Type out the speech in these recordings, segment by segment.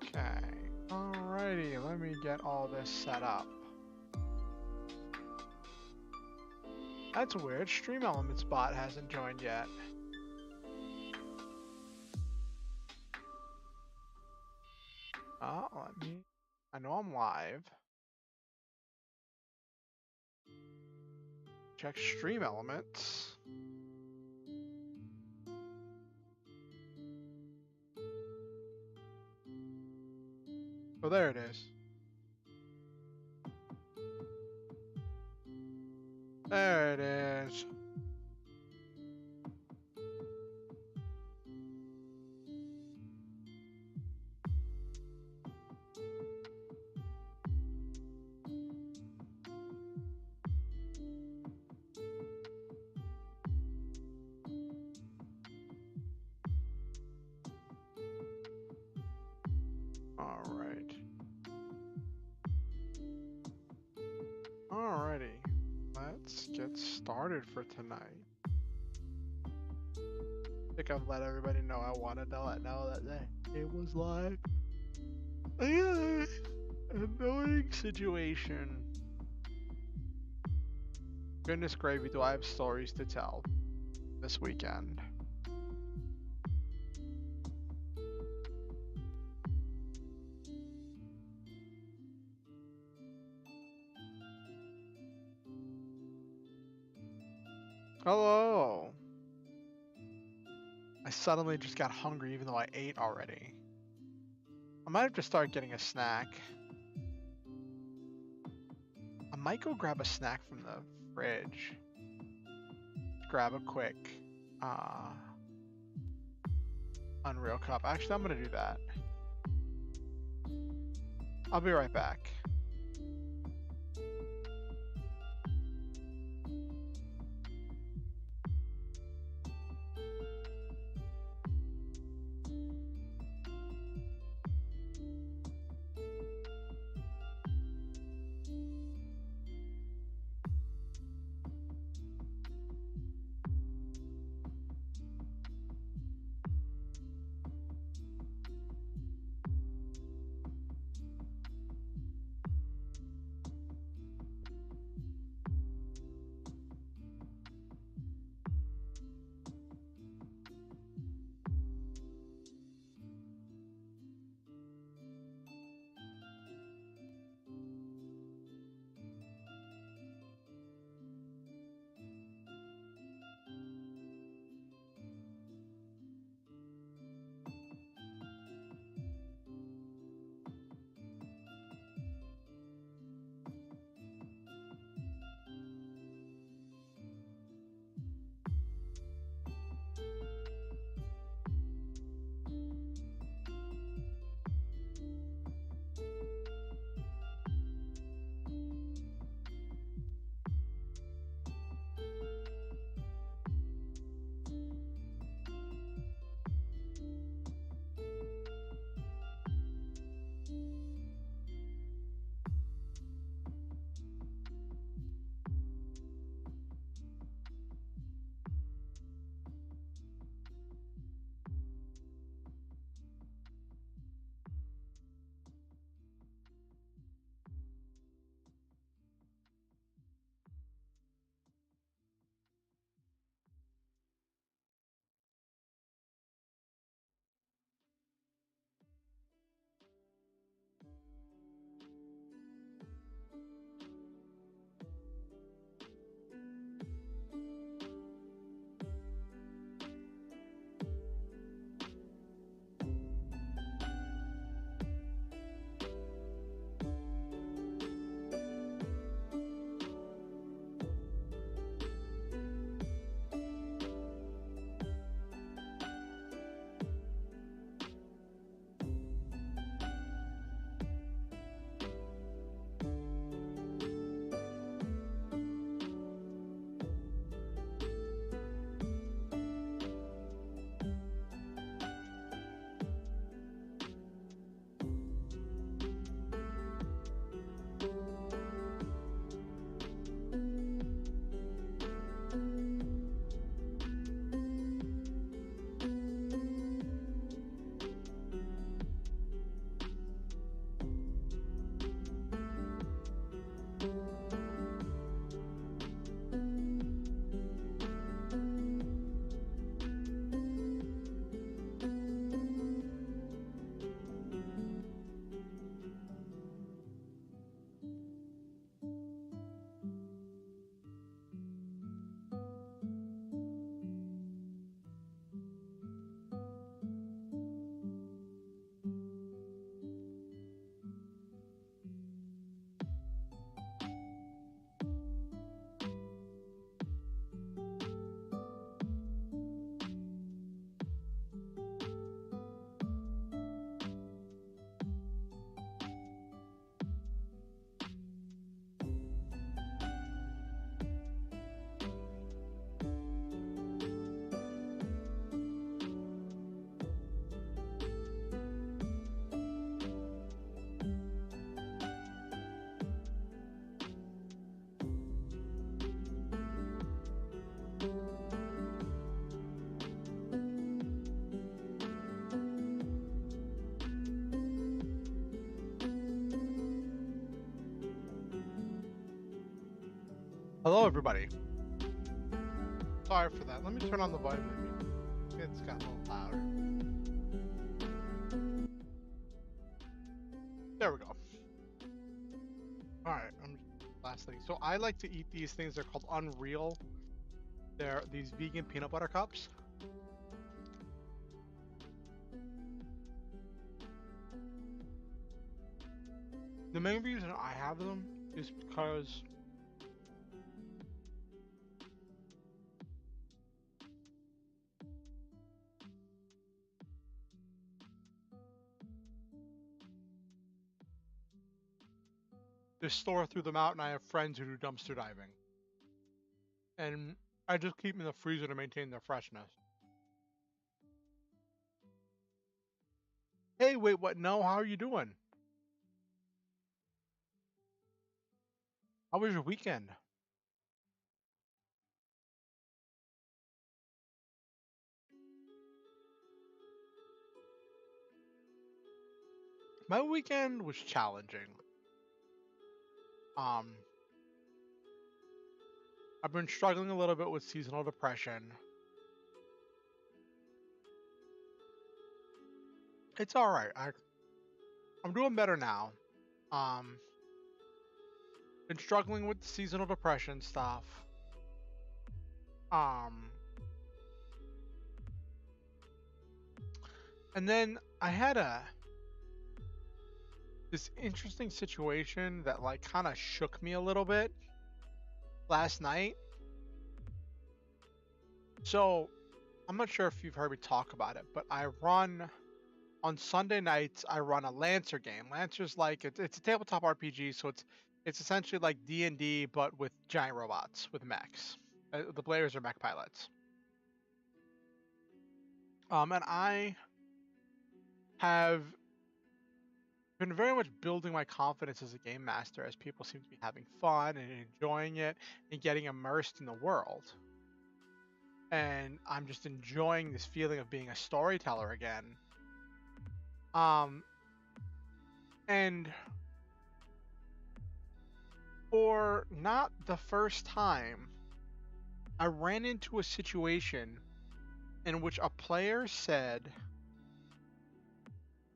Okay. Alrighty, let me get all this set up. That's weird. Stream Elements bot hasn't joined yet. I know I'm live. Check Stream Elements. Oh, there it is. There it is. Alrighty, let's get started for tonight. I think I've let everybody know I wanted to know that it was live. Annoying situation. Goodness gravy, do I have stories to tell this weekend? Hello. I suddenly just got hungry even though I ate already. I might have to start getting a snack. I might go grab a snack from the fridge. Grab a quick Unreal Cup. Actually, I'm gonna do that. I'll be right back. Hello, everybody. Sorry for that. Let me turn on the volume. It's gotten a little louder. There we go. All right. Last thing. So I like to eat these things. They're called Unreal. They're these vegan peanut butter cups. The main reason I have them is because the store threw them out, and I have friends who do dumpster diving. And I just keep them in the freezer to maintain their freshness. Hey, wait, what? No, how are you doing? How was your weekend? My weekend was challenging. Um, I've been struggling a little bit with seasonal depression. It's all right. I'm doing better now. Um, been struggling with the seasonal depression stuff. Um, and then I had this interesting situation that like kind of shook me a little bit last night. So I'm not sure if you've heard me talk about it, but I run on Sunday nights. I run a Lancer game. Lancer's like it's a tabletop RPG, so it's essentially like D&D but with giant robots with mechs. The players are mech pilots. And I have been very much building my confidence as a game master as people seem to be having fun and enjoying it and getting immersed in the world. And I'm just enjoying this feeling of being a storyteller again. And for not the first time, I ran into a situation in which a player said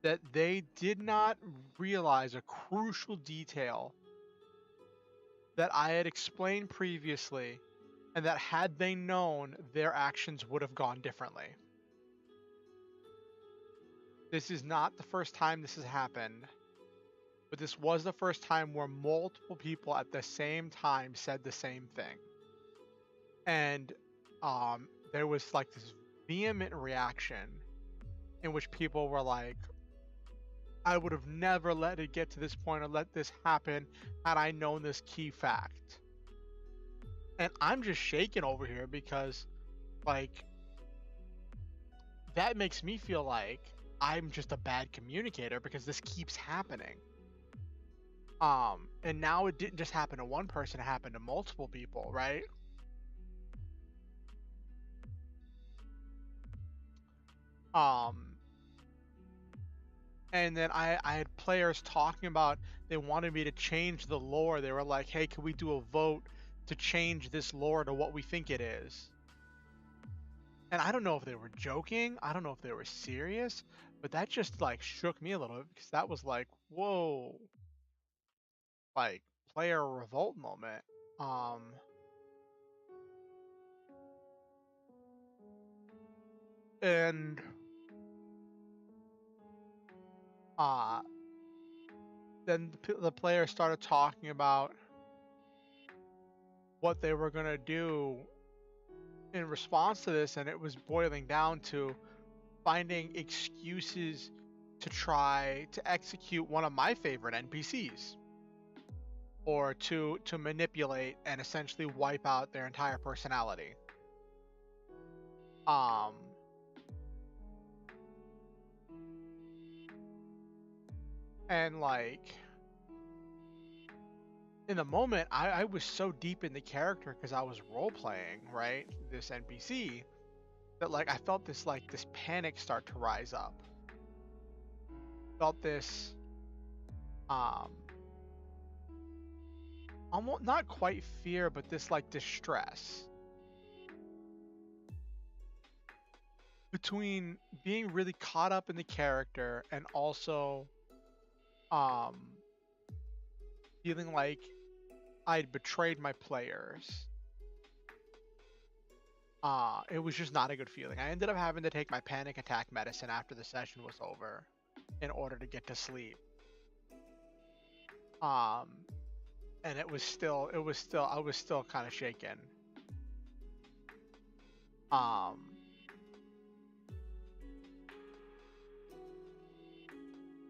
that they did not realize a crucial detail that I had explained previously, and that had they known, their actions would have gone differently. This is not the first time this has happened, but this was the first time where multiple people at the same time said the same thing. And there was like this vehement reaction in which people were like, I would have never let it get to this point or let this happen had I known this key fact. And I'm just shaking over here because, like, that makes me feel like I'm just a bad communicator because this keeps happening. And now it didn't just happen to one person, it happened to multiple people, right? And then I had players talking about they wanted me to change the lore. They were like, hey, can we do a vote to change this lore to what we think it is? And I don't know if they were joking. I don't know if they were serious, but that just like shook me a little bit because that was like, whoa, like player revolt moment. And then the players started talking about what they were gonna do in response to this, and it was boiling down to finding excuses to try to execute one of my favorite NPCs, or to manipulate and essentially wipe out their entire personality. And like in the moment, I was so deep in the character because I was role playing, right, this NPC, that like I felt this panic start to rise up. Felt this almost not quite fear, but this like distress between being really caught up in the character and also um feeling like I'd betrayed my players. It was just not a good feeling. I ended up having to take my panic attack medicine after the session was over in order to get to sleep. Um, and I was still kind of shaken. Um,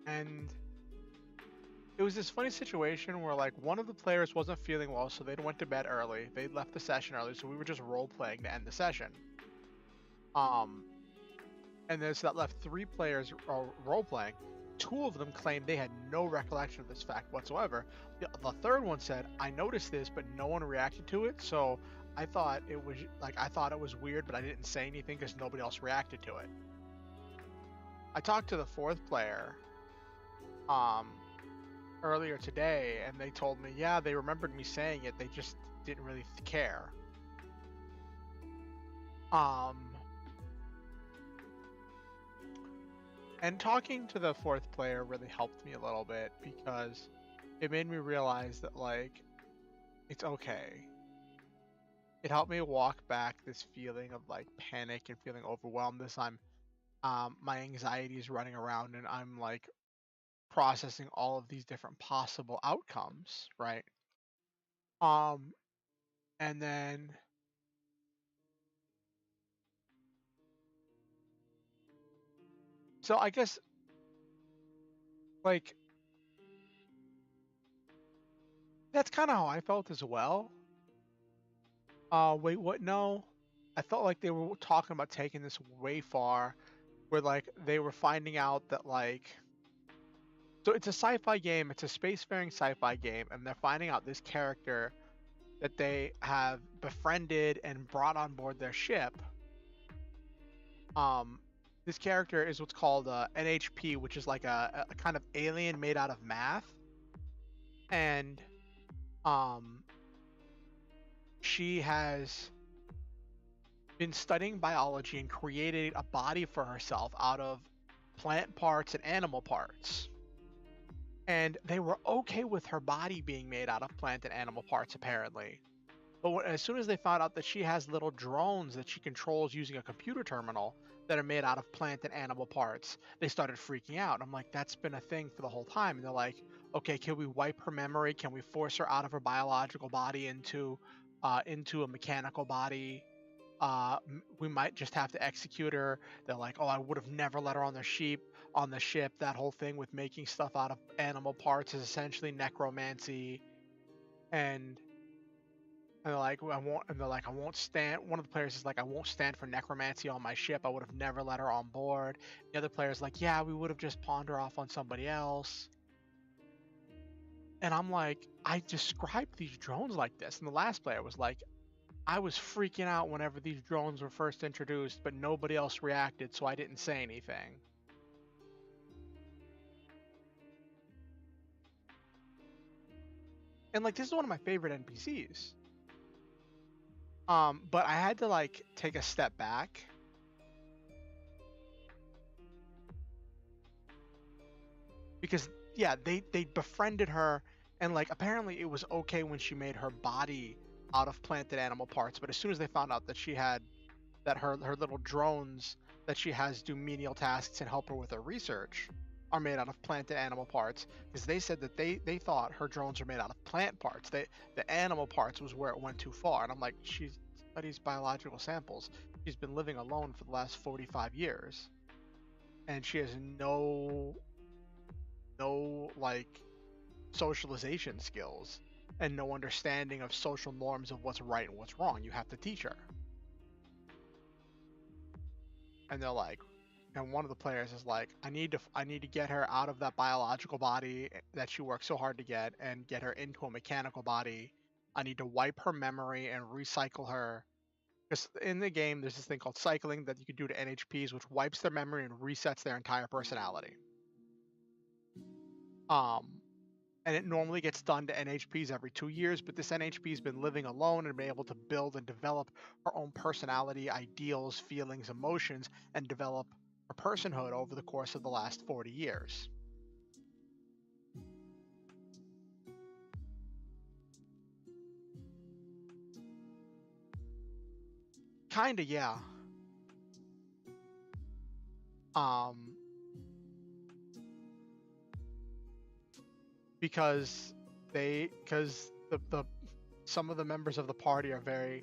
and it was this funny situation where like one of the players wasn't feeling well, so they went to bed early. They left the session early, so we were just role playing to end the session. Um, and then so that left three players role playing. Two of them claimed they had no recollection of this fact whatsoever. The third one said, "I noticed this, but no one reacted to it, so I thought it was weird, but I didn't say anything because nobody else reacted to it." I talked to the fourth player um, earlier today, and they told me, yeah, they remembered me saying it, they just didn't really care. And talking to the fourth player really helped me a little bit because it made me realize that like it's okay. It helped me walk back this feeling of like panic and feeling overwhelmed this time. My anxiety is running around and I'm like processing all of these different possible outcomes, right? Um, and then so I guess like that's kind of how I felt as well. Wait, what? No, I felt like they were talking about taking this way far, where like they were finding out that like so it's a sci-fi game, it's a spacefaring sci-fi game, and they're finding out this character that they have befriended and brought on board their ship. Um, this character is what's called NHP, which is like a kind of alien made out of math, and um, she has been studying biology and created a body for herself out of plant parts and animal parts. And they were okay with her body being made out of plant and animal parts, apparently. But as soon as they found out that she has little drones that she controls using a computer terminal that are made out of plant and animal parts, they started freaking out. I'm like, that's been a thing for the whole time. And they're like, okay, can we wipe her memory? Can we force her out of her biological body into a mechanical body? We might just have to execute her. They're like, oh, I would have never let her on the ship. That whole thing with making stuff out of animal parts is essentially necromancy. And they're like, I won't stand. One of the players is like, I won't stand for necromancy on my ship. I would have never let her on board. The other player's like, yeah, we would have just pawned her off on somebody else. And I'm like, I described these drones like this. And the last player was like, I was freaking out whenever these drones were first introduced, but nobody else reacted, so I didn't say anything. And like, this is one of my favorite NPCs. But I had to like take a step back because yeah, they befriended her, and like apparently it was okay when she made her body out of plant and animal parts, but as soon as they found out that her little drones that she has do menial tasks and help her with her research are made out of plant and animal parts, because they said that they thought her drones were made out of plant parts. The animal parts was where it went too far. And I'm like, she studies biological samples. She's been living alone for the last 45 years. And she has no like socialization skills and no understanding of social norms of what's right and what's wrong. You have to teach her. And they're like, and one of the players is like, I need to get her out of that biological body that she worked so hard to get and get her into a mechanical body. I need to wipe her memory and recycle her. Because in the game, there's this thing called cycling that you can do to NHPs, which wipes their memory and resets their entire personality. Um, and it normally gets done to NHPs every 2 years, but this NHP's been living alone and been able to build and develop her own personality, ideals, feelings, emotions, and develop her personhood over the course of the last 40 years. Kinda, yeah. Um, because the some of the members of the party are very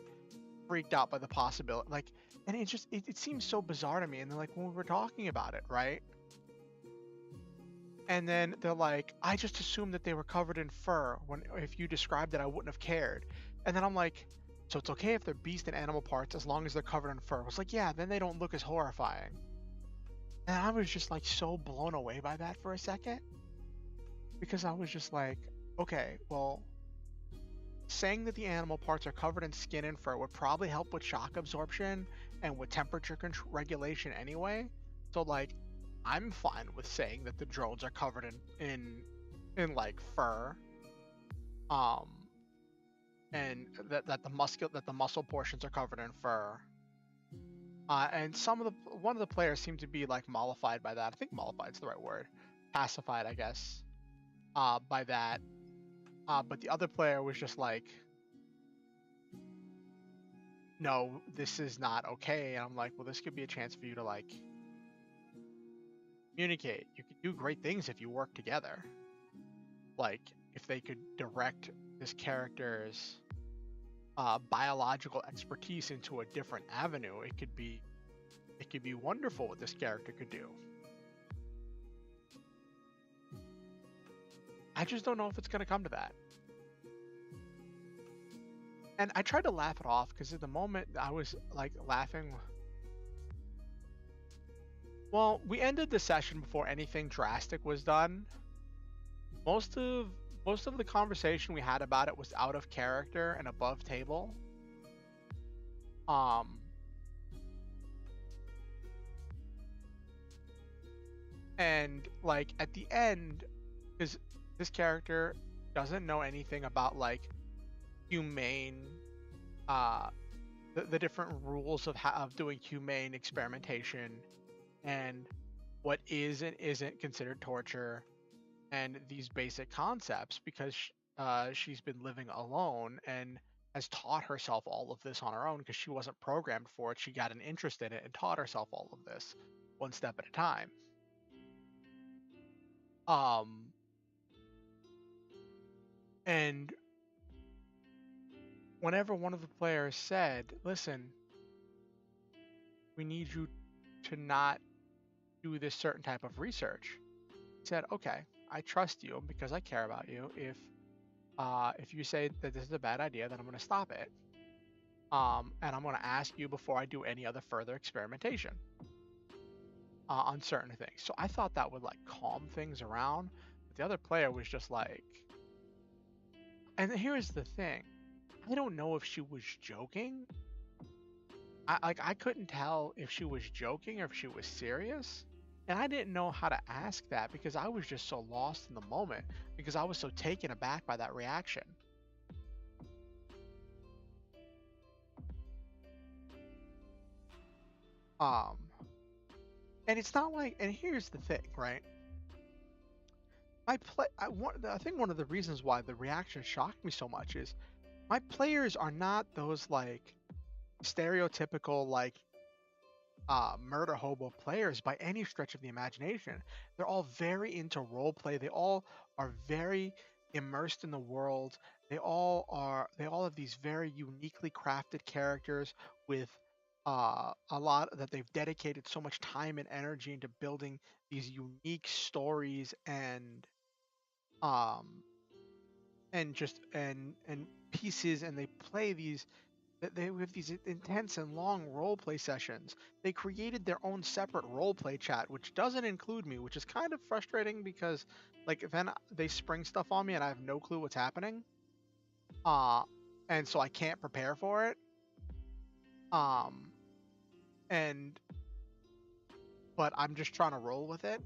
freaked out by the possibility, like, and it seems so bizarre to me. And they're like, when we were talking about it, right? And then they're like, I just assumed that they were covered in fur. When if you described it, I wouldn't have cared. And then I'm like, so it's okay if they're beast and animal parts as long as they're covered in fur. I was like, yeah, then they don't look as horrifying. And I was just like so blown away by that for a second, because I was just like, okay, well, saying that the animal parts are covered in skin and fur would probably help with shock absorption and with temperature regulation anyway. So like, I'm fine with saying that the drones are covered in like fur, um, and that the muscle portions are covered in fur. And one of the players seemed to be like mollified by that. I think mollified is the right word. Pacified, I guess, by that. But the other player was just like, no, this is not okay. And I'm like, well, this could be a chance for you to like communicate. You could do great things if you work together. Like if they could direct this character's biological expertise into a different avenue, it could be wonderful what this character could do. I just don't know if it's going to come to that. And I tried to laugh it off because at the moment I was like laughing. Well, we ended the session before anything drastic was done. Most of the conversation we had about it was out of character and above table. And like at the end, because this character doesn't know anything about like humane, the different rules of doing humane experimentation and what is and isn't considered torture, and these basic concepts, because she's been living alone and has taught herself all of this on her own because she wasn't programmed for it. She got an interest in it and taught herself all of this one step at a time. And whenever one of the players said, listen, we need you to not do this certain type of research, he said, okay, I trust you because I care about you. If you say that this is a bad idea, then I'm going to stop it. And I'm going to ask you before I do any other further experimentation on certain things. So I thought that would like calm things around. But the other player was just like, and here's the thing. I don't know if she was joking. I couldn't tell if she was joking or if she was serious. And I didn't know how to ask that because I was just so lost in the moment because I was so taken aback by that reaction. And it's not like, and here's the thing, right? I think one of the reasons why the reaction shocked me so much is my players are not those like stereotypical like murder hobo players by any stretch of the imagination. They're all very into roleplay. They all are very immersed in the world. They all have these very uniquely crafted characters with a lot that they've dedicated so much time and energy into building these unique stories um and pieces, and they play these they have these intense and long role play sessions. They created their own separate role play chat, which doesn't include me, which is kind of frustrating because like then they spring stuff on me and I have no clue what's happening. And so I can't prepare for it. And but I'm just trying to roll with it.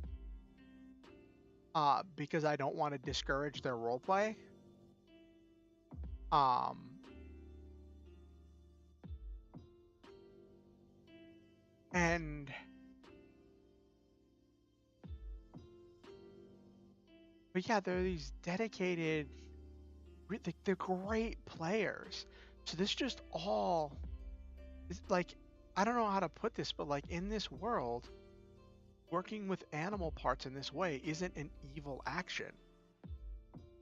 because I don't want to discourage their roleplay. Um, and but yeah, they're these dedicated, they're great players. So this just all is like, I don't know how to put this, but like in this world, working with animal parts in this way isn't an evil action.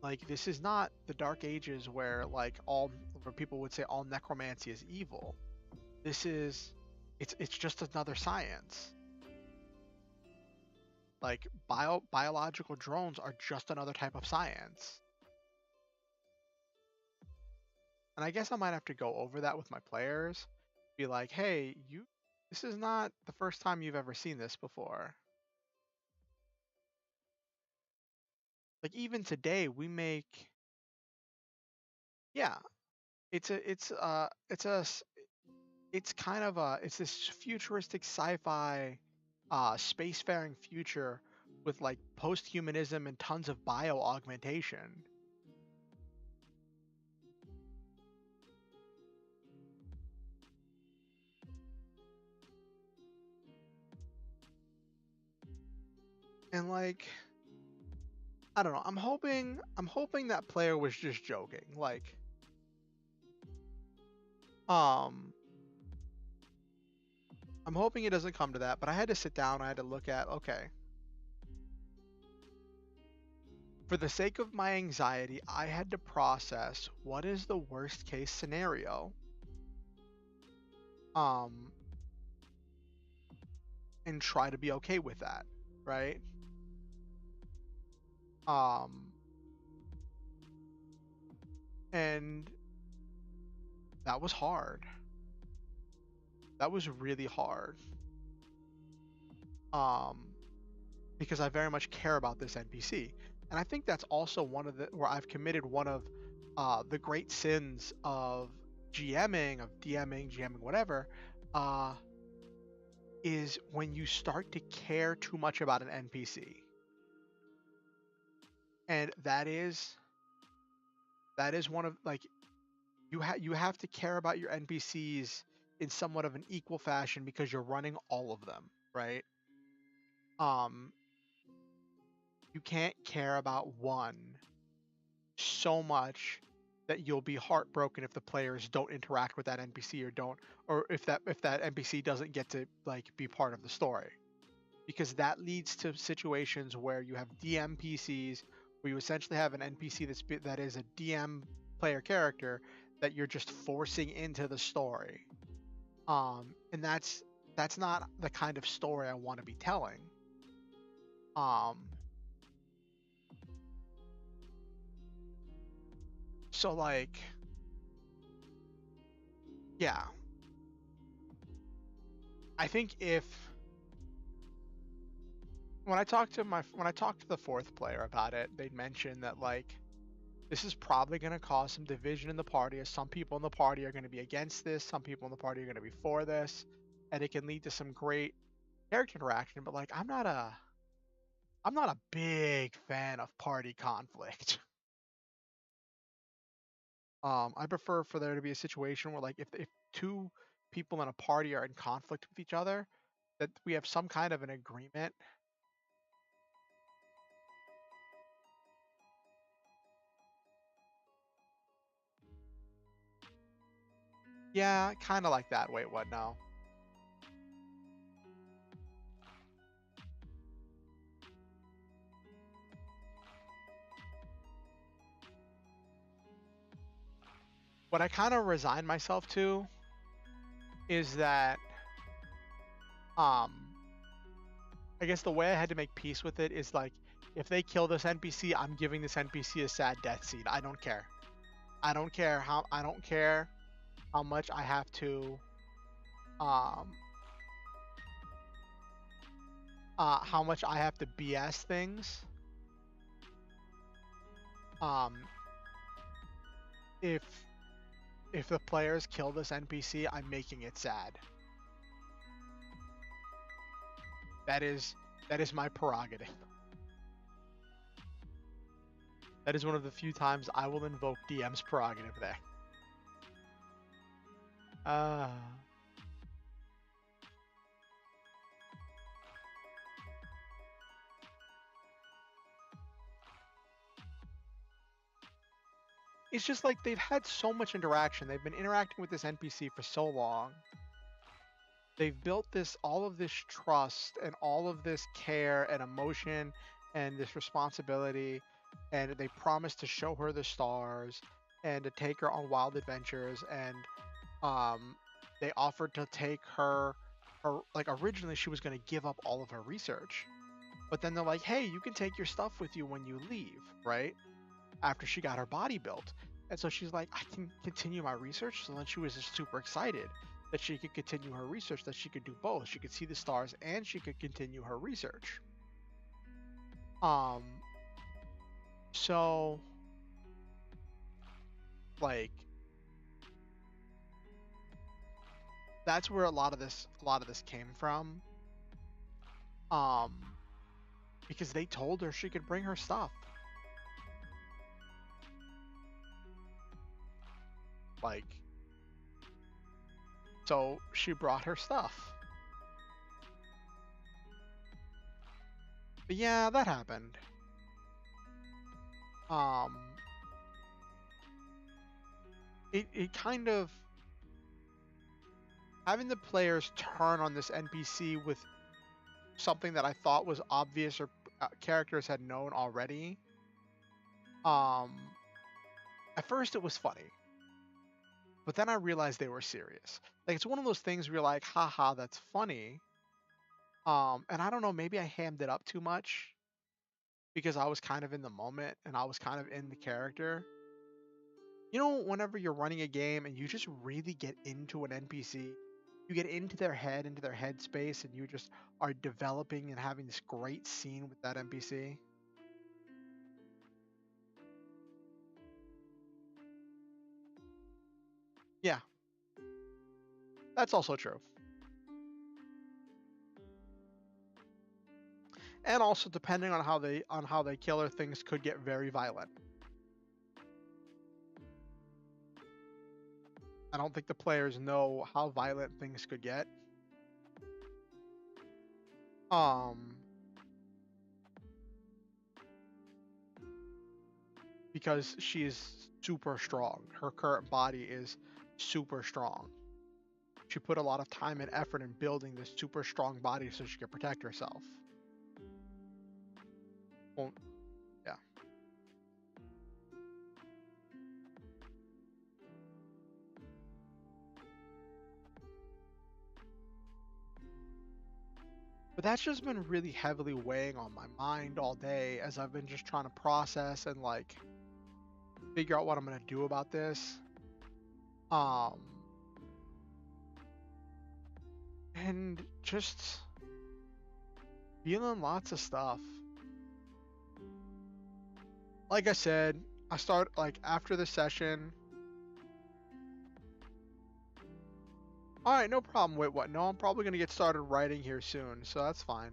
Like this is not the Dark Ages where where people would say all necromancy is evil. This is, it's just another science. Like biological drones are just another type of science. And I guess I might have to go over that with my players. Be like, hey, this is not the first time you've ever seen this before. Like even today we make, yeah, it's this futuristic sci-fi spacefaring future with like post-humanism and tons of bio-augmentation. And like, I don't know, I'm hoping that player was just joking. Like, I'm hoping it doesn't come to that, but I had to sit down, I had to look at, okay, for the sake of my anxiety, I had to process what is the worst case scenario. And try to be okay with that, right? And that was hard. That was really hard. Because I very much care about this NPC. And I think that's also one of where I've committed one of the great sins of GMing, GMing, whatever, is when you start to care too much about an NPC. And that is one of, like, you have to care about your NPCs in somewhat of an equal fashion because you're running all of them, right? You can't care about one so much that you'll be heartbroken if the players don't interact with that NPC or if that NPC doesn't get to like be part of the story, because that leads to situations where you have DM PCs where you essentially have an NPC that is a DM player character that you're just forcing into the story, and that's not the kind of story I want to be telling. So like, yeah, I think when I talked to the fourth player about it, they'd mentioned that like this is probably going to cause some division in the party, as some people in the party are going to be against this, some people in the party are going to be for this, and it can lead to some great character interaction. But like, I'm not a big fan of party conflict. I prefer for there to be a situation where like if two people in a party are in conflict with each other, that we have some kind of an agreement. Yeah, kind of like that. Wait, what now? What I kind of resigned myself to is that, I guess the way I had to make peace with it is like, if they kill this NPC, I'm giving this NPC a sad death scene. I don't care. I don't care how much I have to, um, how much I have to BS things. Um, if the players kill this NPC, I'm making it sad. That is my prerogative. That is one of the few times I will invoke DM's prerogative there. It's just like they've had so much interaction. They've been interacting with this NPC for so long. They've built all of this trust and all of this care and emotion and this responsibility, and they promised to show her the stars and to take her on wild adventures, and they offered to take her like originally she was going to give up all of her research, but then they're like, hey, you can take your stuff with you when you leave, right? After she got her body built. And so she's like, I can continue my research. So then she was just super excited that she could continue her research, that she could do both. She could see the stars and she could continue her research. So like that's where a lot of this came from. Because they told her she could bring her stuff. Like, so she brought her stuff. But yeah, that happened. It kind of having the players turn on this NPC with something that I thought was obvious or characters had known already. At first it was funny, but then I realized they were serious. Like, it's one of those things where you're like, haha, that's funny. And I don't know, maybe I hammed it up too much because I was kind of in the moment and I was kind of in the character. You know, whenever you're running a game and you just really get into an NPC, you get into their head, into their head space, and you just are developing and having this great scene with that NPC. Yeah, that's also true. And also, depending on how they kill her, things could get very violent. I don't think the players know how violent things could get. Because she is super strong. Her current body is super strong. She put a lot of time and effort in building this super strong body so she could protect herself. Well, yeah. But that's just been really heavily weighing on my mind all day as I've been just trying to process and like figure out what I'm gonna do about this. And just feeling lots of stuff. Like I said, I start like after the session. All right, no problem. Wait, what? No, I'm probably gonna get started writing here soon, so that's fine.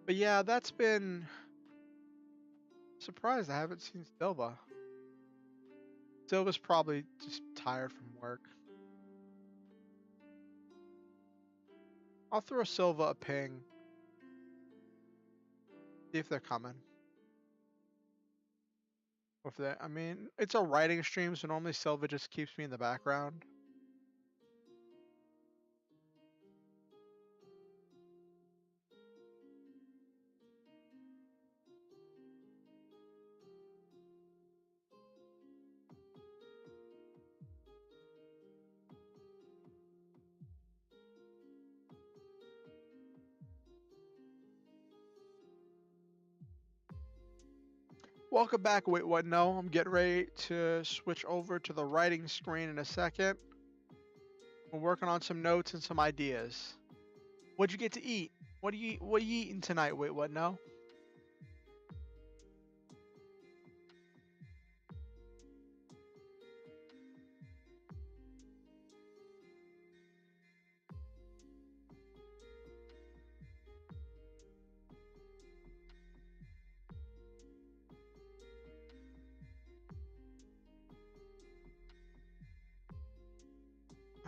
But yeah, that's been surprised I haven't seen Silva. Silva's probably just tired from work. I'll throw Silva a ping. See if they're coming. Or if they, I mean, it's a writing stream, so normally Silva just keeps me in the background. Welcome back. Wait, what? No, I'm getting ready to switch over to the writing screen in a second. We're working on some notes and some ideas. What'd you get to eat? What are you eating tonight? Wait, what? No.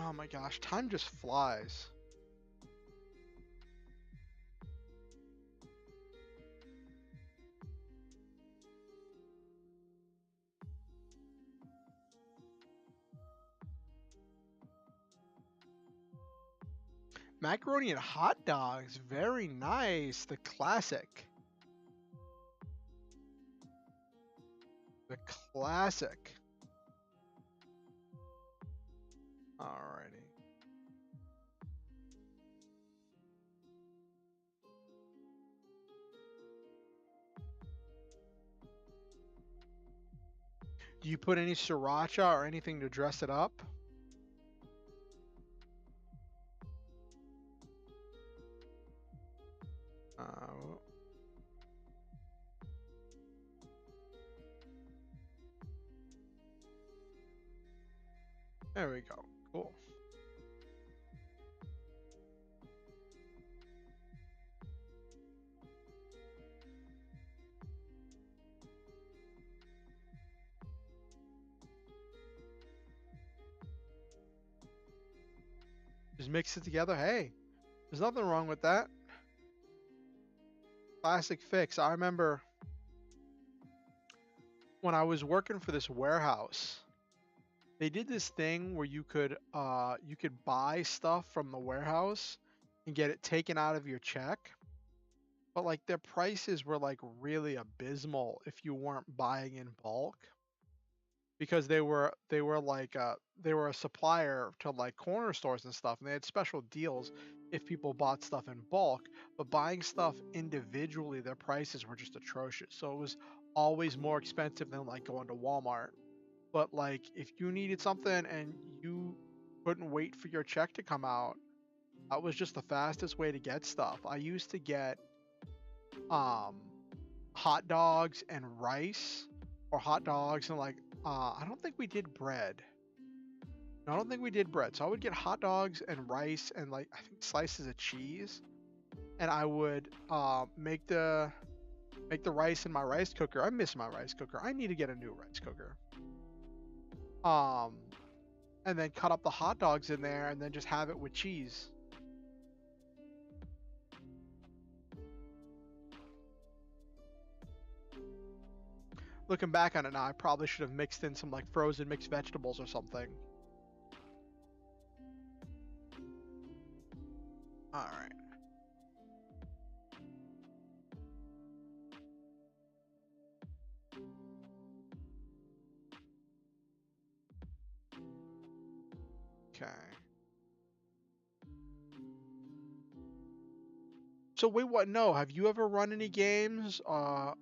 Oh my gosh, time just flies. Macaroni and hot dogs, very nice. The classic. The classic. Alrighty. Do you put any sriracha or anything to dress it up? There we go. Cool. Just mix it together. Hey, there's nothing wrong with that. Classic fix. I remember when I was working for this warehouse, they did this thing where you could buy stuff from the warehouse and get it taken out of your check. But like their prices were like really abysmal if you weren't buying in bulk. Because they were a supplier to like corner stores and stuff, and they had special deals if people bought stuff in bulk. But buying stuff individually, their prices were just atrocious. So it was always more expensive than like going to Walmart. But like if you needed something and you couldn't wait for your check to come out, that was just the fastest way to get stuff. I used to get hot dogs and rice, or hot dogs and like I don't think we did bread. No, I don't think we did bread. So I would get hot dogs and rice and like I think slices of cheese, and I would make the rice in my rice cooker. I miss my rice cooker. I need to get a new rice cooker. And then cut up the hot dogs in there and then just have it with cheese. Looking back on it now, I probably should have mixed in some like frozen mixed vegetables or something. All right. Okay. So wait, what? No, have you ever run any games of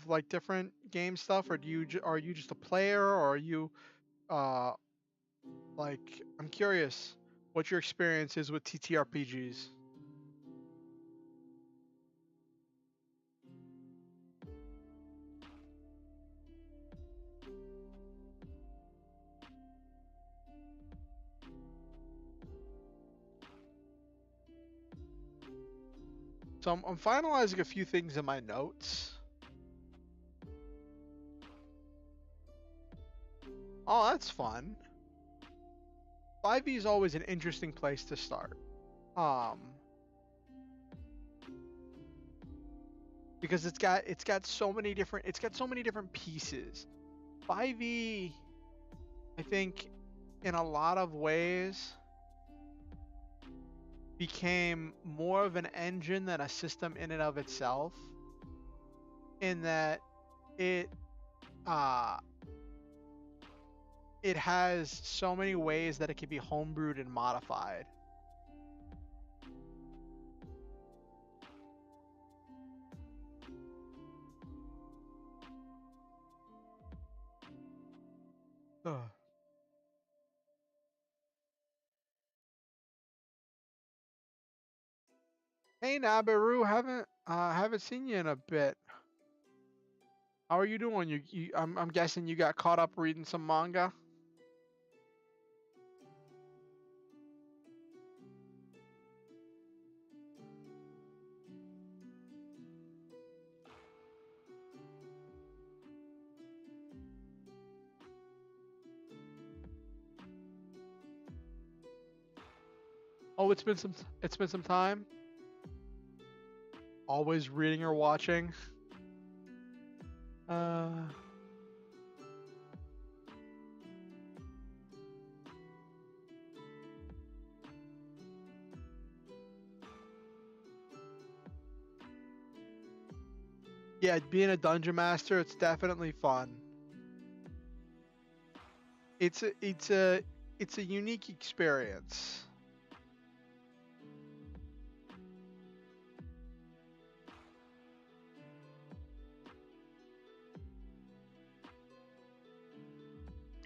like different game stuff, or are you just a player, or are you uh like I'm curious what your experience is with TTRPGs. So I'm finalizing a few things in my notes. Oh, that's fun. 5e is always an interesting place to start. Because it's got so many different pieces. 5e, I think, in a lot of ways, became more of an engine than a system in and of itself. In that it has so many ways that it can be homebrewed and modified. Ugh. Hey Nabaru, haven't seen you in a bit. How are you doing? I'm guessing you got caught up reading some manga. Oh, it's been some time. Always reading or watching. Uh, yeah, being a dungeon master, it's definitely fun. It's a unique experience.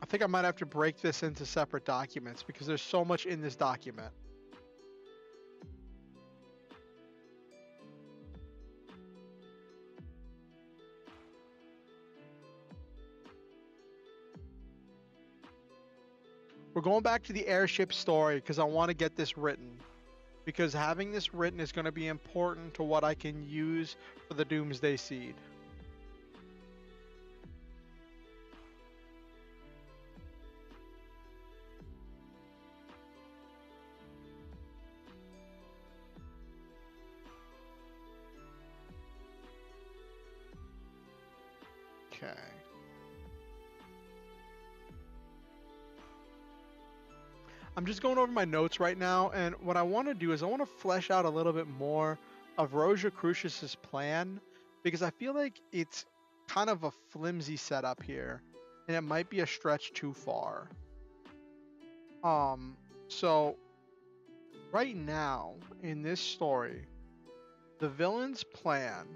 I think I might have to break this into separate documents because there's so much in this document. We're going back to the airship story because I want to get this written. Because having this written is going to be important to what I can use for the Doomsday Seed. Okay. I'm just going over my notes right now, and what I want to do is I want to flesh out a little bit more of Roja Crucius's plan, because I feel like it's kind of a flimsy setup here, and it might be a stretch too far. So right now in this story, the villain's plan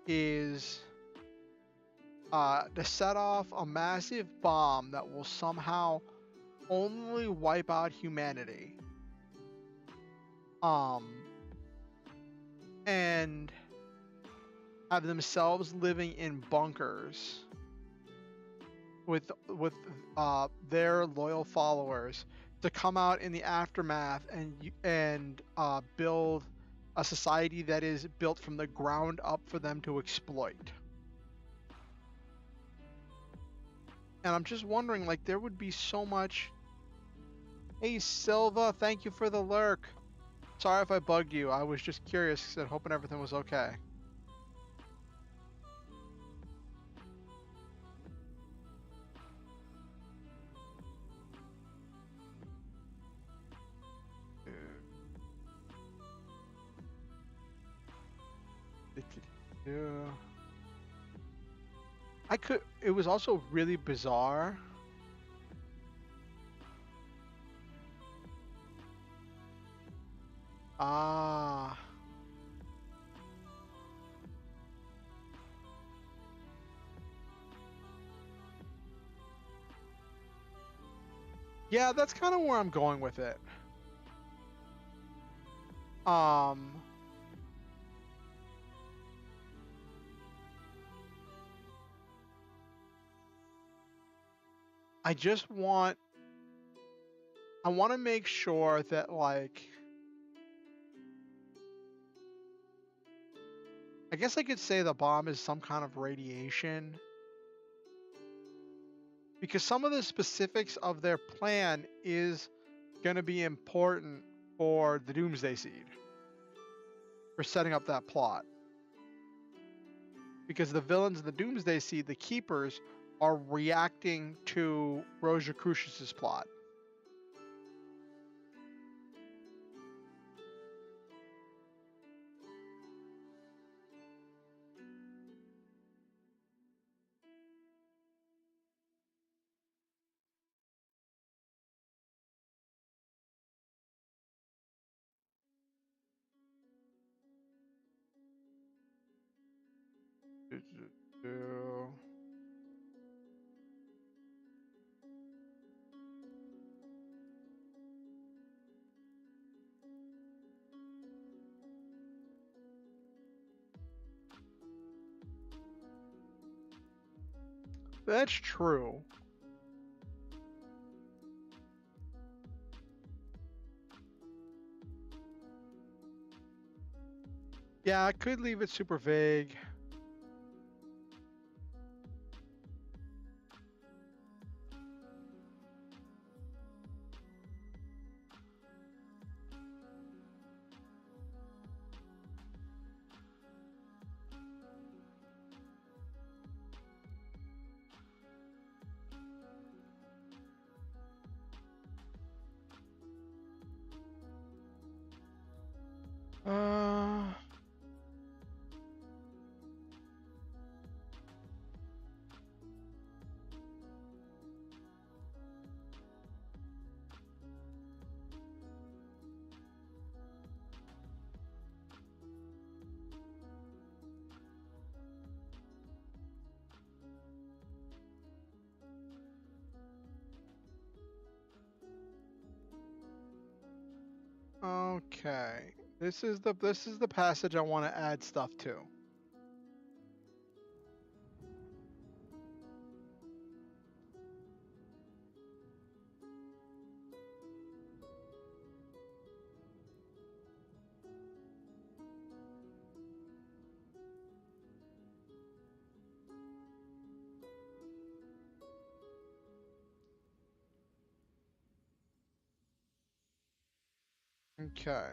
is to set off a massive bomb that will somehow only wipe out humanity. And have themselves living in bunkers with their loyal followers to come out in the aftermath and build a society that is built from the ground up for them to exploit. And I'm just wondering, like, there would be so much. Hey Silva, thank you for the lurk. Sorry if I bugged you. I was just curious and hoping everything was okay. It was also really bizarre. Ah. Yeah, that's kind of where I'm going with it. I just want I want to make sure that, like, I guess I could say the bomb is some kind of radiation, because some of the specifics of their plan is going to be important for the Doomsday Seed, for setting up that plot. Because the villains of the Doomsday Seed, the Keepers, are reacting to Roja Crucius's plot. That's true. Yeah, I could leave it super vague. Uh, okay. This is the passage I want to add stuff to. Okay.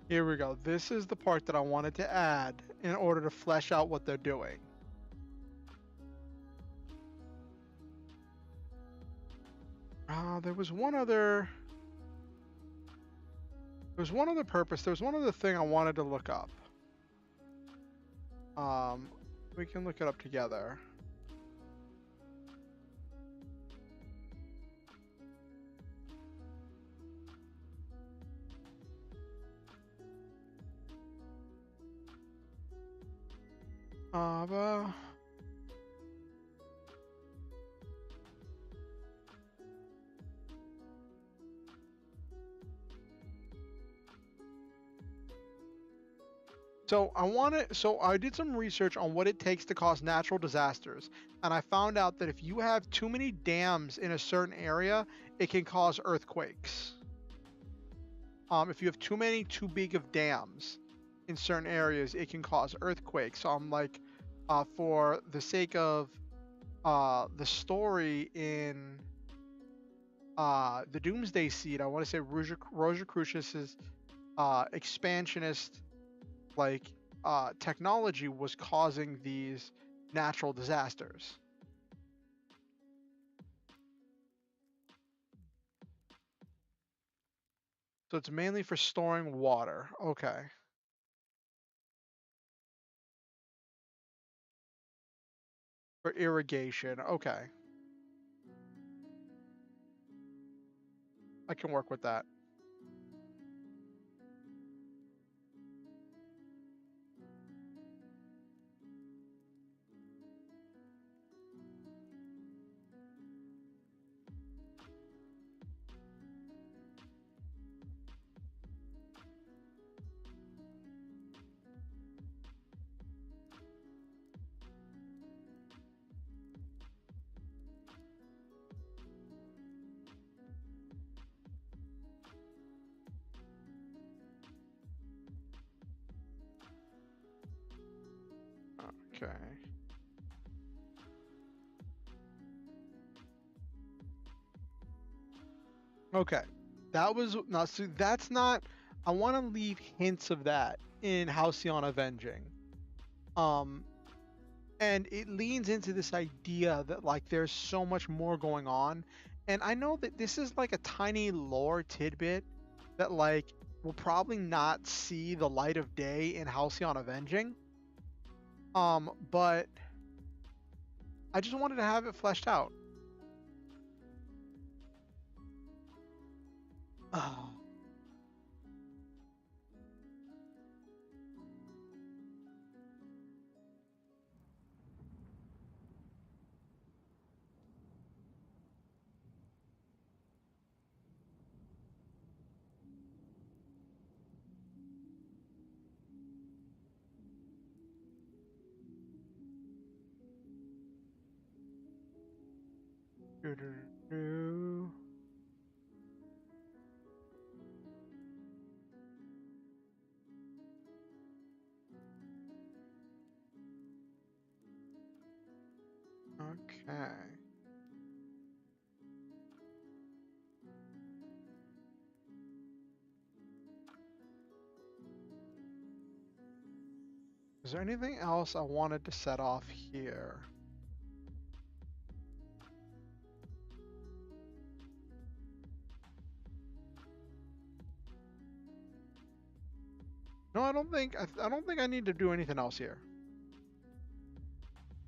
Here we go. This is the part that I wanted to add in order to flesh out what they're doing. There was one other purpose. There was one other thing I wanted to look up. We can look it up together. But so I did some research on what it takes to cause natural disasters, and I found out that if you have too many dams in a certain area, it can cause earthquakes. If you have too big of dams in certain areas, it can cause earthquakes. So I'm like, for the sake of the story in the Doomsday Seed, I want to say Rosicrucius's expansionist like technology was causing these natural disasters. So it's mainly for storing water. Okay. For irrigation. Okay. I can work with that. Okay. Okay. That was now. So that's not. I want to leave hints of that in Halcyon Avenging. Um, and it leans into this idea that like there's so much more going on, and I know that this is like a tiny lore tidbit that like will probably not see the light of day in Halcyon Avenging. But I just wanted to have it fleshed out. Oh. Doo-doo-doo. Okay. Is there anything else I wanted to set off here? No, I don't think I need to do anything else here.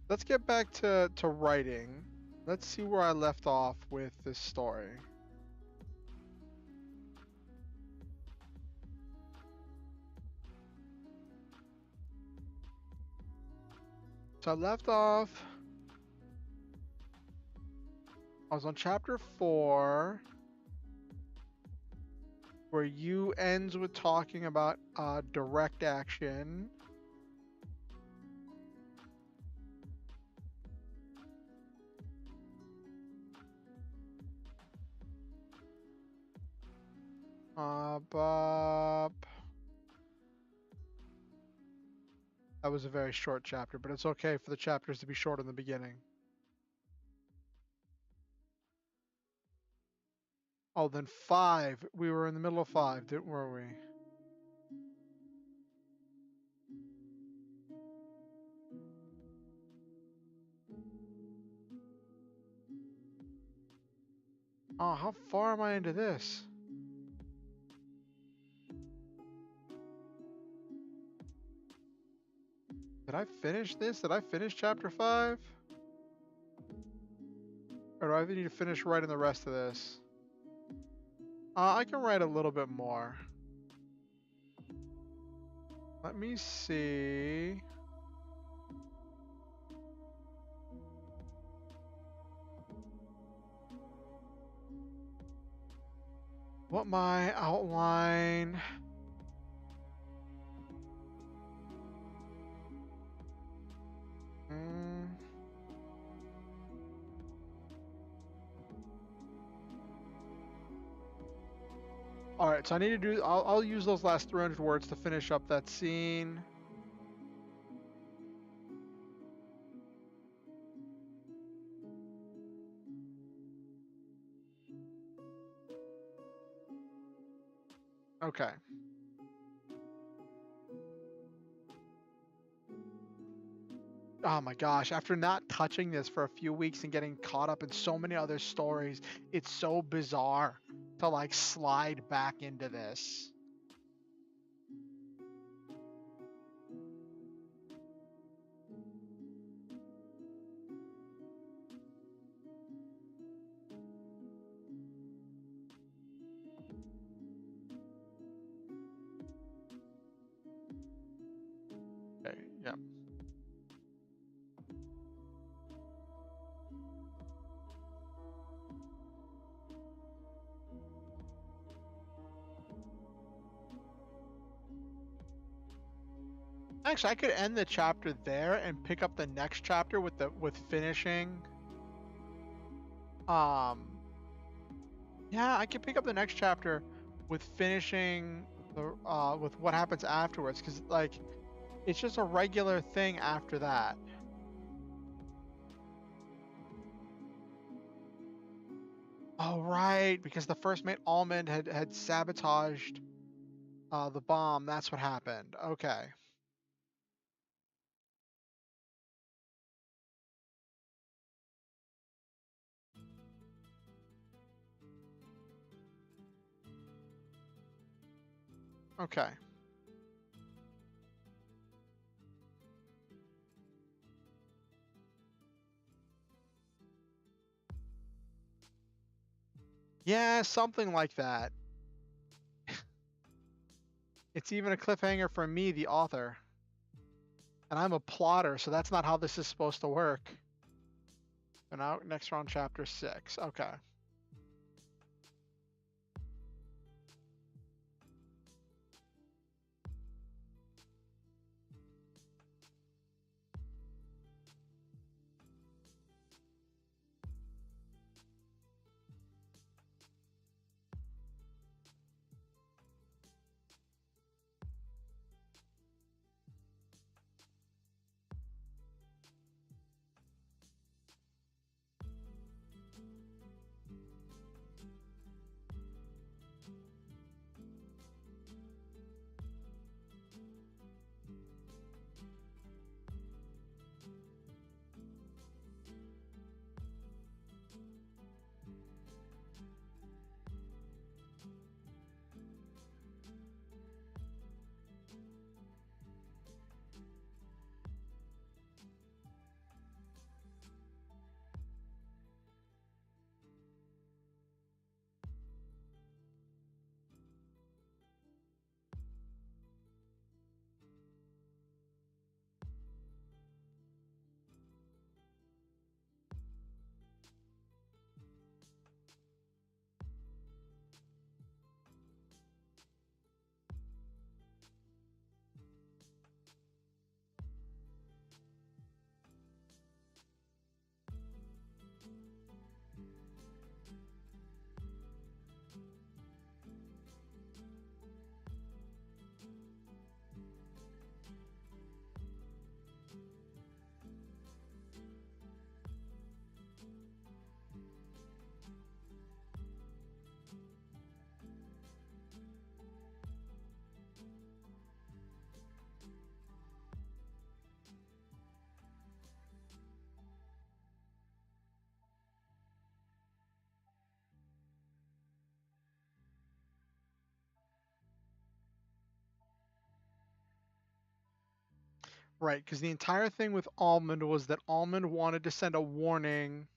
Let's get back to writing. Let's see where I left off with this story. So I left off. I was on chapter 4, where you ends with talking about direct action. Bop. That was a very short chapter, but it's okay for the chapters to be short in the beginning. Oh, then 5. We were in the middle of 5, were we? Oh, how far am I into this? Did I finish this? Did I finish chapter 5? Or do I need to finish writing the rest of this? I can write a little bit more. Let me see. What my outline. All right, so I need to do. I'll use those last 300 words to finish up that scene. Okay. Oh my gosh, after not touching this for a few weeks and getting caught up in so many other stories, it's so bizarre to like slide back into this. Okay, yeah. Actually, I could end the chapter there and pick up the next chapter with finishing. Yeah, I could pick up the next chapter with finishing the with what happens afterwards, because like it's just a regular thing after that. Oh right, because the first mate Almond had sabotaged the bomb. That's what happened. Okay. Okay. Yeah, something like that. It's even a cliffhanger for me, the author. And I'm a plotter, so that's not how this is supposed to work. And now, next round, chapter 6. Okay. Right, because the entire thing with Almond was that Almond wanted to send a warning.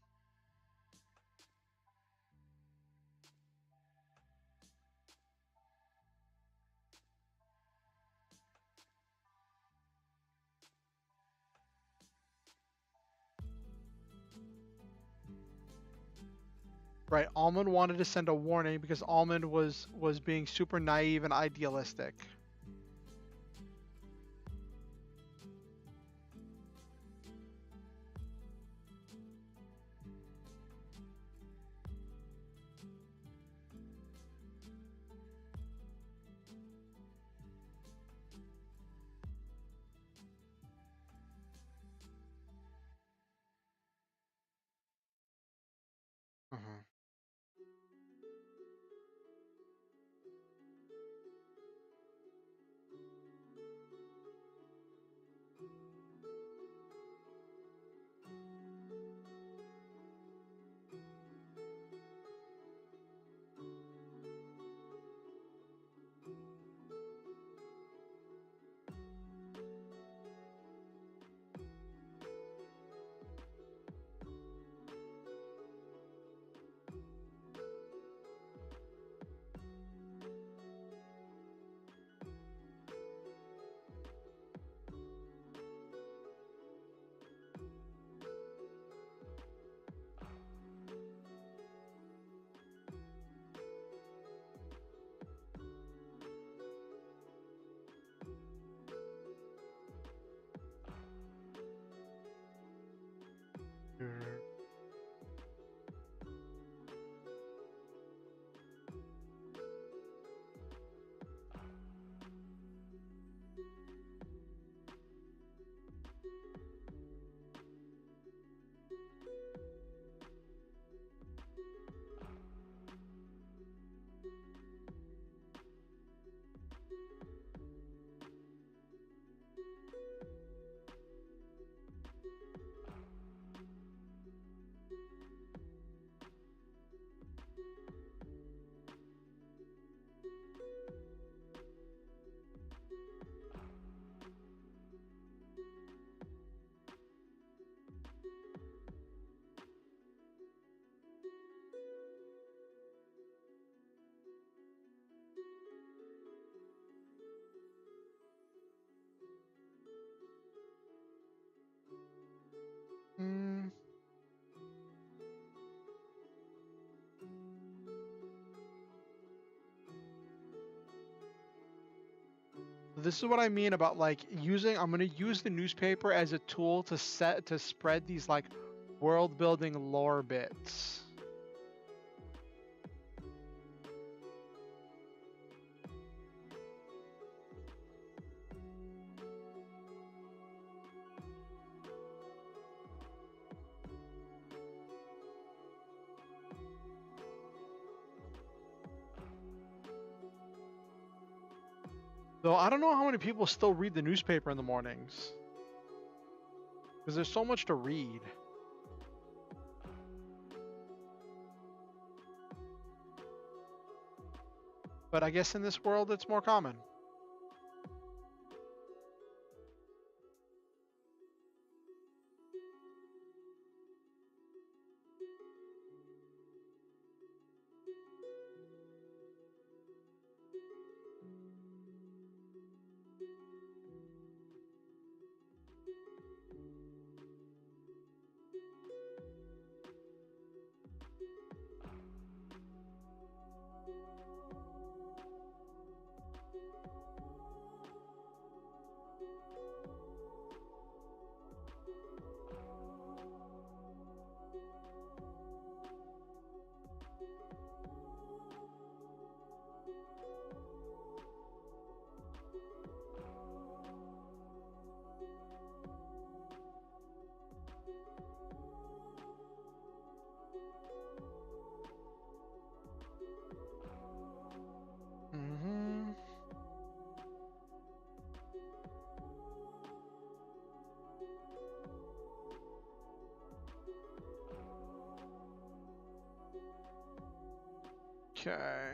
Right, Almond wanted to send a warning because Almond was being super naive and idealistic. Mhm. this is what I mean about like using. I'm gonna use the newspaper as a tool to spread these like world building lore bits. Though I don't know how many people still read the newspaper in the mornings. Because there's so much to read. But I guess in this world it's more common. Okay.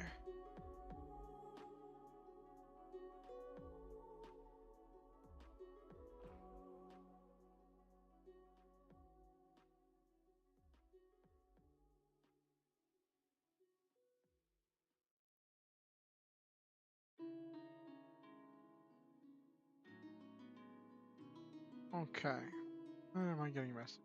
Okay. Where am I getting messed?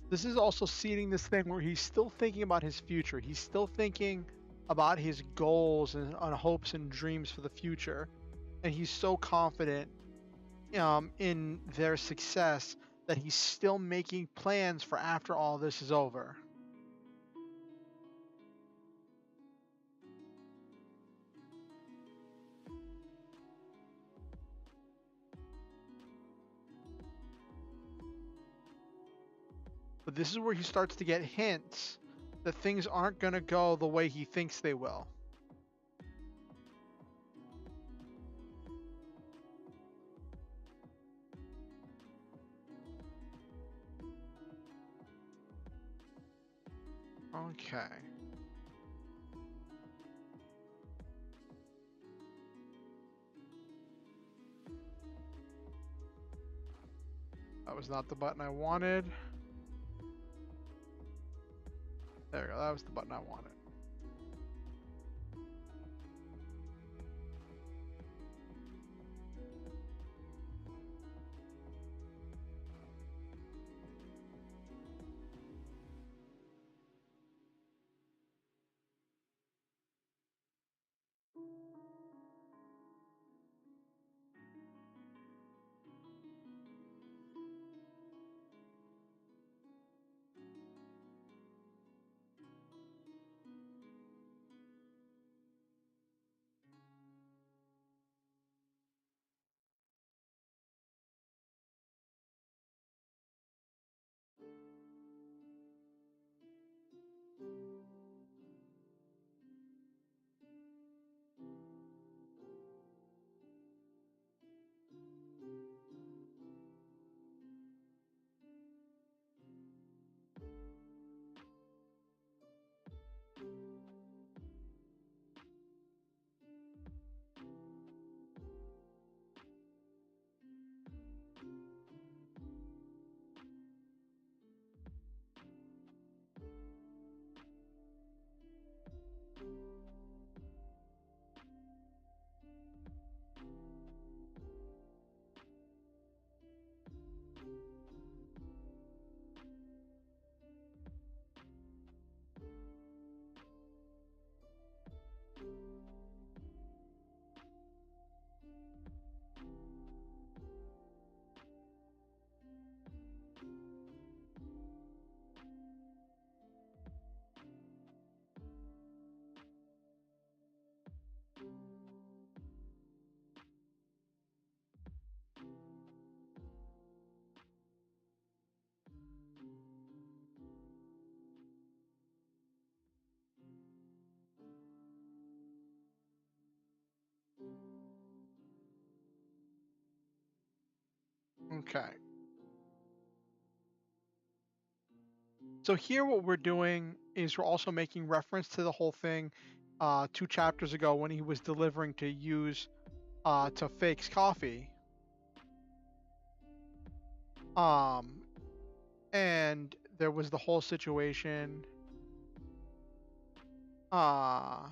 This is also seeding this thing where he's still thinking about his future. He's still thinking about his goals and on hopes and dreams for the future. And he's so confident in their success that he's still making plans for after all this is over. But this is where he starts to get hints that things aren't going to go the way he thinks they will. Okay. That was not the button I wanted. There we go. That was the button I wanted. Okay. So here what we're doing is we're also making reference to the whole thing 2 chapters ago when he was delivering to use to Fake's coffee. Um and there was the whole situation uh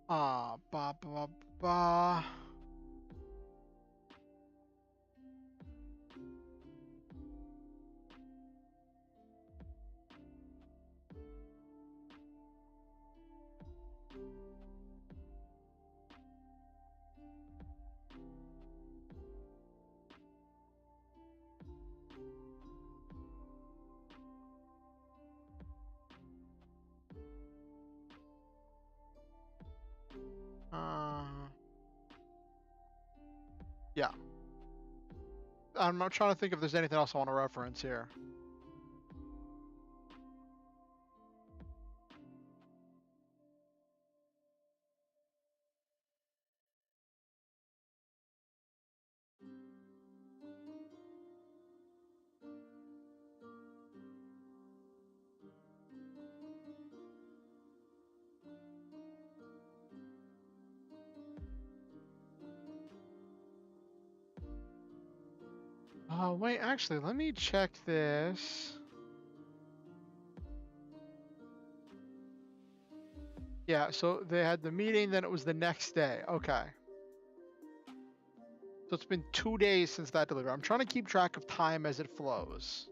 ba ba ba uh yeah. I'm not trying to think if there's anything else I want to reference here. Wait, actually, let me check this. Yeah, so they had the meeting, then it was the next day. Okay. So it's been 2 days since that delivery. I'm trying to keep track of time as it flows.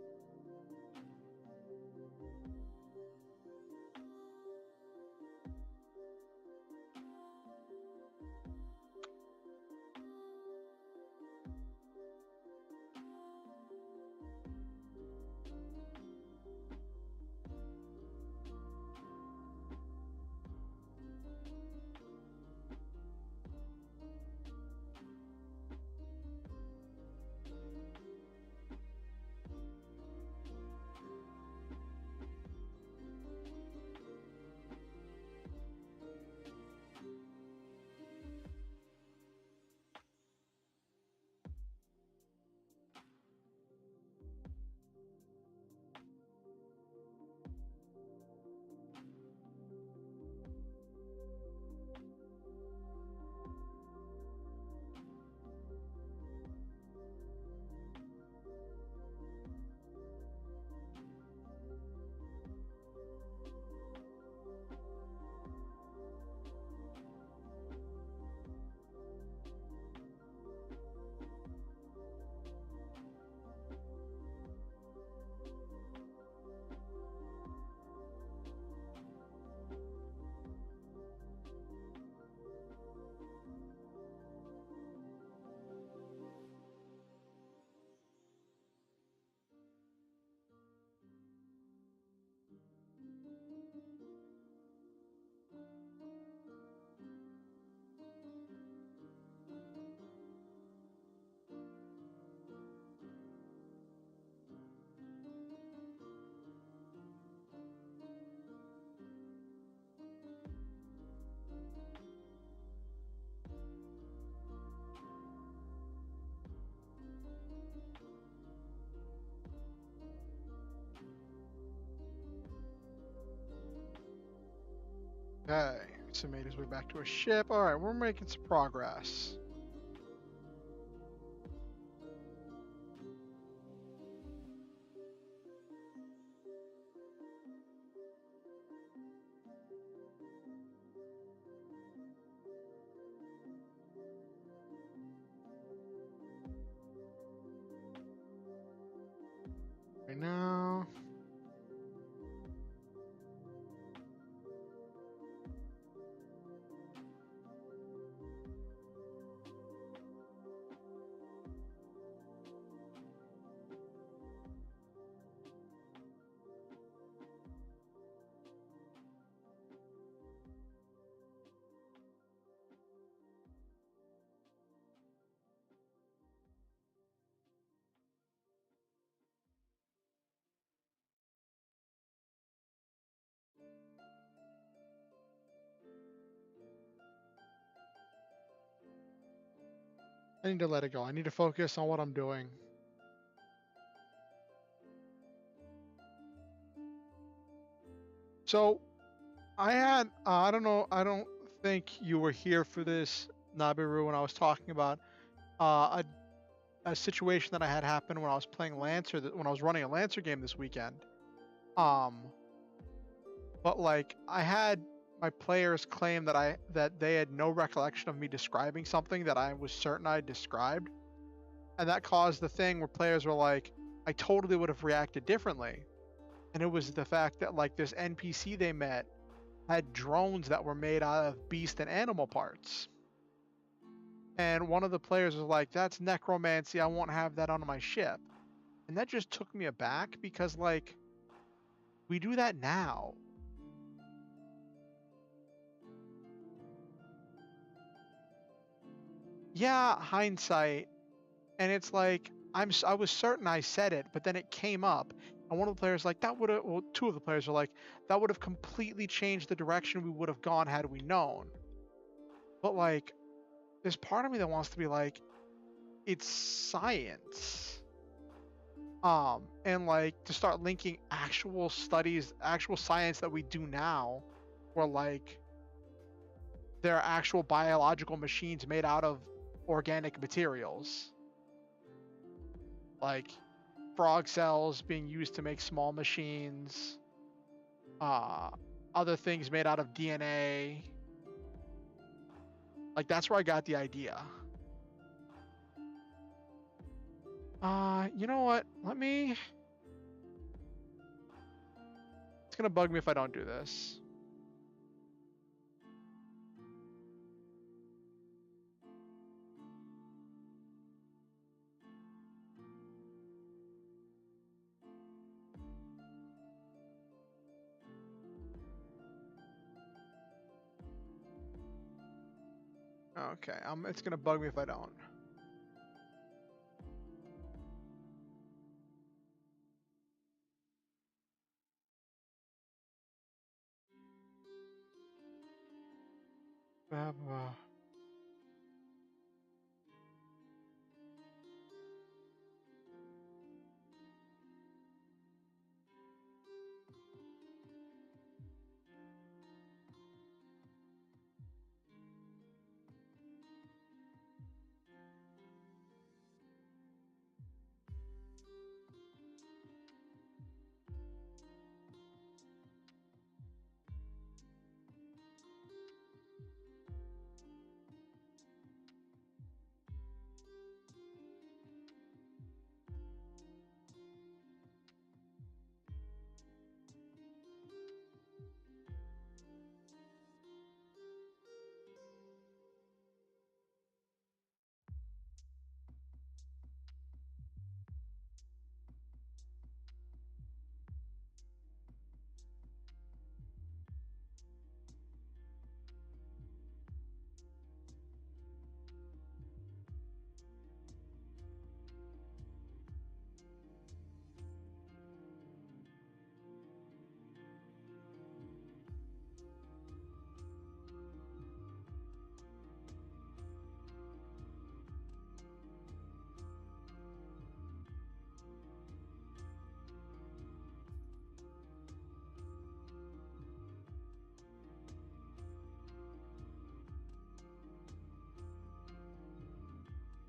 Okay. So made his way back to a ship. All right, we're making some progress. Right now. I need to let it go. I need to focus on what I'm doing. So I had, I don't know, I don't think you were here for this, Nabiru, when I was talking about a situation that I had happen when I was playing Lancer, when I was running a Lancer game this weekend. Um, but like I had my players claim that they had no recollection of me describing something that I was certain I described, and that caused the thing where players were like, I totally would have reacted differently. And it was the fact that like this NPC they met had drones that were made out of beast and animal parts. And one of the players was like, that's necromancy, I won't have that on my ship. And that just took me aback because like we do that now. Yeah, hindsight. And it's like I was certain I said it, but then it came up, and one of the players like that would have. Well, two of the players were like that would have completely changed the direction we would have gone had we known. But like, there's part of me that wants to be like, it's science. And like to start linking actual studies, actual science that we do now, where like there are actual biological machines made out of organic materials, like frog cells being used to make small machines, uh, other things made out of DNA. Like that's where I got the idea. You know what? It's gonna bug me if I don't do this. Okay, it's gonna bug me if I don't.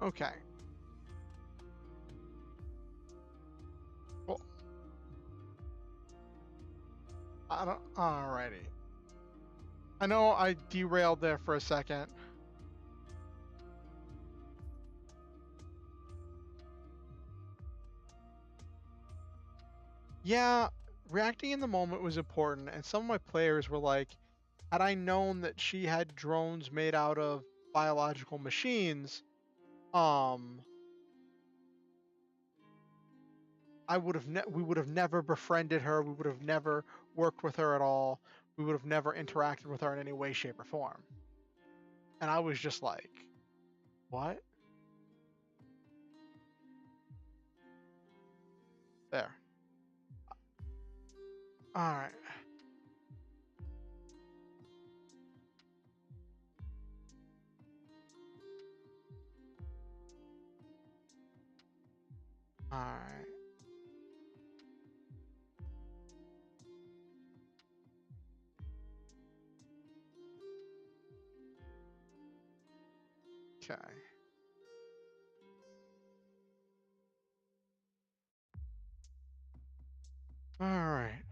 Okay. Well, I don't. Alrighty. I know I derailed there for a second. Yeah, reacting in the moment was important, and some of my players were like, had I known that she had drones made out of biological machines, um, we would have never befriended her. We would have never worked with her at all. We would have never interacted with her in any way, shape, or form. And I was just like, what? There. All right. Alright. Okay. Alright.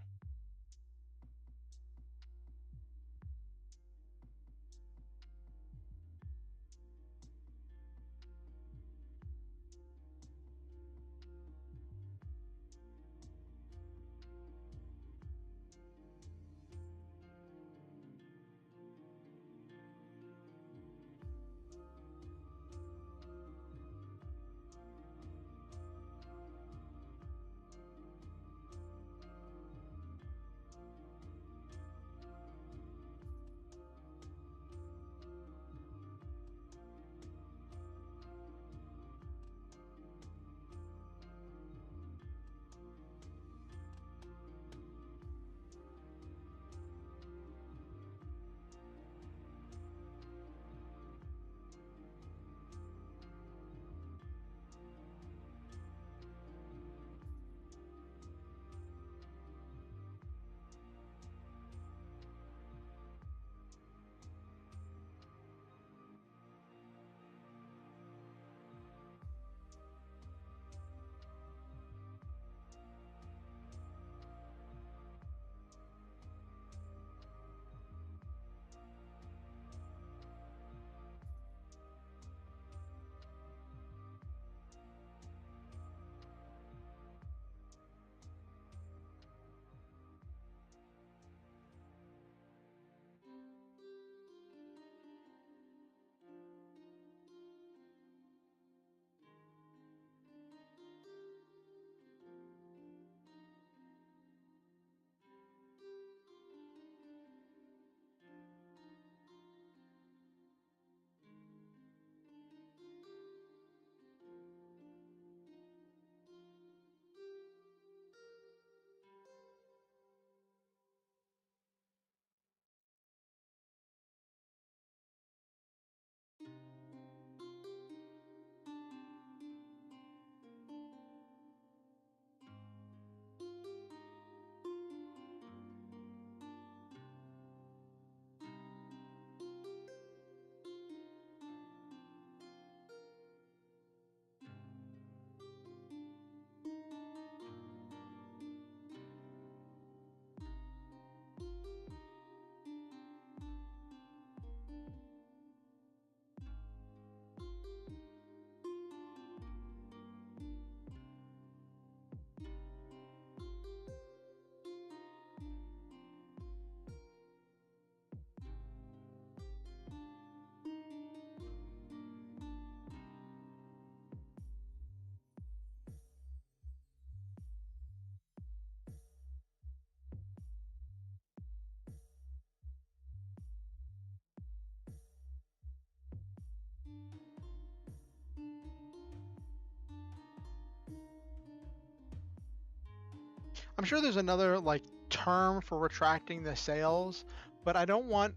I'm sure there's another like term for retracting the sails, but I don't want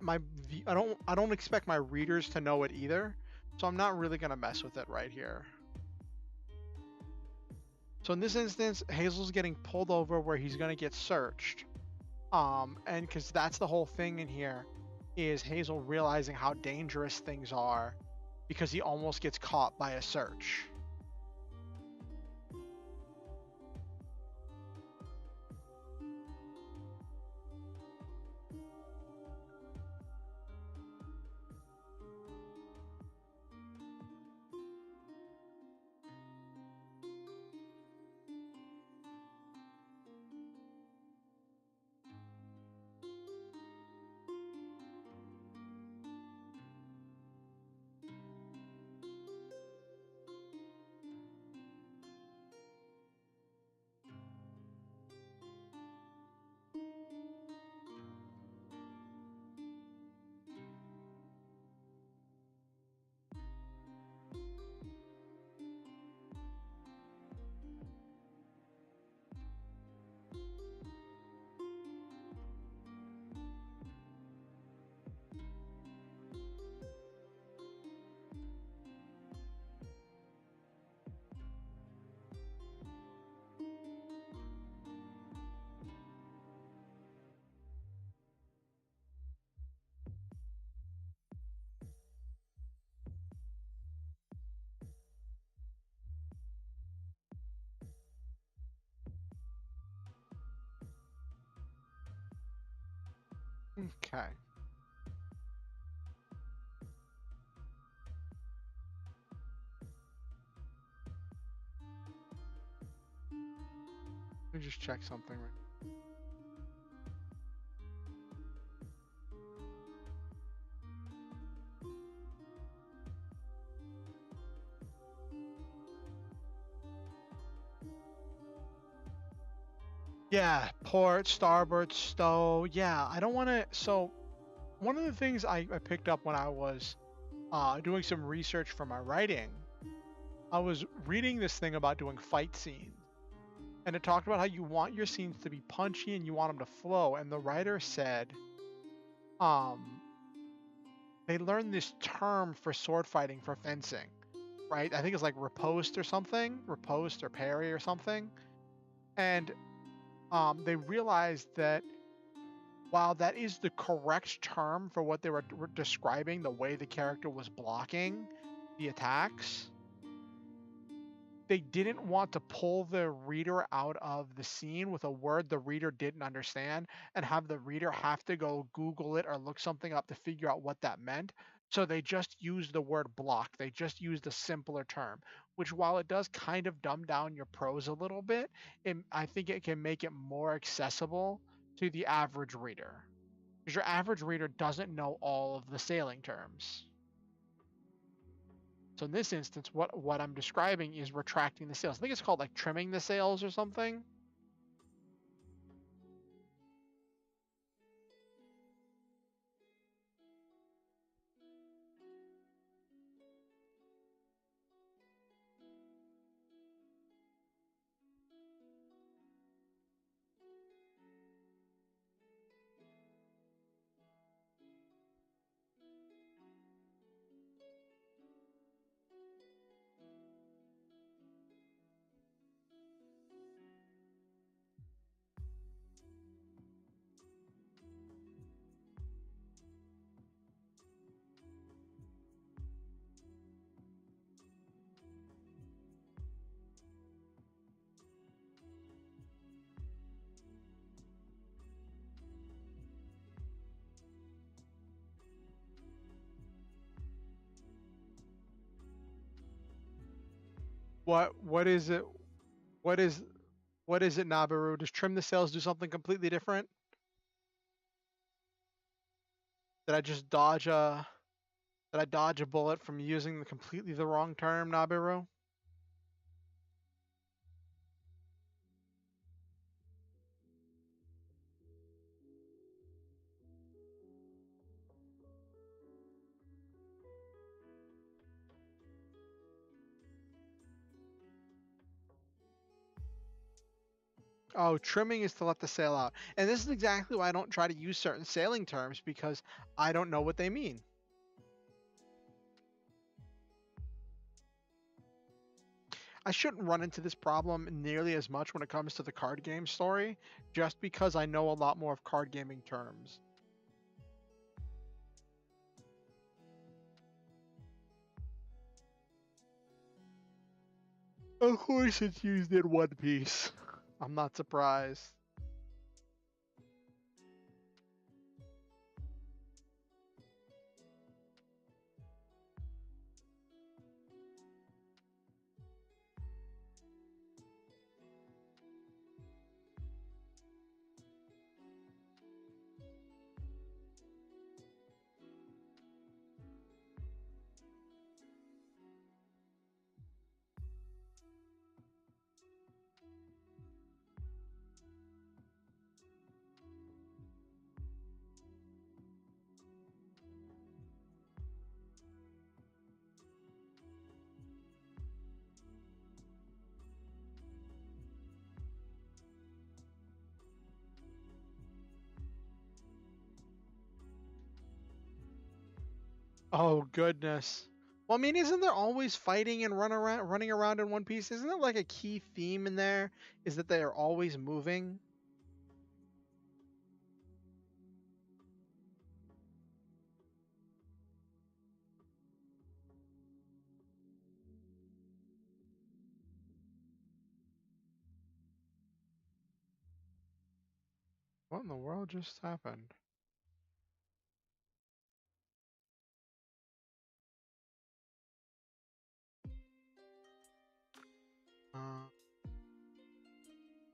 I don't expect my readers to know it either. So I'm not really gonna mess with it right here. So in this instance, Hazel's getting pulled over where he's gonna get searched. And because that's the whole thing in here, is Hazel realizing how dangerous things are because he almost gets caught by a search. Okay. Let me just check something. Yeah, port, starboard, stow. Yeah, I don't want to. So, one of the things I picked up when I was doing some research for my writing, I was reading this thing about doing fight scenes. And it talked about how you want your scenes to be punchy and you want them to flow. And the writer said, um, they learned this term for sword fighting for fencing, right? I think it's like riposte or something, riposte or parry or something. And they realized that while that is the correct term for what they were describing, the way the character was blocking the attacks, they didn't want to pull the reader out of the scene with a word the reader didn't understand and have the reader have to go Google it or look something up to figure out what that meant. So they just used the word block. They just used a simpler term, which while it does kind of dumb down your prose a little bit, I think it can make it more accessible to the average reader. Because your average reader doesn't know all of the sailing terms. So in this instance, what I'm describing is retracting the sails. I think it's called like trimming the sails or something. What is it? What is what is it, Nabaru? Does trim the sails do something completely different? Did I just did I dodge a bullet from using completely the wrong term, Nabaru? Oh, trimming is to let the sail out. And this is exactly why I don't try to use certain sailing terms because I don't know what they mean. I shouldn't run into this problem nearly as much when it comes to the card game story, just because I know a lot more of card gaming terms. Of course it's used in One Piece. I'm not surprised. Oh goodness. Well, I mean, isn't there always fighting and running around in One Piece? Isn't there like a key theme in there? Is that they are always moving? What in the world just happened?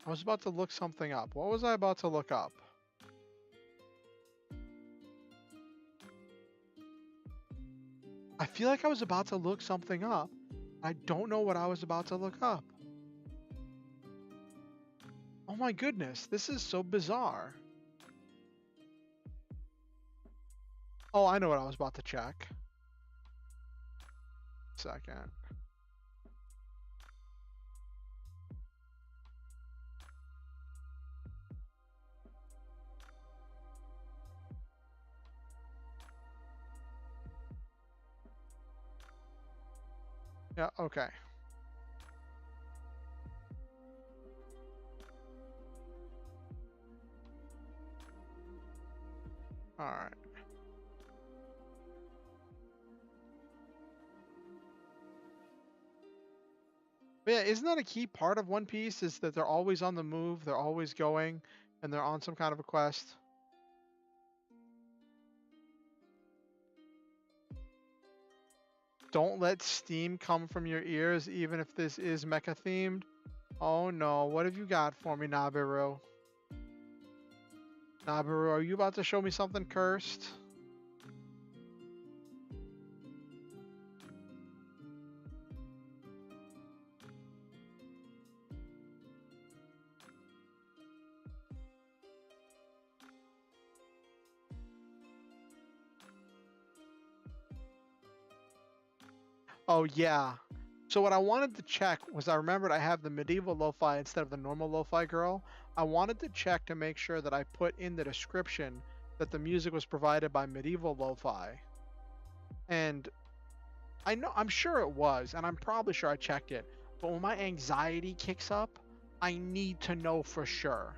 I was about to look something up. What was I about to look up? I feel like I was about to look something up. I don't know what I was about to look up. Oh my goodness, this is so bizarre. Oh, I know what I was about to check. Second. Yeah, okay. Alright. But yeah, isn't that a key part of One Piece is that they're always on the move, they're always going, and they're on some kind of a quest? Don't let steam come from your ears, even if this is mecha themed. Oh no, what have you got for me, Nabiru? Nabiru, are you about to show me something cursed? Oh yeah. So what I wanted to check was I remembered I have the medieval lo-fi instead of the normal lo-fi girl. I wanted to check to make sure that I put in the description that the music was provided by medieval lo-fi. And I'm sure it was, and I'm probably sure I checked it. But when my anxiety kicks up, I need to know for sure.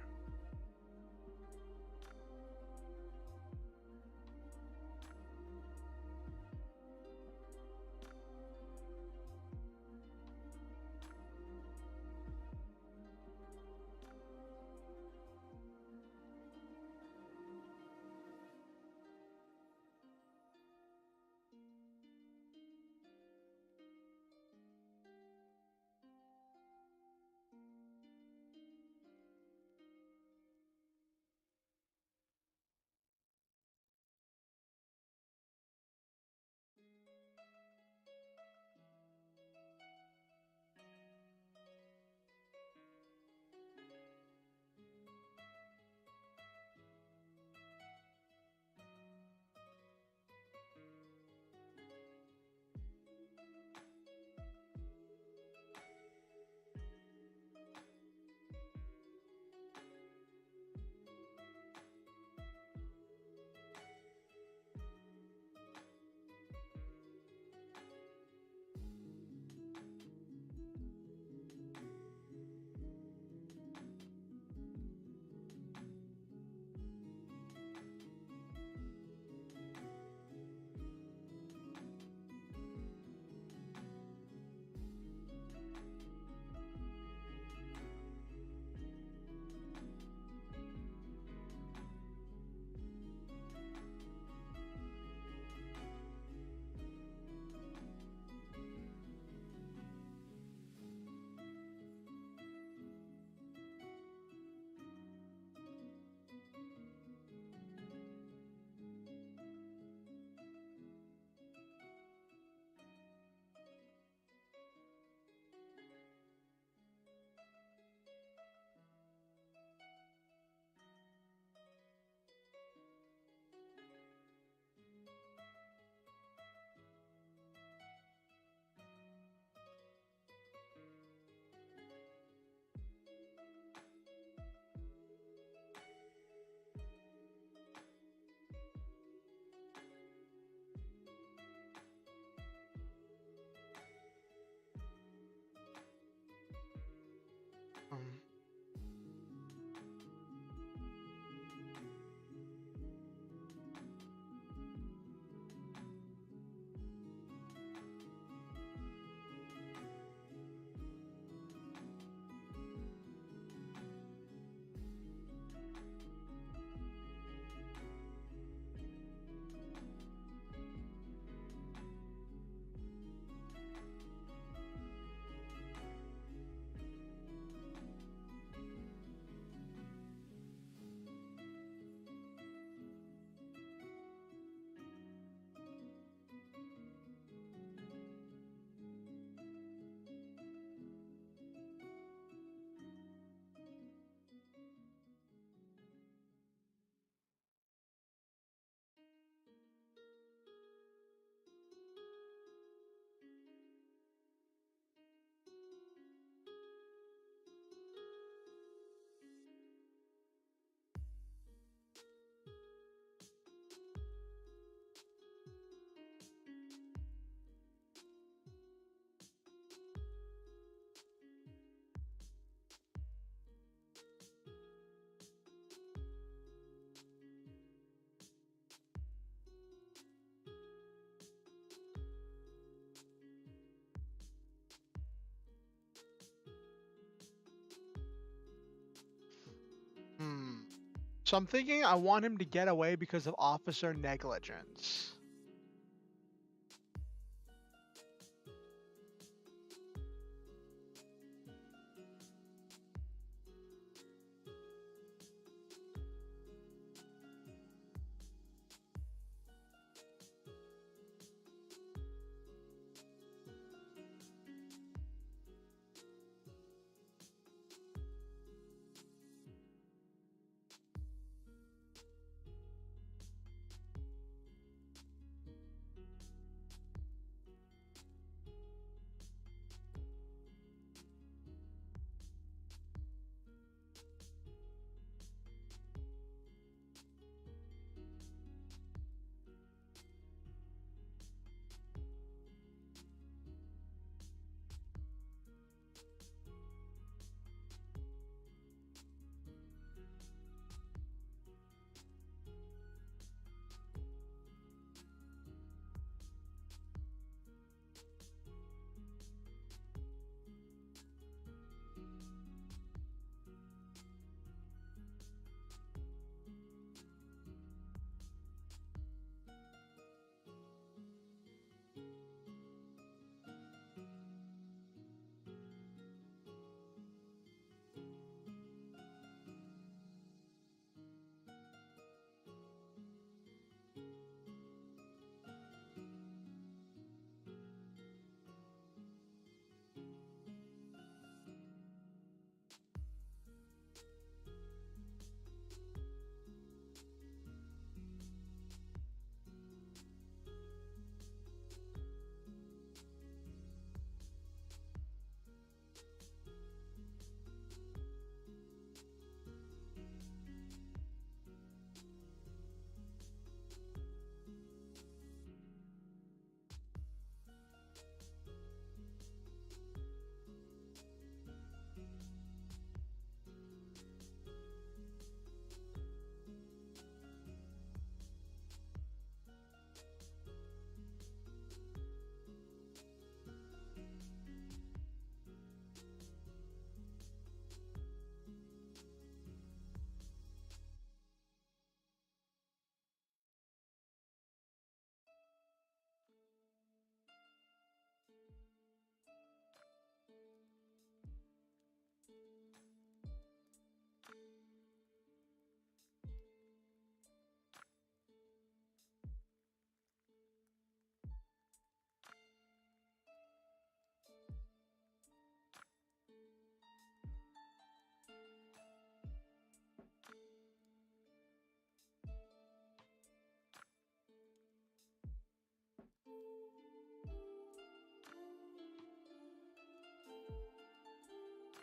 So I'm thinking I want him to get away because of officer negligence.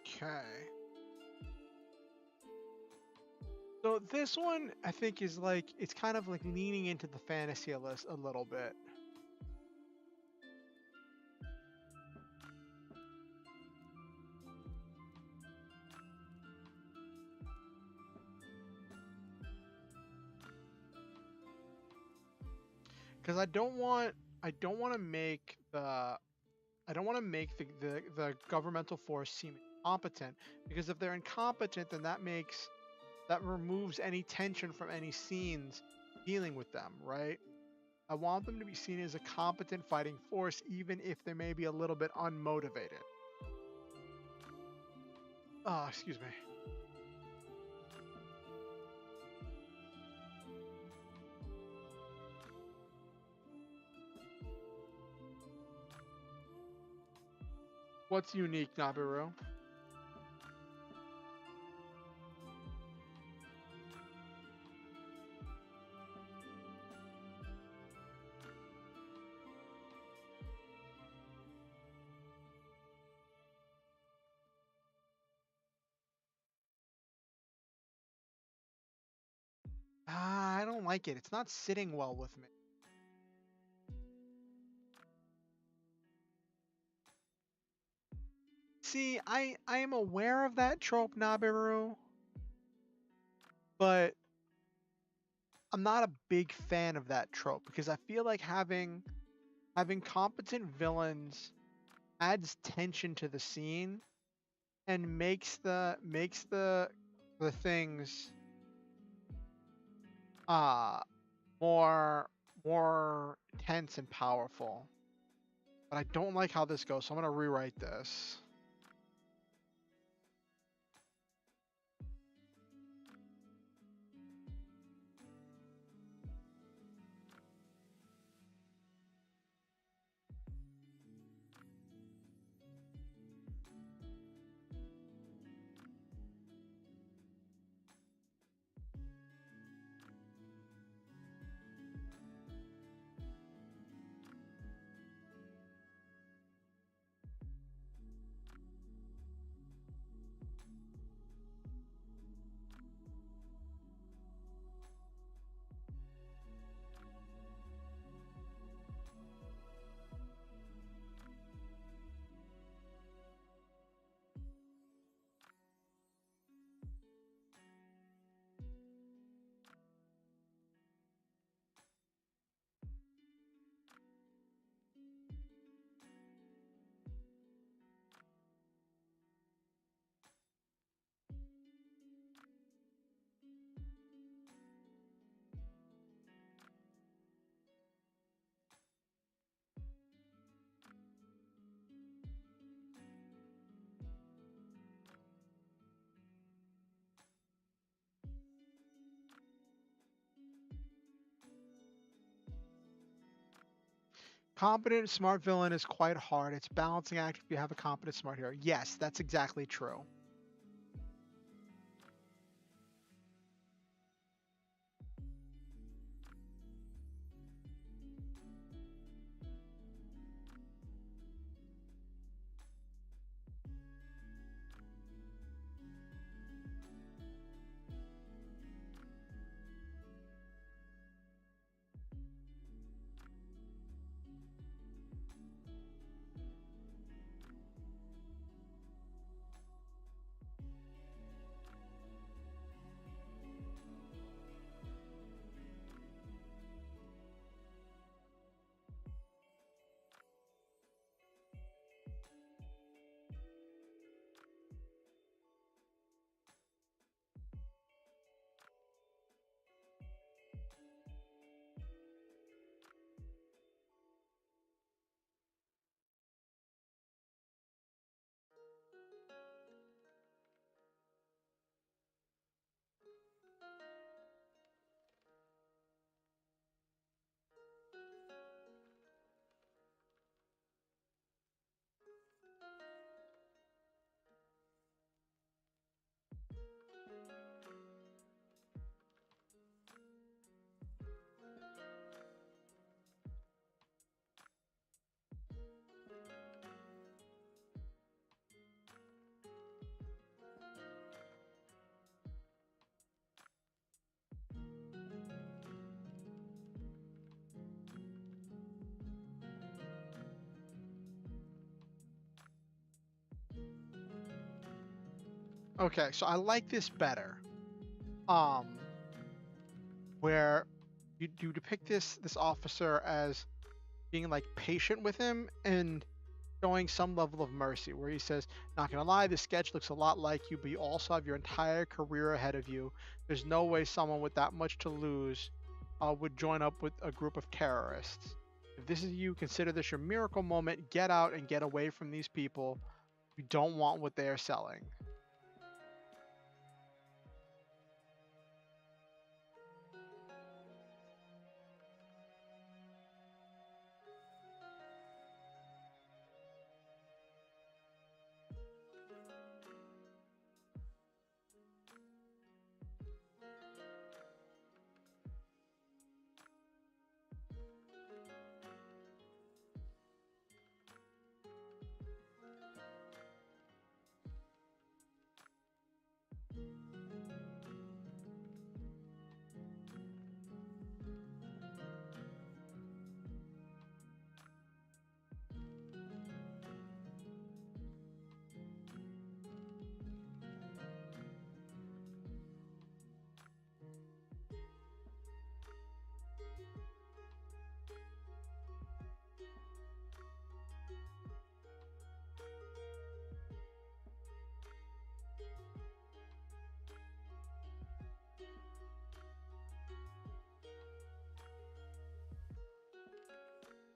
Okay. So this one I think is like it's kind of like leaning into the fantasy a little bit. Because I don't want to make the I don't want to make the governmental force seem incompetent, because if they're incompetent, then that removes any tension from any scenes dealing with them, right? I want them to be seen as a competent fighting force, even if they may be a little bit unmotivated. Excuse me. What's unique, Nabiru? I don't like it. It's not sitting well with me. See, I am aware of that trope, Nabiru, but I'm not a big fan of that trope because I feel like having competent villains adds tension to the scene and makes the things uh more more tense and powerful. But I don't like how this goes, so I'm gonna rewrite this. Competent smart villain is quite hard. It's balancing act if you have a competent smart hero. Yes, that's exactly true. Okay, so I like this better. Um, where you depict this officer as being like patient with him and showing some level of mercy, where he says, "Not gonna lie, this sketch looks a lot like you, but you also have your entire career ahead of you. There's no way someone with that much to lose would join up with a group of terrorists. If this is you, consider this your miracle moment. Get out and get away from these people. You don't want what they are selling."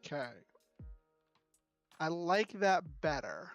Okay. I like that better.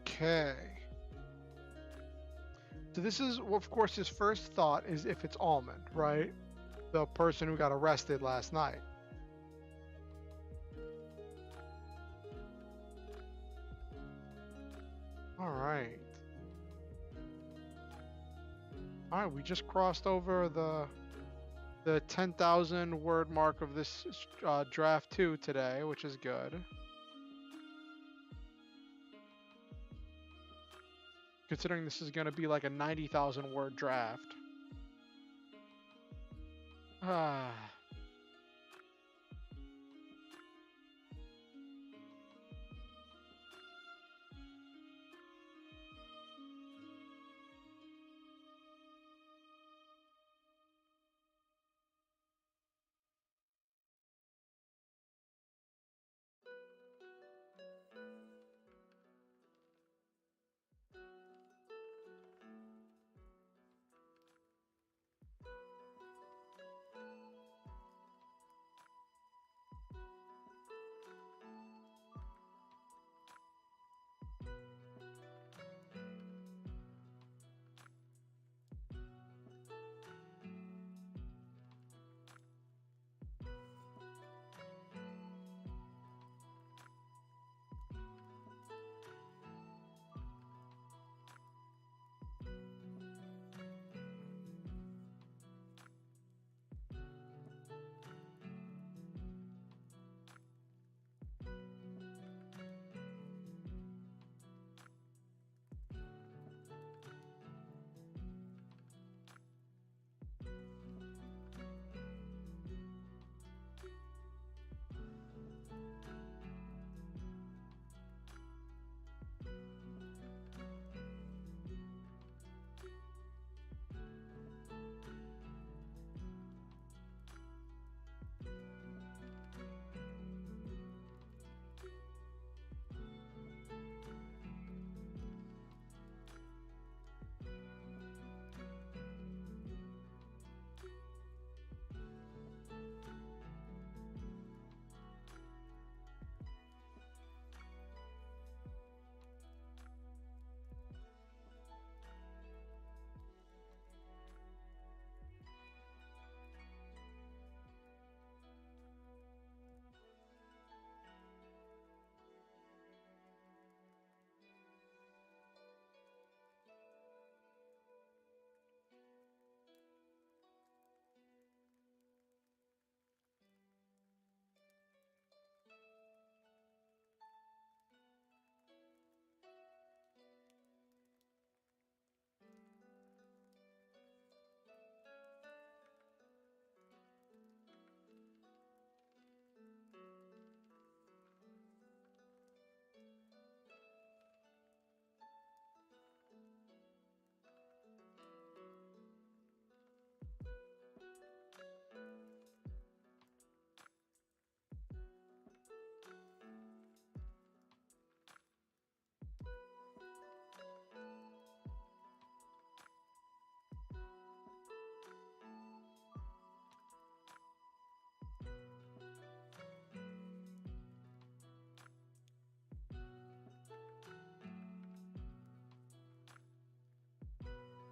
Okay. So this is, well, of course, his first thought is if it's Almond, right? The person who got arrested last night. All right. All right, we just crossed over the 10,000 word mark of this draft 2 today, which is good. Considering this is going to be like a 90,000 word draft. Ah.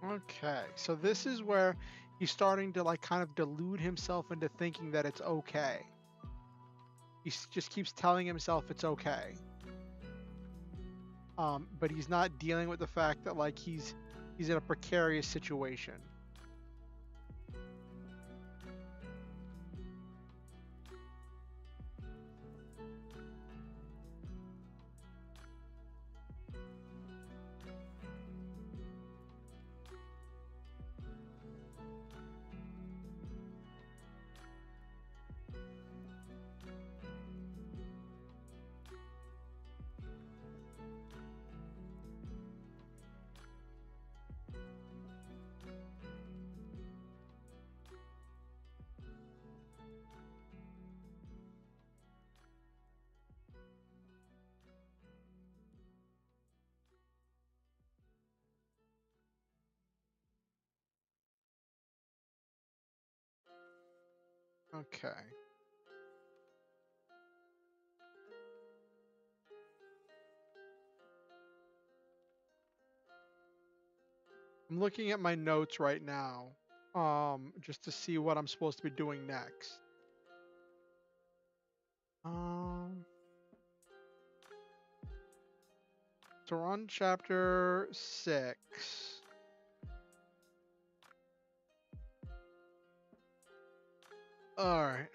Okay, so this is where he's starting to like kind of delude himself into thinking that it's okay. Just keeps telling himself it's okay. But he's not dealing with the fact that like he's in a precarious situation. Okay. I'm looking at my notes right now, just to see what I'm supposed to be doing next. Um, so we're on chapter 6. All right.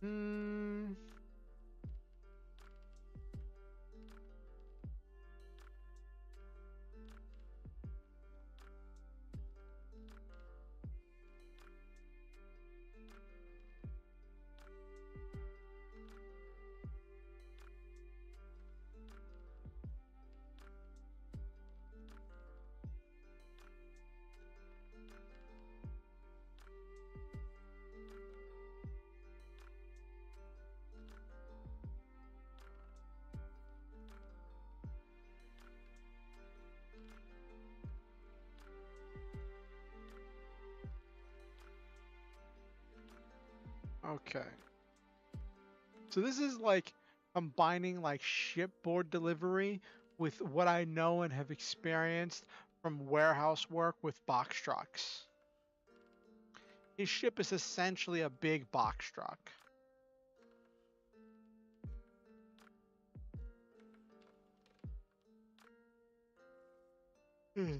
Hmm. Okay. So this is like combining like shipboard delivery with what I know and have experienced from warehouse work with box trucks. His ship is essentially a big box truck. Hmm.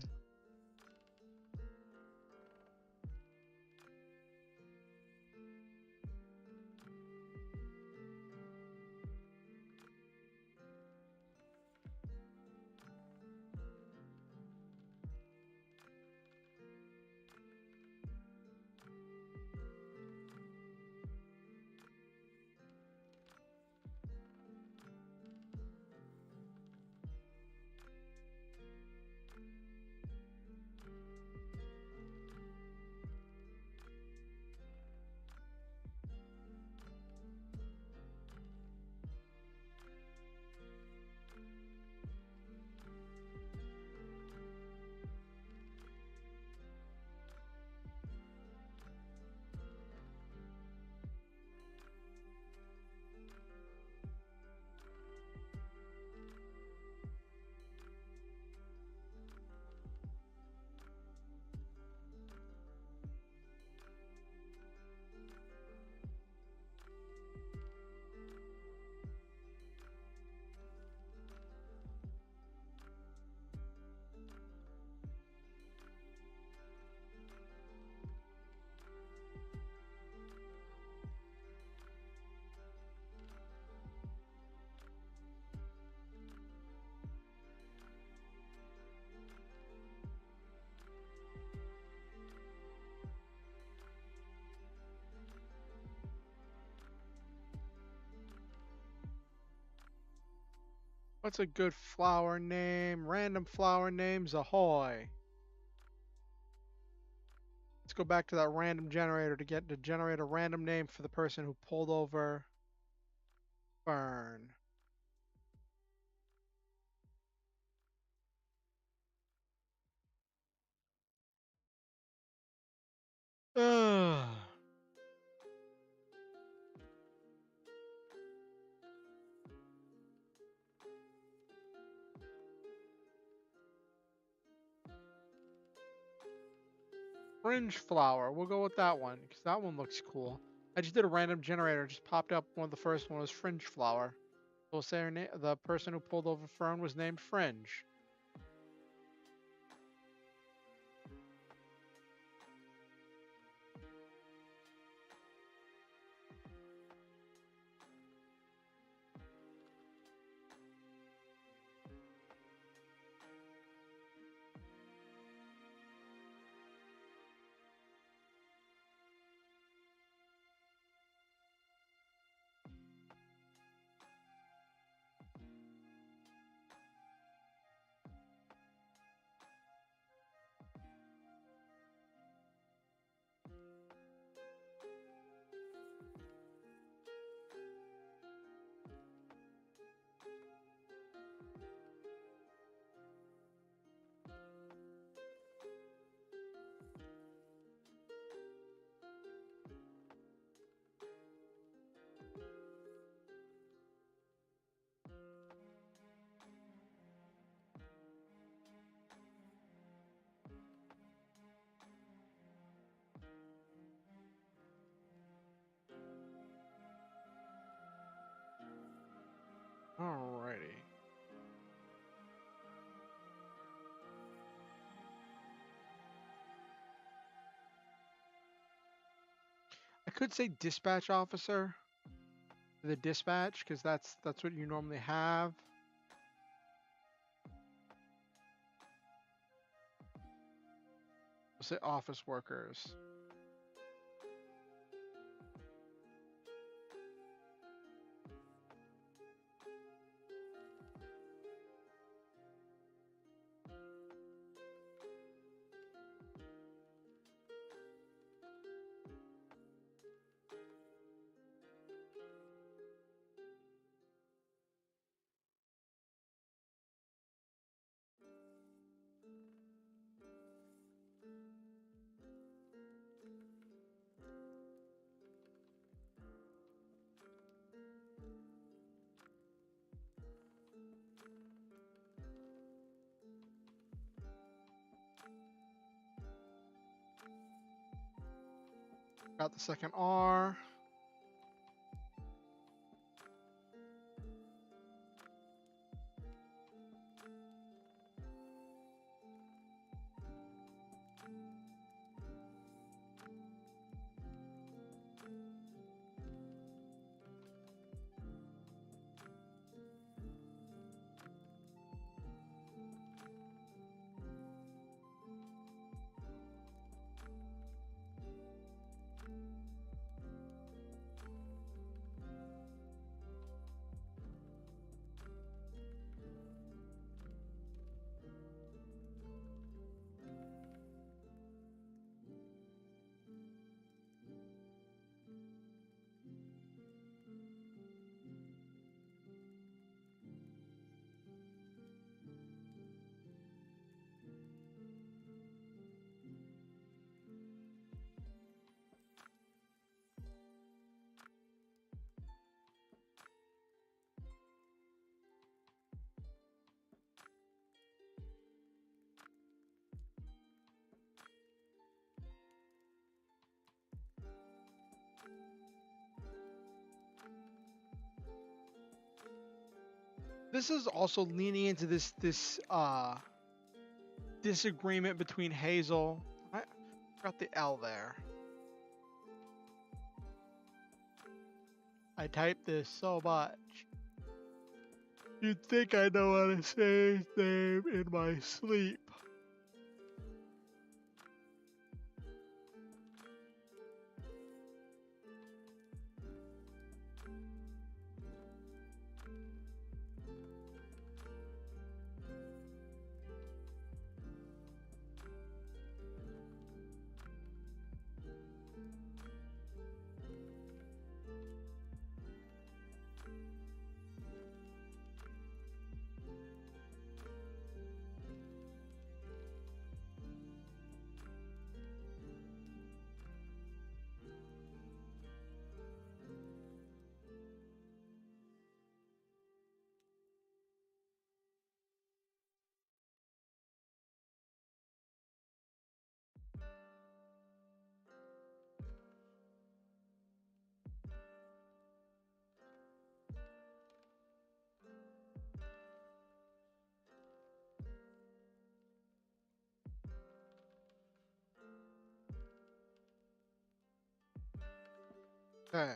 What's a good flower name? Random flower names, ahoy. Let's go back to that random generator to generate a random name for the person who pulled over Fern. Ugh. Fringe flower. We'll go with that one because that one looks cool. I just did a random generator. Just popped up. One of the first one was Fringe flower. We'll say her name. The person who pulled over Fern was named Fringe. Alrighty. I could say dispatch officer, the dispatch because that's what you normally have. We'll say office workers. Got the second R. This is also leaning into this disagreement between Hazel. I got the L there. I typed this so much. You'd think I know how to say his name in my sleep. Okay.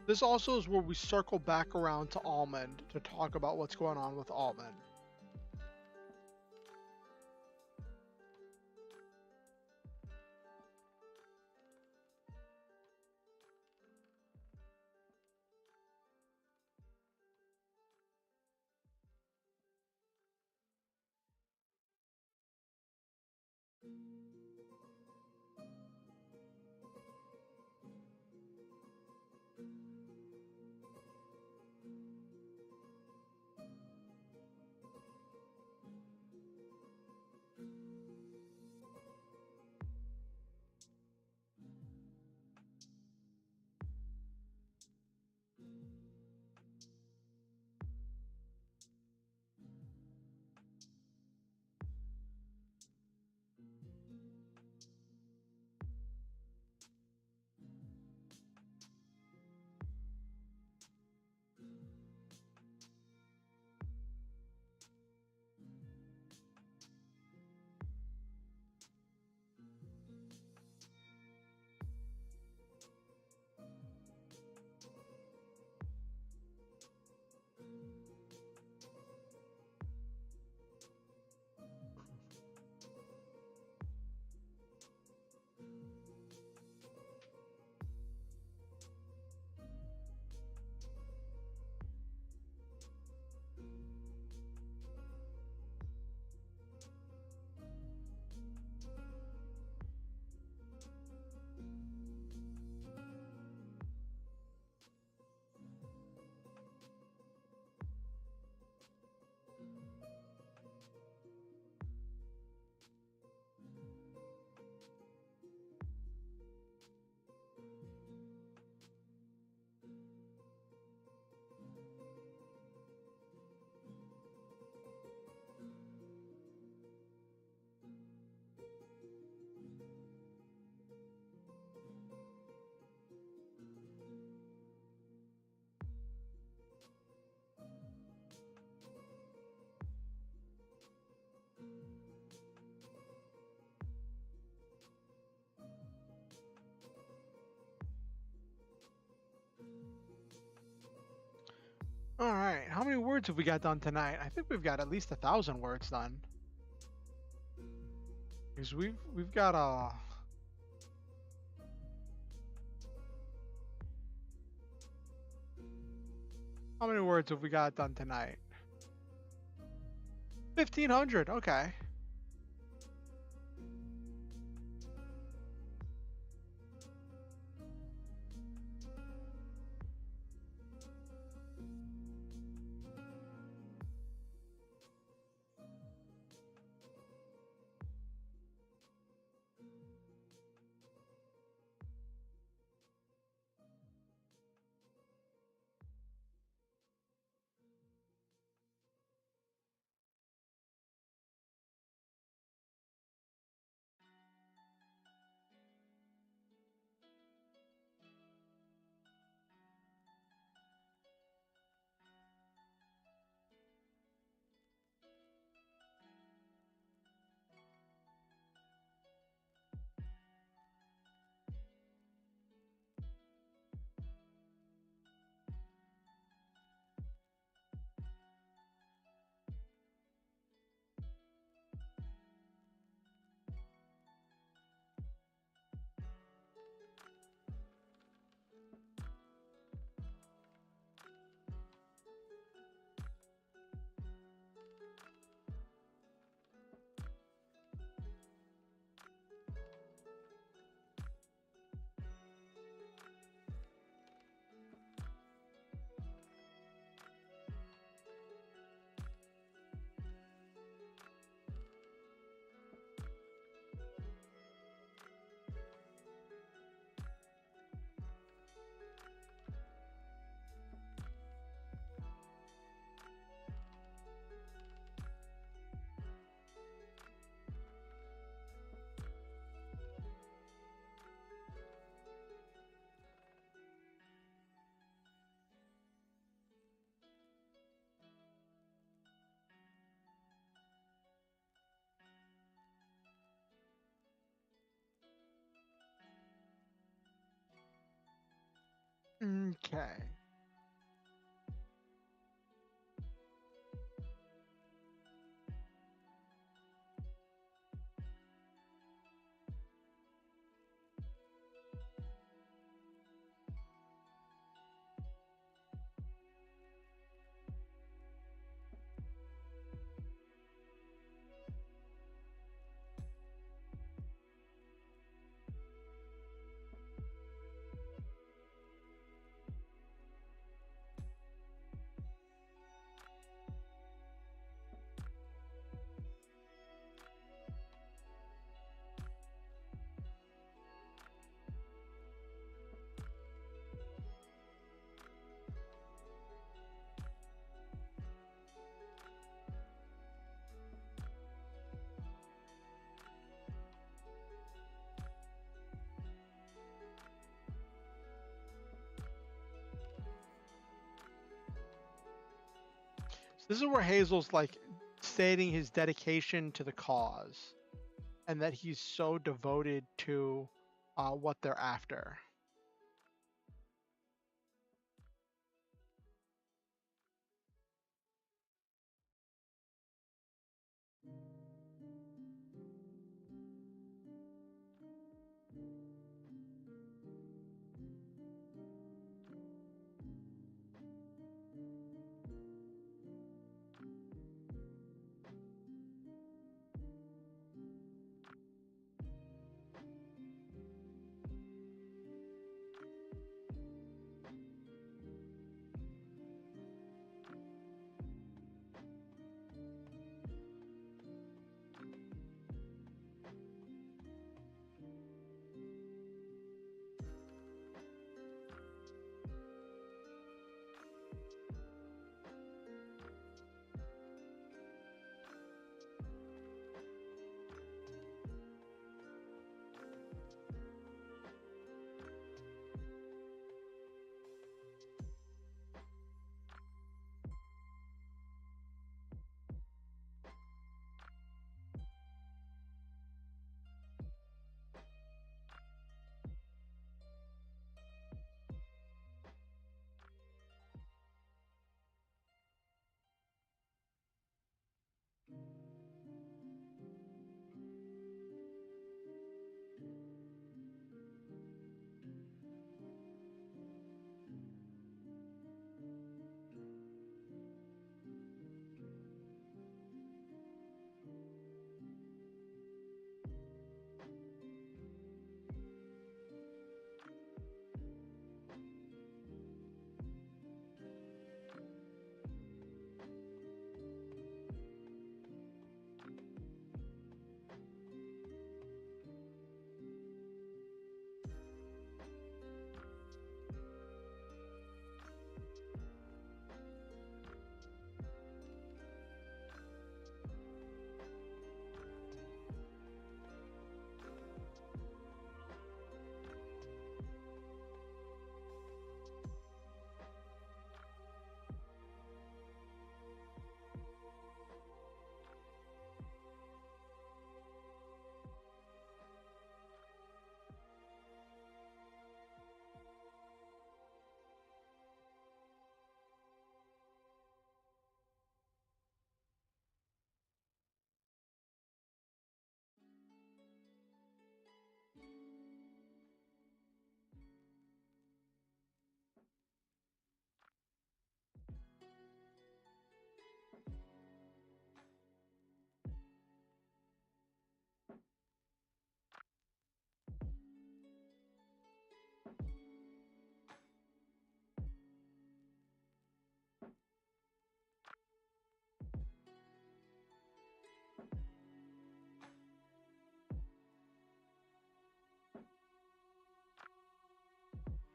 This also is where we circle back around to Almond to talk about what's going on with Almond. All right, how many words have we got done tonight? I think we've got at least 1,000 words done. Because we've got how many words have we got done tonight? 1,500. Okay. Okay. So this is where Hazel's like stating his dedication to the cause and that he's so devoted to what they're after.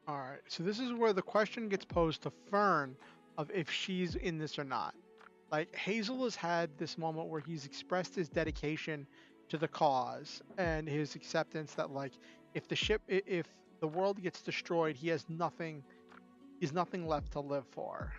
All right. So this is where the question gets posed to Fern of if she's in this or not. Like Hazel has had this moment where he's expressed his dedication to the cause and his acceptance that like if the world gets destroyed, he's nothing left to live for.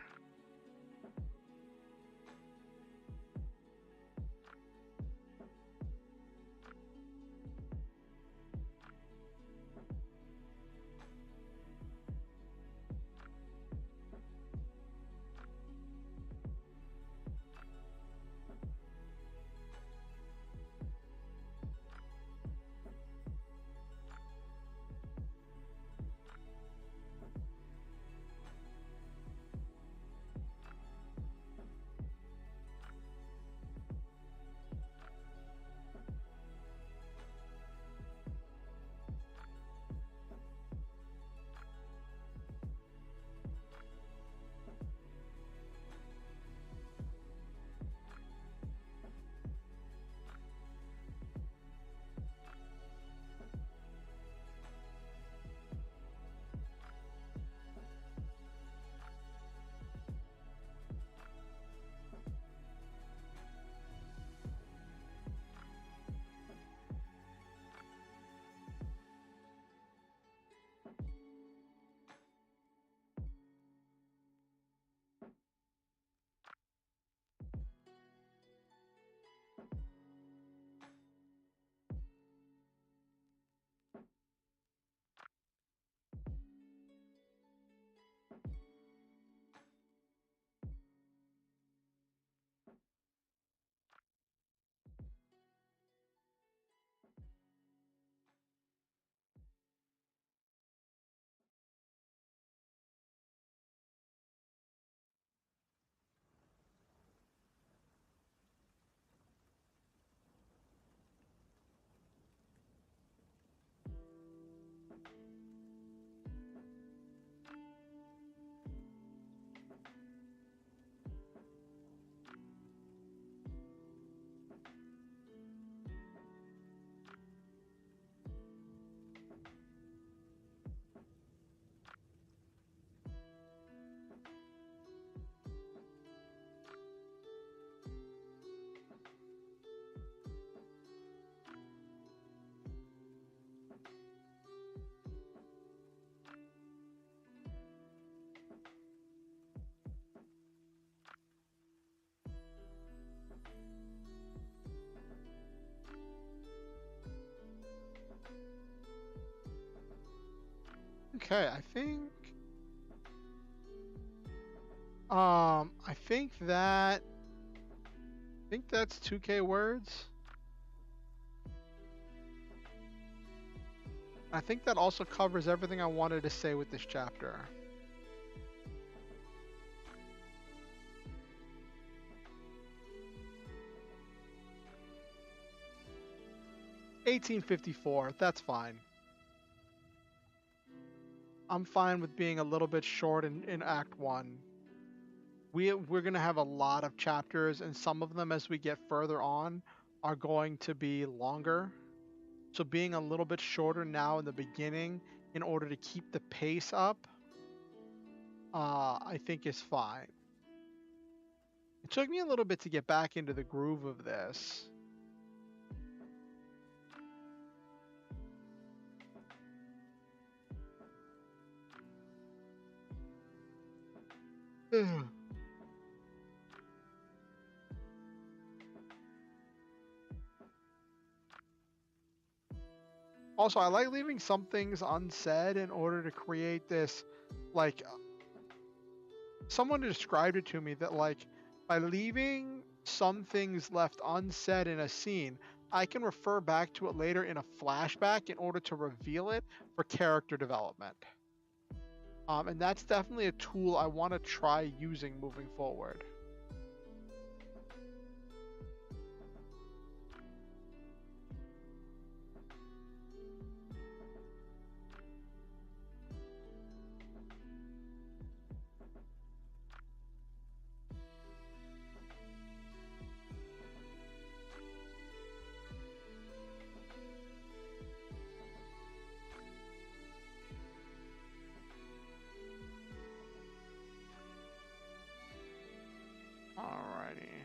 Okay, I think that's 2K words. I think that also covers everything I wanted to say with this chapter. $18.54, that's fine. I'm fine with being a little bit short in Act 1. We're going to have a lot of chapters, and some of them as we get further on are going to be longer. So being a little bit shorter now in the beginning in order to keep the pace up, I think is fine. It took me a little bit to get back into the groove of this. Also, I like leaving some things unsaid in order to create this, like, someone described it to me that, like, by leaving some things left unsaid in a scene, I can refer back to it later in a flashback in order to reveal it for character development. And that's definitely a tool I want to try using moving forward. Alrighty.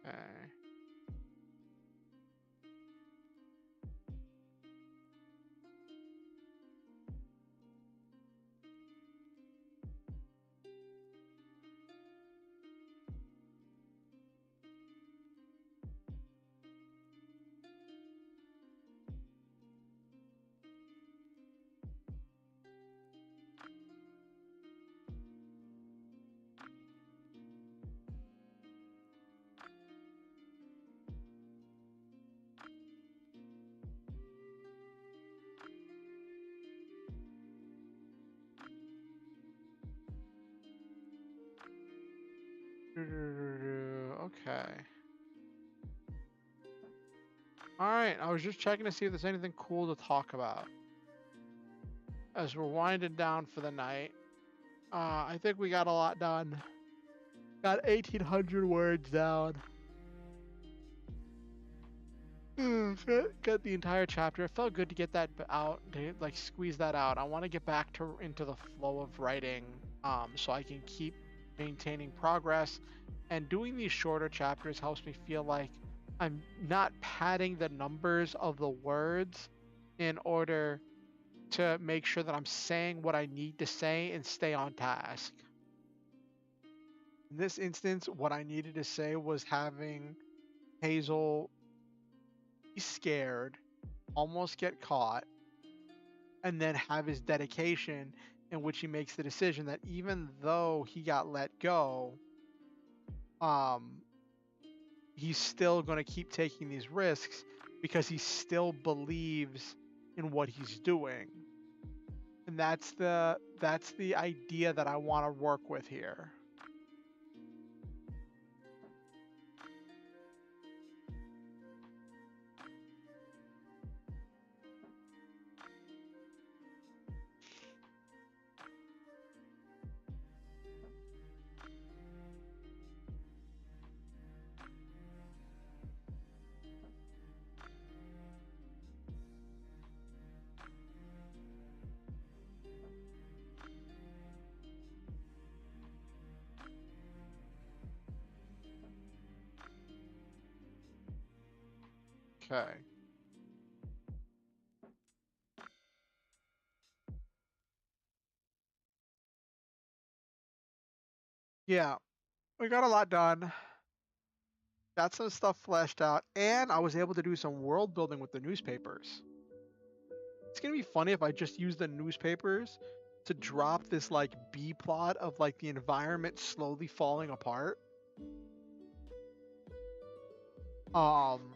Okay. Okay. Alright, I was just checking to see if there's anything cool to talk about. As we're winding down for the night. I think we got a lot done. Got 1,800 words down. Got the entire chapter. It felt good to get that out, to like squeeze that out. I want to get back to into the flow of writing, so I can keep maintaining progress. And doing these shorter chapters helps me feel like I'm not padding the numbers of the words in order to make sure that I'm saying what I need to say and stay on task. In this instance, what I needed to say was having Hazel be scared, almost get caught, and then have his dedication in which he makes the decision that even though he got let go, um, he's still going to keep taking these risks because he still believes in what he's doing. And that's the idea that I want to work with here. Okay. Yeah, we got a lot done. Got some stuff fleshed out, and I was able to do some world building with the newspapers. It's gonna be funny if I just use the newspapers to drop this like B plot of like the environment slowly falling apart. Um,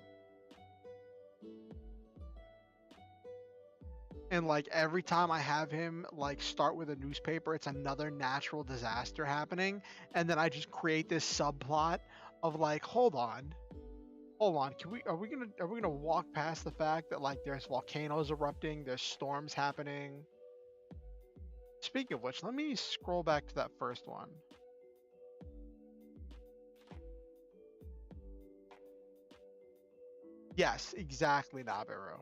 and like every time I have him like start with a newspaper, it's another natural disaster happening, and then I just create this subplot of like, hold on, can we are we gonna walk past the fact that like there's volcanoes erupting, there's storms happening. Speaking of which, let me scroll back to that first one. Yes, exactly, Nabiru.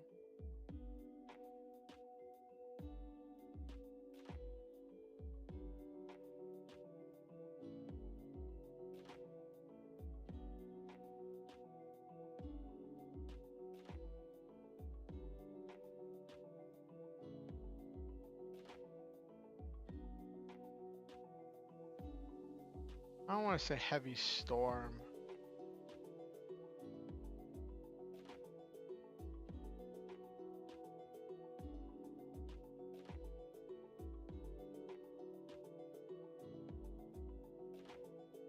I don't want to say heavy storm.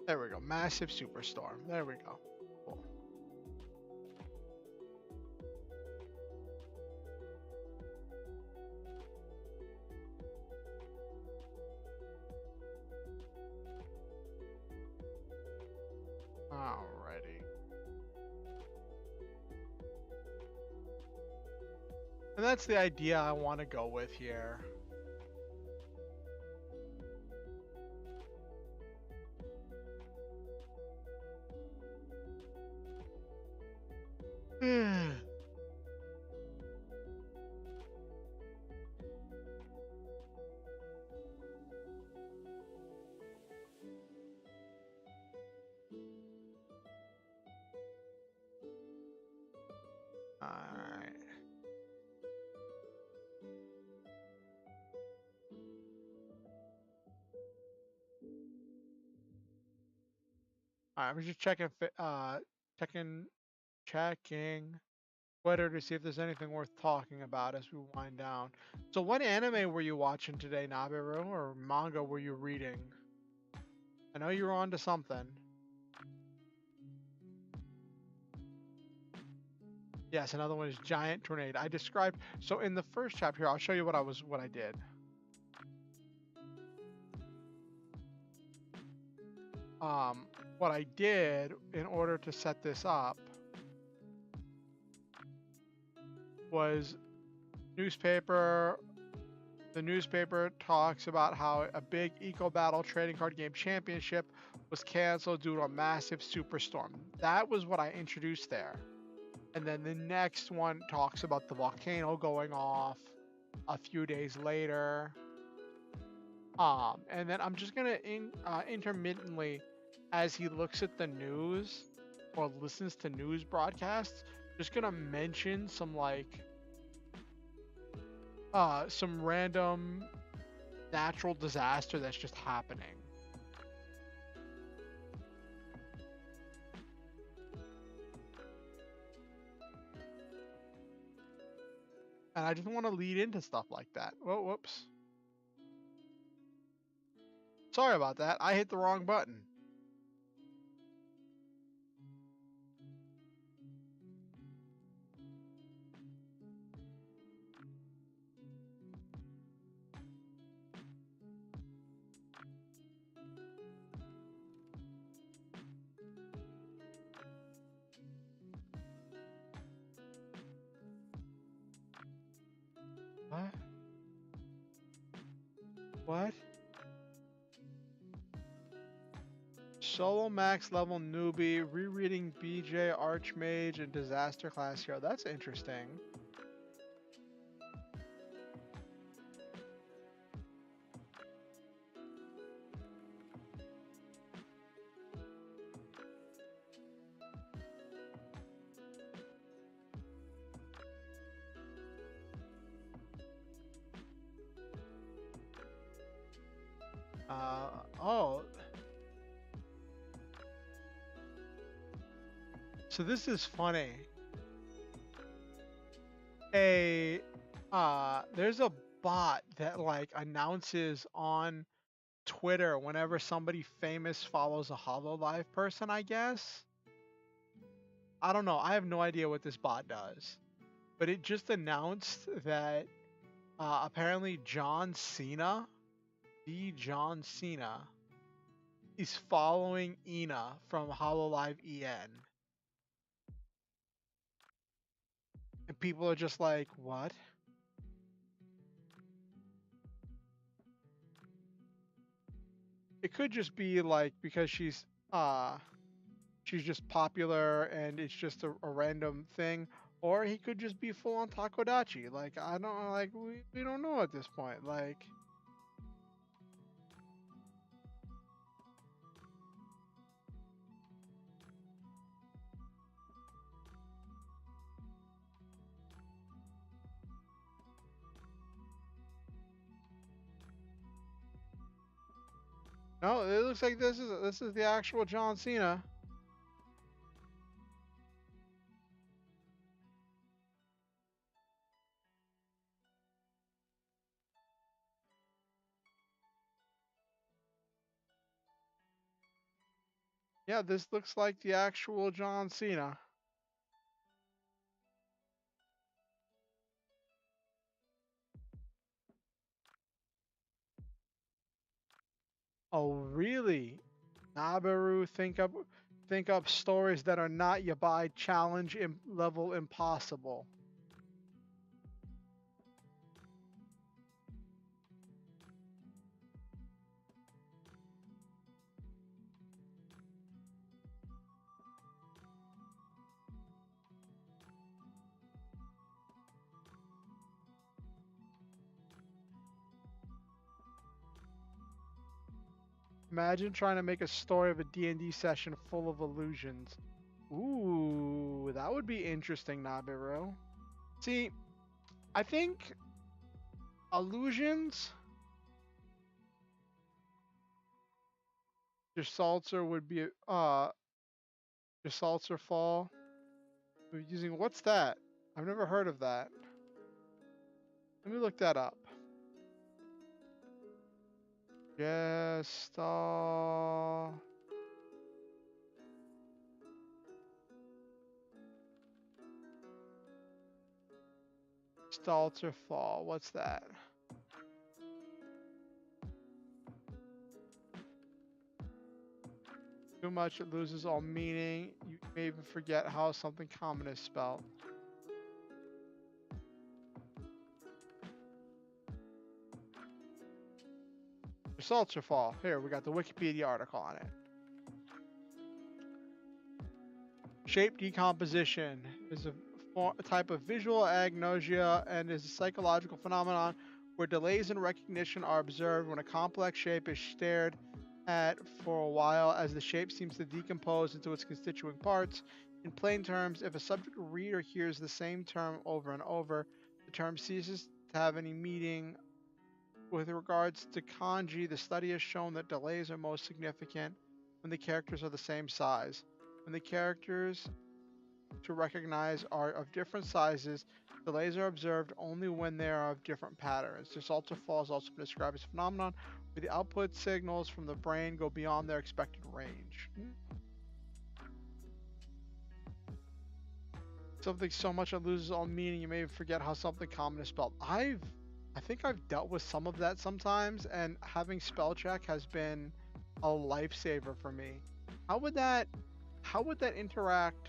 There we go. Massive superstorm. There we go. Cool. Alrighty. And that's the idea I want to go with here. Alright. Alright, we're just checking checking Twitter to see if there's anything worth talking about as we wind down. So what anime were you watching today, Nabiru, or manga were you reading? I know you were on to something. Yes, another one is Giant Tornado. I described so in the first chapter here, I'll show you what I did. What I did in order to set this up was newspaper. The newspaper talks about how a big eco battle trading card game championship was canceled due to a massive superstorm. That was what I introduced there. And then the next one talks about the volcano going off a few days later. And then I'm just gonna intermittently, as he looks at the news or listens to news broadcasts, just gonna mention some like some random natural disaster that's just happening. And I just want to lead into stuff like that. Whoa, whoops. Sorry about that. I hit the wrong button. What? What? Solo max level newbie, rereading BJ Archmage and Disaster Class Hero. That's interesting. Oh, So this is funny. A there's a bot that like announces on Twitter whenever somebody famous follows a Hololive person, I guess. I don't know. I have no idea what this bot does. But it just announced that apparently John Cena, the John Cena, is following Ina from Hololive EN. And people are just like, what? It could just be like because she's just popular and it's just a random thing, or he could just be full on Takodachi. Like I don't like we don't know at this point. Like no, it looks like this is the actual John Cena. Yeah, this looks like the actual John Cena. Oh, really? Nabaru, think up stories that are not Yabai challenge level impossible. Imagine trying to make a story of a D&D session full of illusions. Ooh, that would be interesting, Nabiru. See, I think illusions, Desalter would be Desalter fall. We're using what's that? I've never heard of that. Let me look that up. Gestal. Stalter fall. What's that? Too much, it loses all meaning. You may even forget how something common is spelled. Results are fall. Here, we got the Wikipedia article on it. Shape decomposition is a type of visual agnosia and is a psychological phenomenon where delays in recognition are observed when a complex shape is stared at for a while as the shape seems to decompose into its constituent parts. In plain terms, if a subject reader hears the same term over and over, the term ceases to have any meaning. With regards to kanji, the study has shown that delays are most significant when the characters are the same size. When the characters to recognize are of different sizes, delays are observed only when they are of different patterns. This also falls also been described as a phenomenon where the output signals from the brain go beyond their expected range. Something so much it loses all meaning, you may even forget how something common is spelled. I think I've dealt with some of that sometimes, and having spell check has been a lifesaver for me. How would that interact?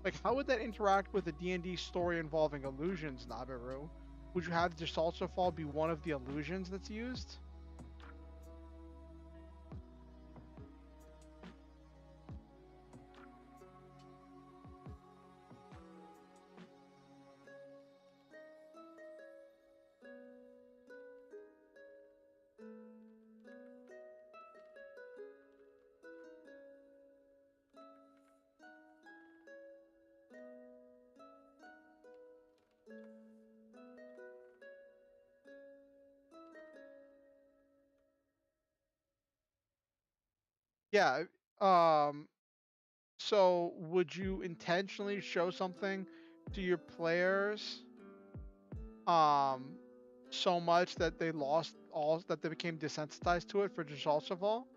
Like, how would that interact with a D&D story involving illusions, Nabiru? Would you have Desalter Fall be one of the illusions that's used? Yeah, um, So, would you intentionally show something to your players um so much that they lost all that they became desensitized to it for just of all?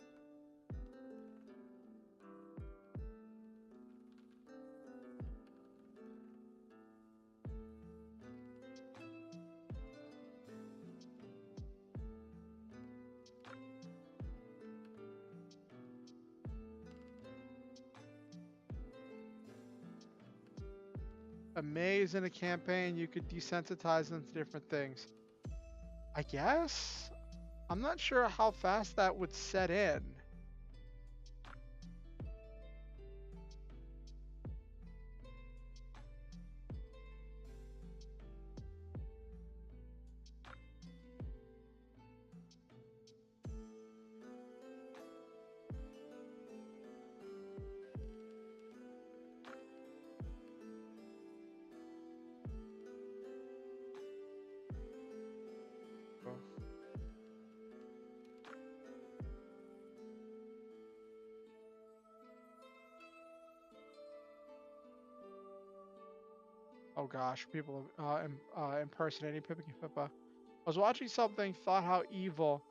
A maze in a campaign, you could desensitize them to different things. I guess? I'm not sure how fast that would set in. Oh gosh, people impersonating Pippa Pippa. I was watching something, thought how evil,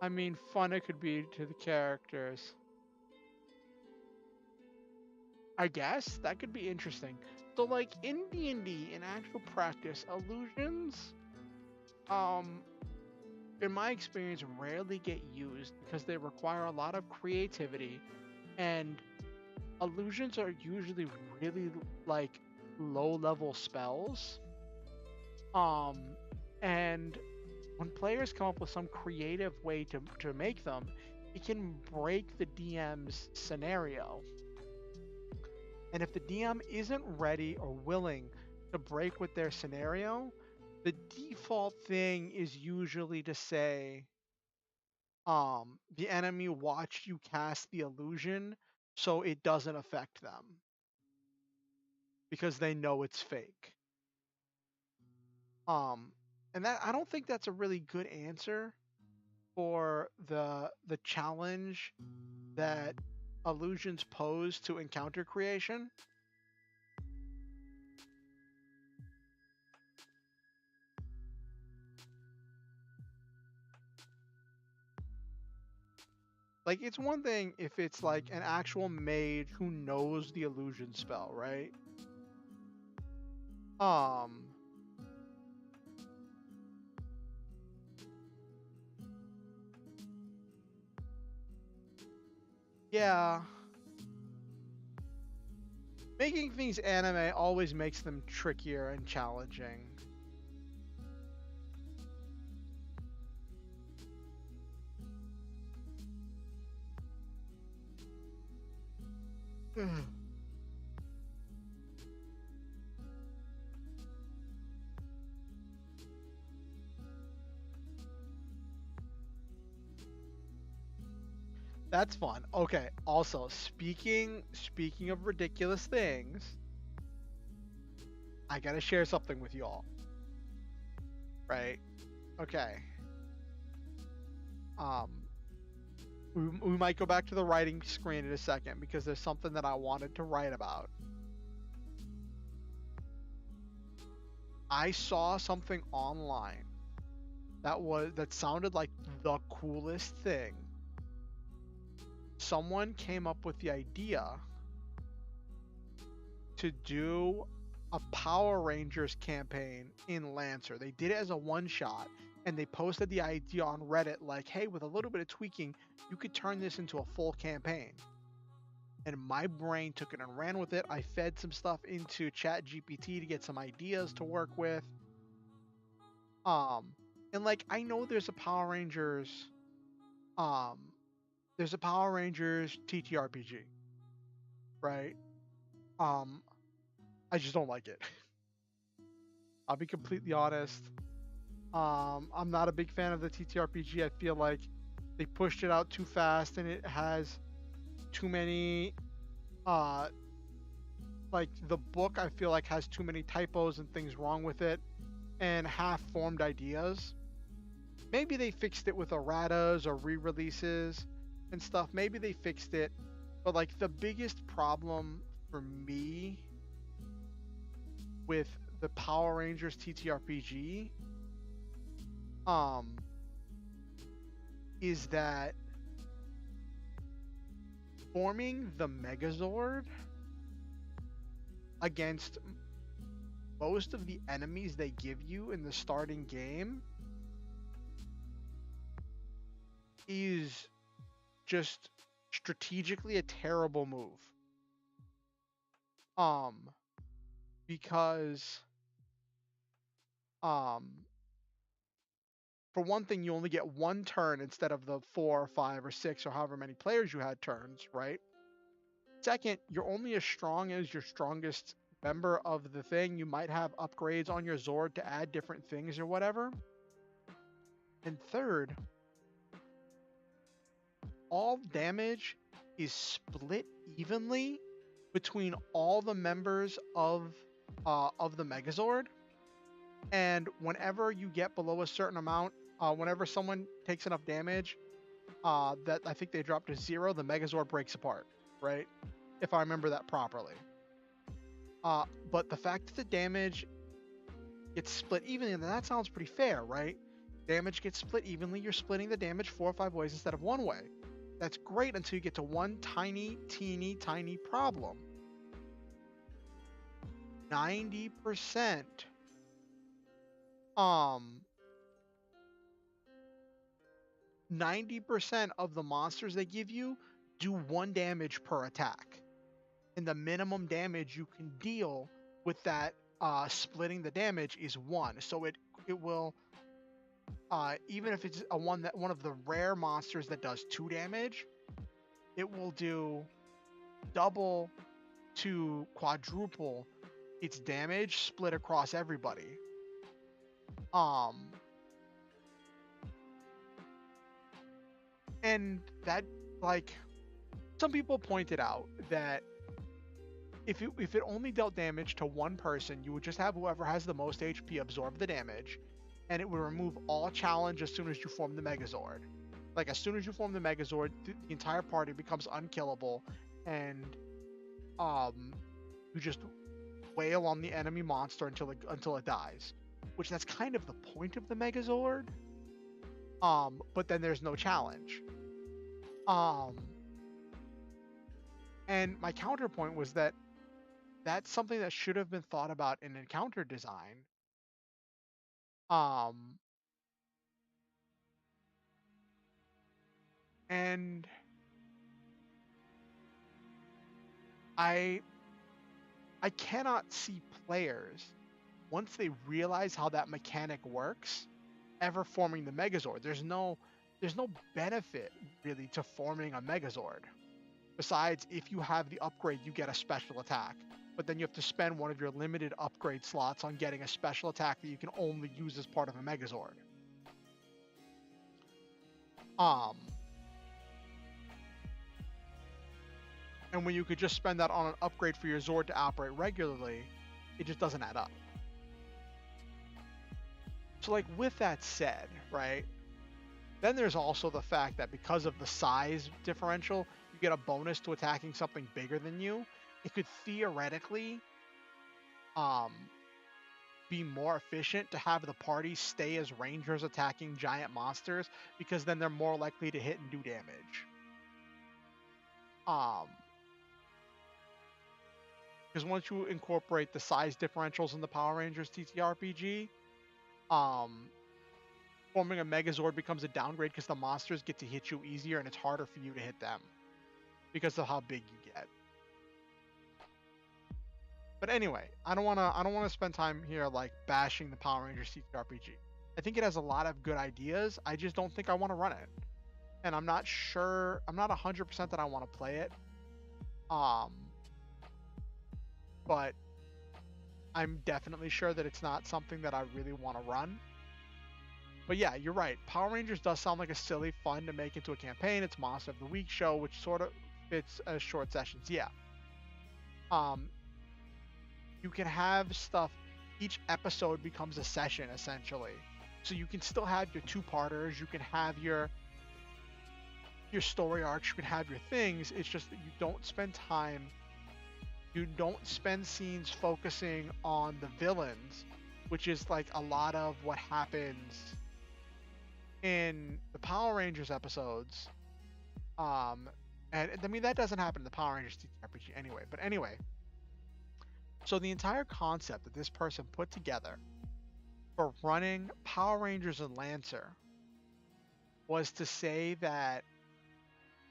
I mean fun it could be to the characters. I guess that could be interesting. So like in D&D, in actual practice, illusions, um, in my experience, rarely get used because they require a lot of creativity, and illusions are usually really like low level spells. Um, and when players come up with some creative way to make them, it can break the DM's scenario. And if the DM isn't ready or willing to break with their scenario, the default thing is usually to say, the enemy watched you cast the illusion, so it doesn't affect them because they know it's fake. Um, and that I don't think that's a really good answer for the challenge that illusions pose to encounter creation. Like it's one thing if it's like an actual mage who knows the illusion spell, right? Um yeah, making things anime always makes them trickier and challenging. That's fun. Okay, also speaking of ridiculous things, I got to share something with y'all. Right? Okay. Um we might go back to the writing screen in a second because there's something that I wanted to write about. I saw something online that sounded like the coolest thing. Someone came up with the idea to do a Power Rangers campaign in Lancer. They did it as a one shot and they posted the idea on Reddit like, hey, with a little bit of tweaking, you could turn this into a full campaign. And my brain took it and ran with it. I fed some stuff into Chat GPT to get some ideas to work with. Um, and like I know um, there's a Power Rangers TTRPG, right? Um, I just don't like it. I'll be completely honest. I'm not a big fan of the TTRPG. I feel like they pushed it out too fast and it has too many uh like the book I feel like has too many typos and things wrong with it and half-formed ideas. Maybe they fixed it with erratas or re-releases and stuff. Maybe they fixed it, But like the biggest problem for me with the Power Rangers TTRPG is that forming the Megazord against most of the enemies they give you in the starting game is just strategically a terrible move. Because for one thing, you only get one turn instead of the 4 or 5 or 6 or however many players you had turns, right? Second, you're only as strong as your strongest member of the thing. You might have upgrades on your Zord to add different things or whatever. And third, all damage is split evenly between all the members of the Megazord. And whenever you get below a certain amount, whenever someone takes enough damage that I think they drop to 0, the Megazord breaks apart, right? If I remember that properly. But the fact that the damage gets split evenly, and that sounds pretty fair, right? Damage gets split evenly. You're splitting the damage 4 or 5 ways instead of one way. That's great until you get to one tiny problem. 90% 90% of the monsters they give you do 1 damage per attack. And the minimum damage you can deal with that splitting the damage is 1. So it will even if it's one of the rare monsters that does 2 damage, it will do double to quadruple its damage split across everybody. And that, like, some people pointed out that if it only dealt damage to one person, you would just have whoever has the most HP absorb the damage, and it would remove all challenge as soon as you form the Megazord. Like, as soon as you form the Megazord, the entire party becomes unkillable, and you just wail on the enemy monster until it dies. Which that's kind of the point of the Megazord. But then there's no challenge. And my counterpoint was that that's something that should have been thought about in encounter design. And I cannot see players, once they realize how that mechanic works, ever forming the Megazord. There's no benefit really to forming a Megazord. Besides, if you have the upgrade, you get a special attack. But then you have to spend one of your limited upgrade slots on getting a special attack that you can only use as part of a Megazord. And when you could just spend that on an upgrade for your Zord to operate regularly, it just doesn't add up. So, like, with that said, right, then there's also the fact that because of the size differential, you get a bonus to attacking something bigger than you. It could theoretically be more efficient to have the party stay as rangers attacking giant monsters, because then they're more likely to hit and do damage. Because once you incorporate the size differentials in the Power Rangers TTRPG, forming a Megazord becomes a downgrade because the monsters get to hit you easier and it's harder for you to hit them because of how big you get. But anyway, I don't want to spend time here like bashing the Power Rangers TTRPG. I think it has a lot of good ideas. I just don't think I want to run it. And I'm not 100% that I want to play it. But I'm definitely sure that it's not something that I really want to run. But yeah, you're right. Power Rangers does sound like a silly fun to make into a campaign. It's Monster of the Week show, which sort of fits as short sessions. Yeah. You can have stuff. Each episode becomes a session, essentially. So you can still have your two-parters. You can have your your story arcs, you can have your things. It's just that you don't spend scenes focusing on the villains, which is like a lot of what happens in the Power Rangers episodes. Um, and I mean that doesn't happen in the Power Rangers TTRPG anyway. But anyway, so the entire concept that this person put together for running Power Rangers and Lancer was to say that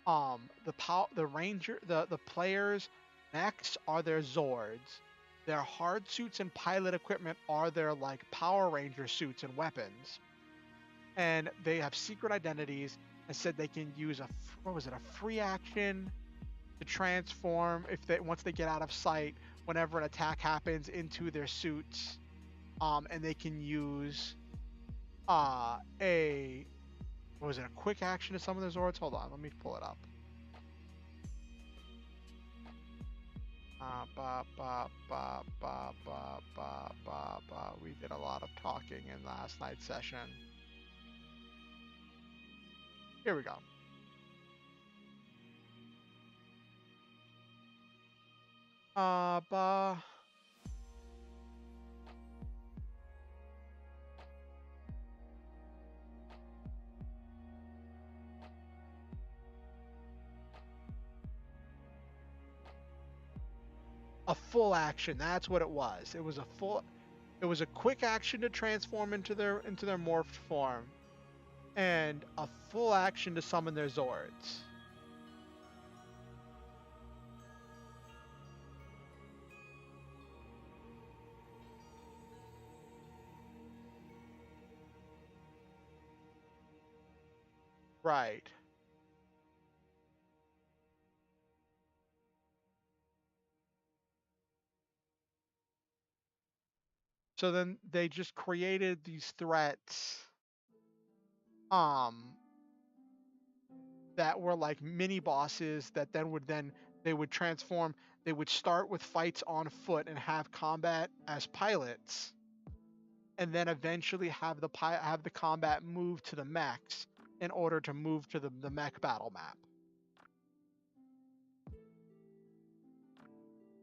the players mechs are their Zords, their hard suits and pilot equipment are their like Power Ranger suits and weapons, and they have secret identities. And said they can use a free action to transform if they once they get out of sight whenever an attack happens into their suits, and they can use a a quick action to summon their Zords. Hold on, let me pull it up. We did a lot of talking in last night's session. Here we go. A full action. That's what it was. It was a quick action to transform into their morphed form, and a full action to summon their Zords. Right. So then they just created these threats that were like mini bosses that they would transform. They would start with fights on foot and have combat as pilots, and then eventually have the combat move to the mechs in order to move to the mech battle map,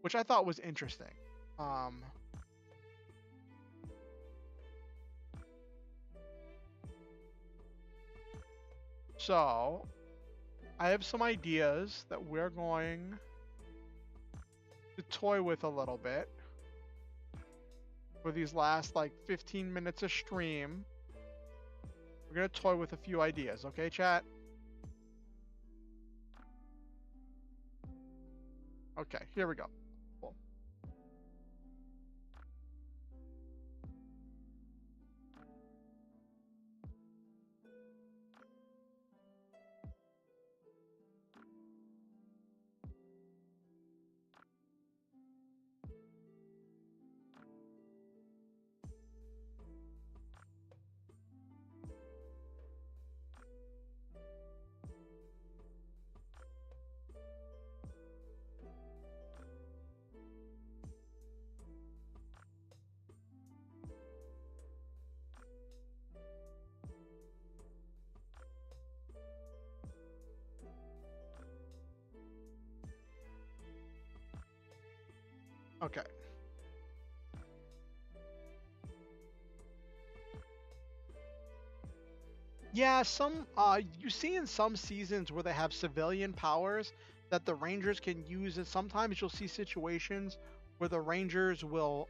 which I thought was interesting. So I have some ideas that we're going to toy with a little bit for these last like 15 minutes of stream. We're going to toy with a few ideas, okay, chat? Okay, here we go. Cool. Okay. Yeah, some you see in some seasons where they have civilian powers that the Rangers can use, and sometimes you'll see situations where the Rangers will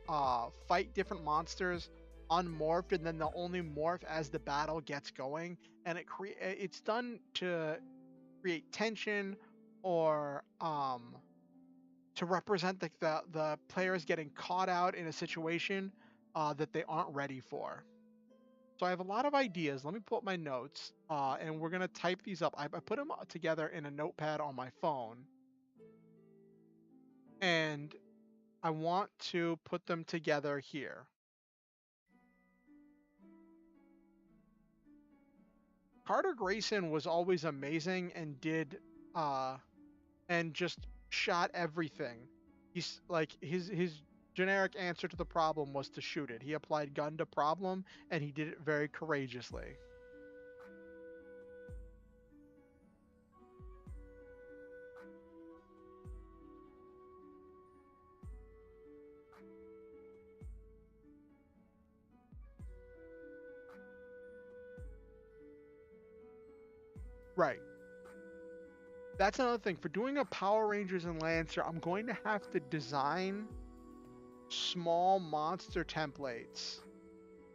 fight different monsters unmorphed, and then they'll only morph as the battle gets going, and it's done to create tension or to represent the players getting caught out in a situation that they aren't ready for. So I have a lot of ideas. Let me pull up my notes, and we're gonna type these up. I put them together in a notepad on my phone, and I want to put them together here. Carter Grayson was always amazing and and just shot everything. He's like his generic answer to the problem was to shoot it. He applied gun to problem, and he did it very courageously. Right. That's another thing. For doing a Power Rangers and Lancer, I'm going to have to design small monster templates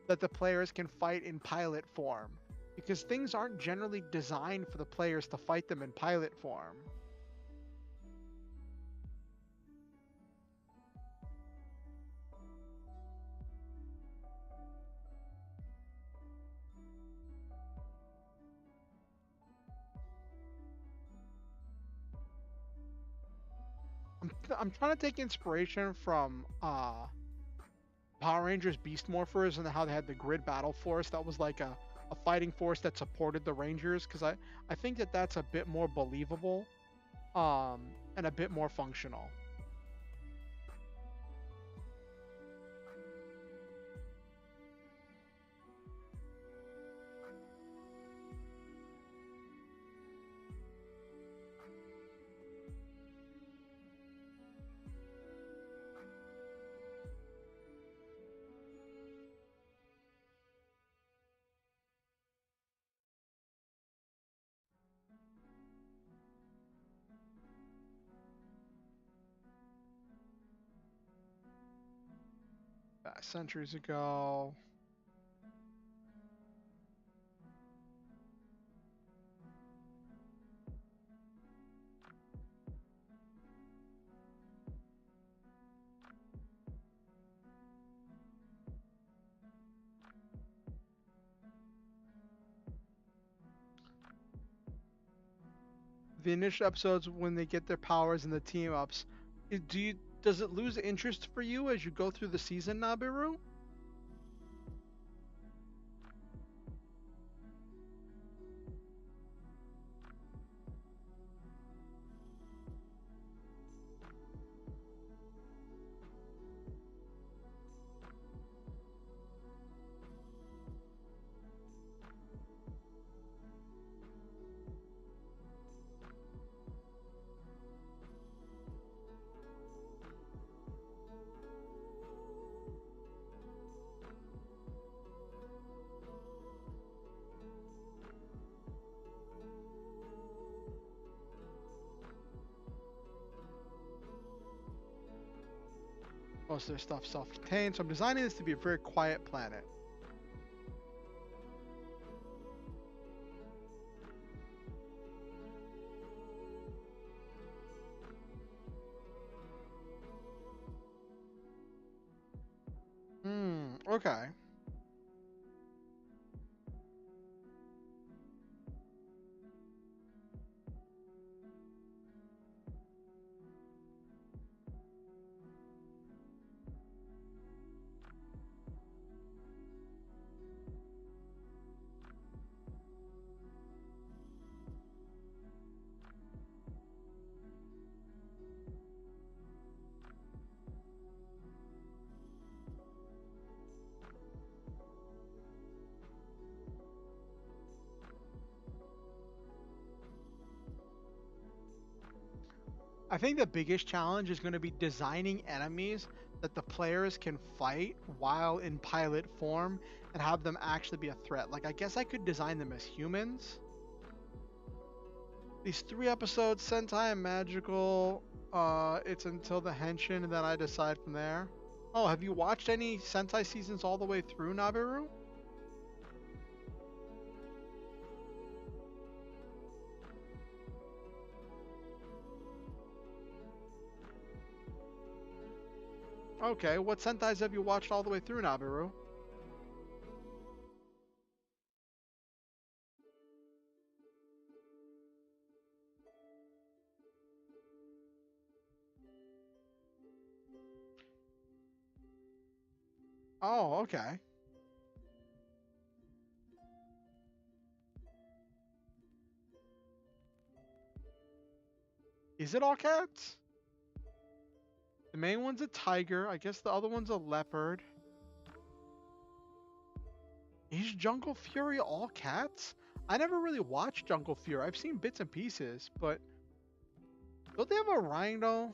that the players can fight in pilot form. Because things aren't generally designed for the players to fight them in pilot form. I'm trying to take inspiration from Power Rangers Beast Morphers and how they had the grid battle force that was like a fighting force that supported the Rangers, because I think that that's a bit more believable and a bit more functional. Centuries ago. The initial episodes when they get their powers and the team ups, does it lose interest for you as you go through the season, Nabiru? Most of their stuff self-contained, so I'm designing this to be a very quiet planet. Okay. I think the biggest challenge is going to be designing enemies that the players can fight while in pilot form and have them actually be a threat. Like, I guess I could design them as humans. These 3 episodes, Sentai and Magical, it's until the Henshin, and then I decide from there. Oh, have you watched any Sentai seasons all the way through, Nabiru? Okay, what Sentais have you watched all the way through, Nabiru? Oh, okay. Is it all cats? The main one's a tiger. I guess the other one's a leopard. Is Jungle Fury all cats? I never really watched Jungle Fury. I've seen bits and pieces, but don't they have a rhino?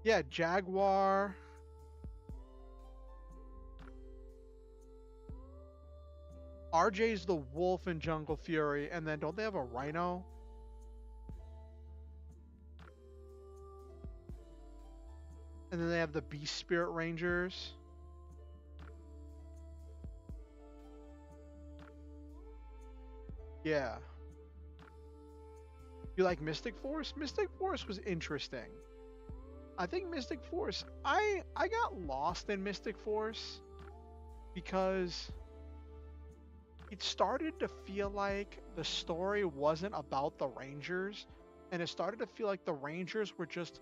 Yeah, Jaguar. RJ's the wolf in Jungle Fury, and then don't they have a rhino? And then they have the Beast Spirit Rangers. Yeah. You like Mystic Force? Mystic Force was interesting. I think Mystic Force, I got lost in Mystic Force because it started to feel like the story wasn't about the Rangers, and it started to feel like the Rangers were just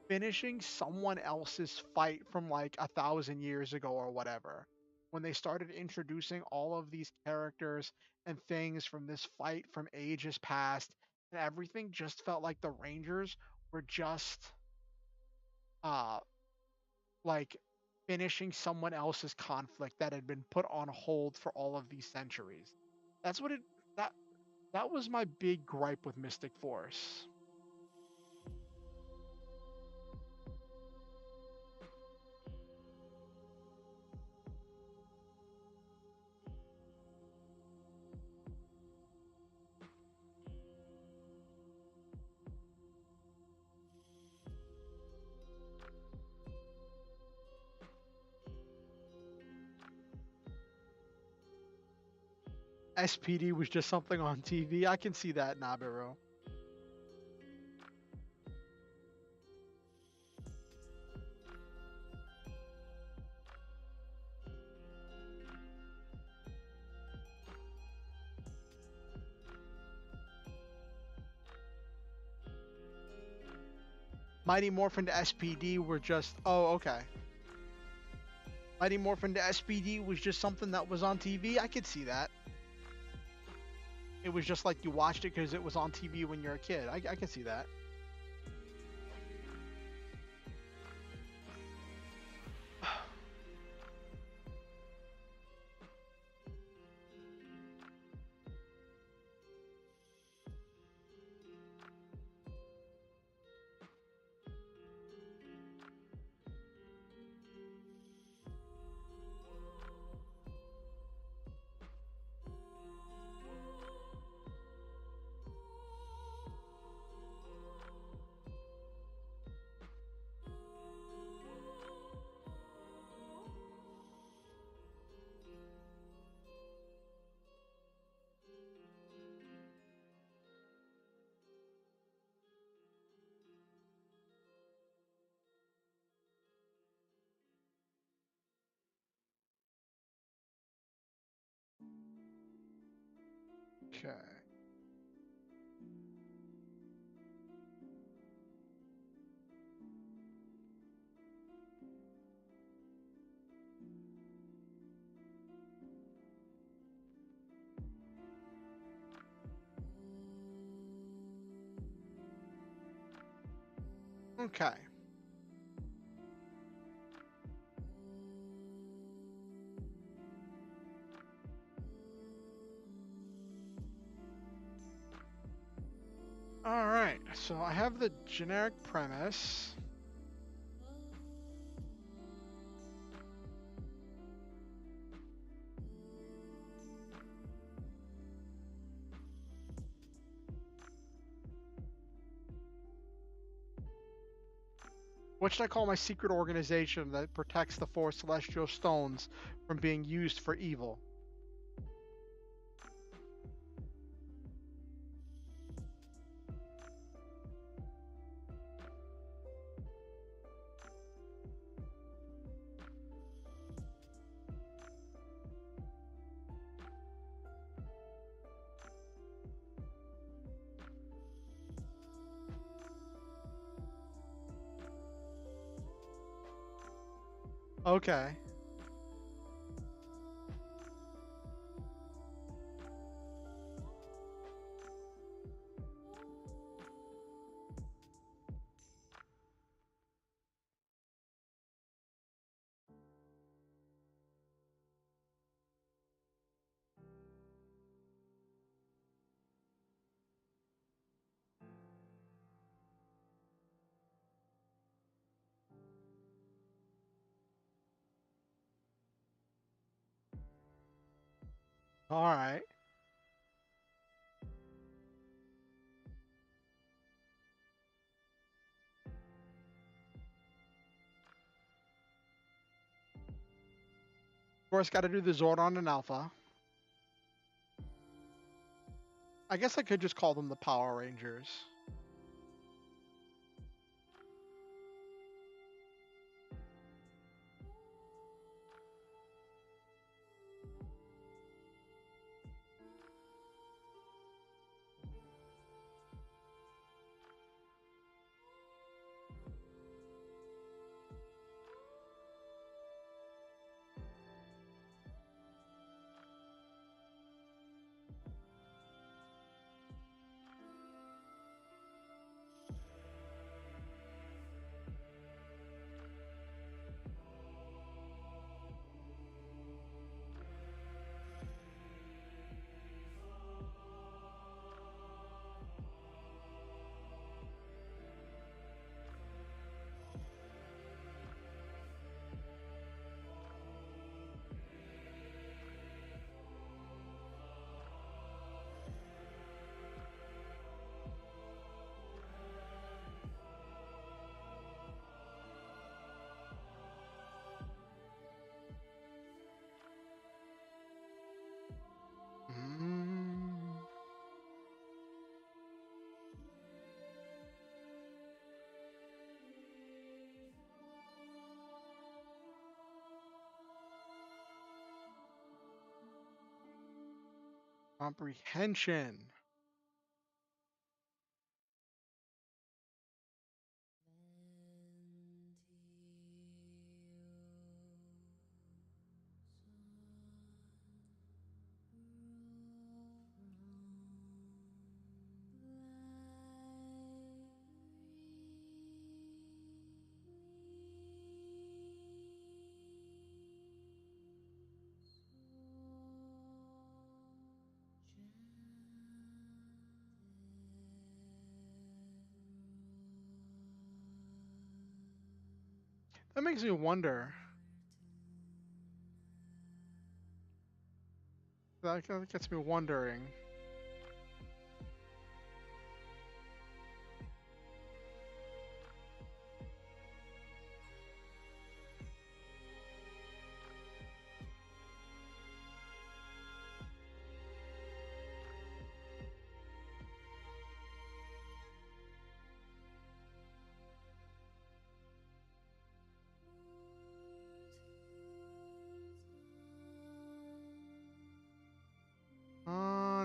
finishing someone else's fight from like 1,000 years ago or whatever. When they started introducing all of these characters and things from this fight from ages past, and everything just felt like the Rangers were just uh like finishing someone else's conflict that had been put on hold for all of these centuries. That's what it that that was my big gripe with Mystic Force. SPD was just something on TV. I can see that, Nabiru. Mighty Morphin to SPD were just okay. Mighty Morphin to SPD was just something that was on TV. I could see that. It was just like you watched it because it was on TV when you're a kid. I can see that. Okay. Okay. All right. So I have the generic premise. What should I call my secret organization that protects the four celestial stones from being used for evil? Okay. All right. Of course, got to do the Zordon and Alpha. I guess I could just call them the Power Rangers. Mm. Comprehension. That makes me wonder. That gets me wondering.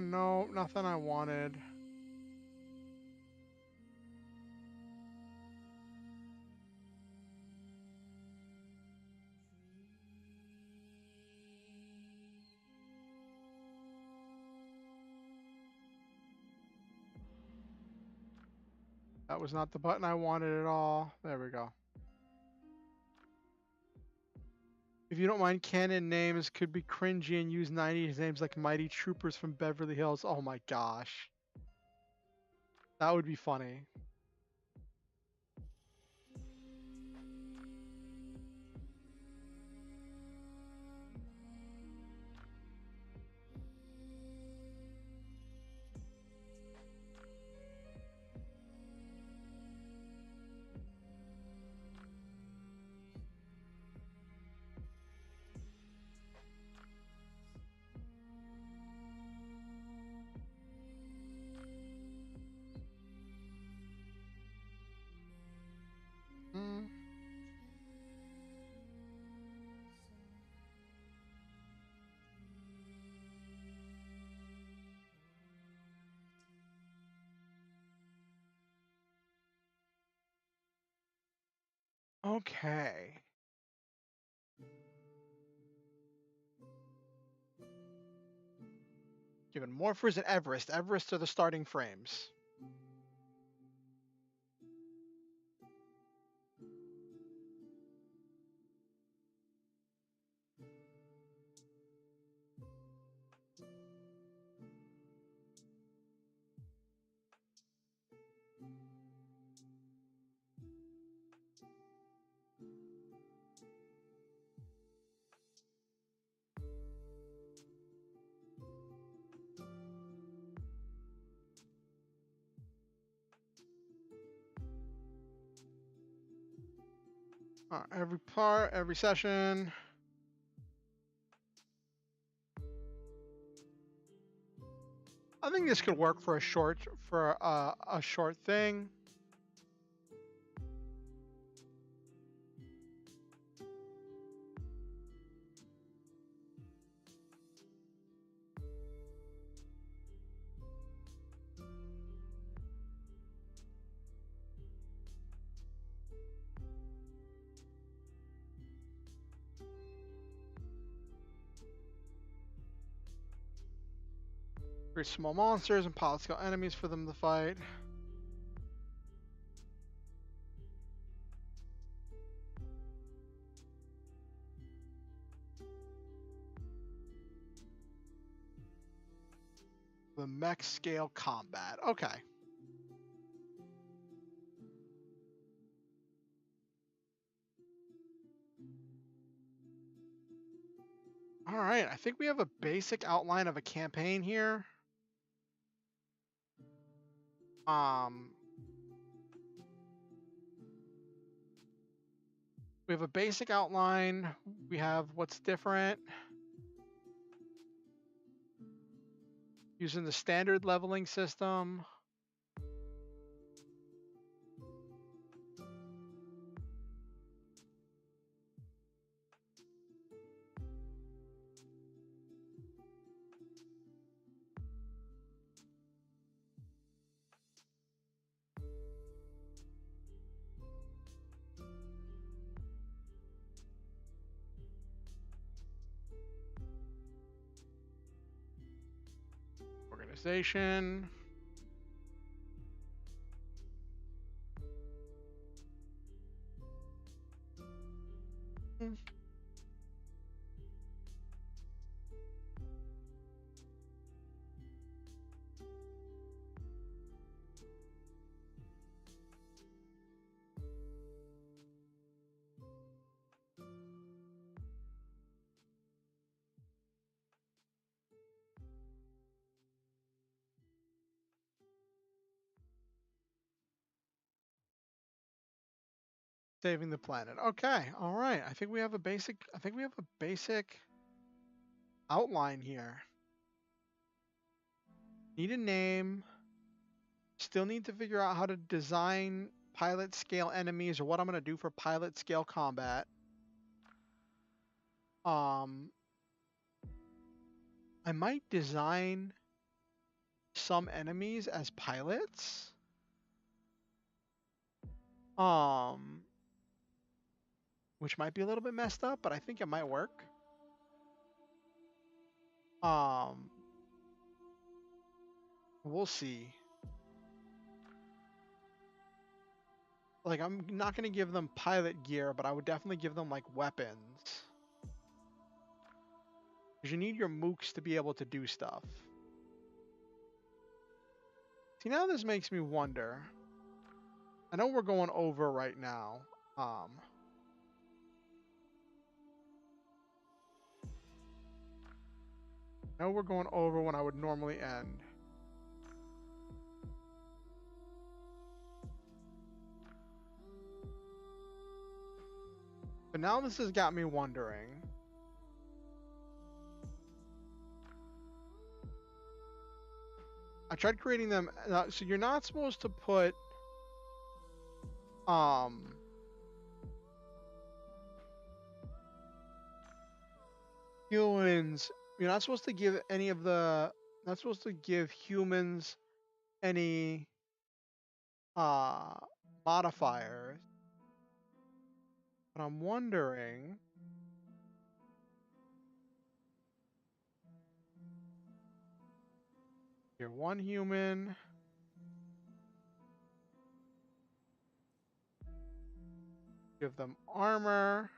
No, nothing I wanted. That was not the button I wanted at all. There we go. If you don't mind, canon names could be cringy and use 90s names like Mighty Troopers from Beverly Hills. Oh my gosh. That would be funny. Mm. Okay. Given Morphers and Everest. Everest are the starting frames. Every session. I think this could work for a short thing. Create small monsters and pilot scale enemies for them to fight. The mech scale combat. Okay. All right. I think we have a basic outline of a campaign here. We have a basic outline. We have what's different. Using the standard leveling system. Organization. Saving the planet. Okay. All right. I think we have a basic outline here. Need a name. Still need to figure out how to design pilot scale enemies or what I'm going to do for pilot scale combat. I might design some enemies as pilots. Which might be a little bit messed up, but I think it might work. We'll see. Like, I'm not going to give them pilot gear, but I would definitely give them, like, weapons. Because you need your mooks to be able to do stuff. See, now this makes me wonder. I know we're going over right now. I know we're going over when I would normally end. But now this has got me wondering. I tried creating them. So you're not supposed to put humans. You're not supposed to give any of the. Not supposed to give humans any modifiers. But I'm wondering. You're one human. Give them armor.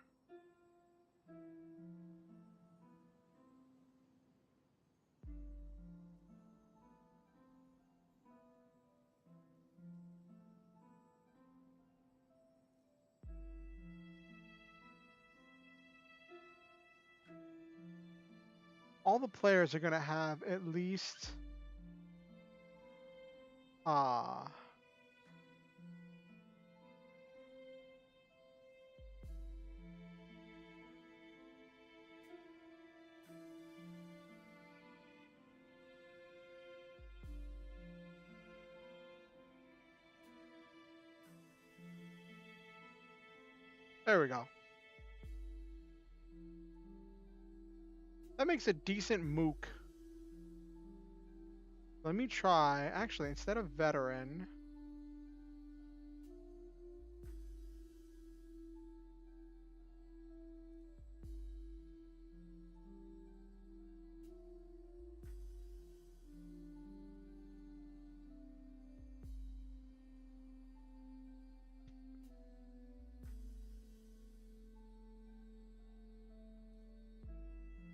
All the players are going to have at least There we go. That makes a decent mook. Let me try, actually, instead of veteran.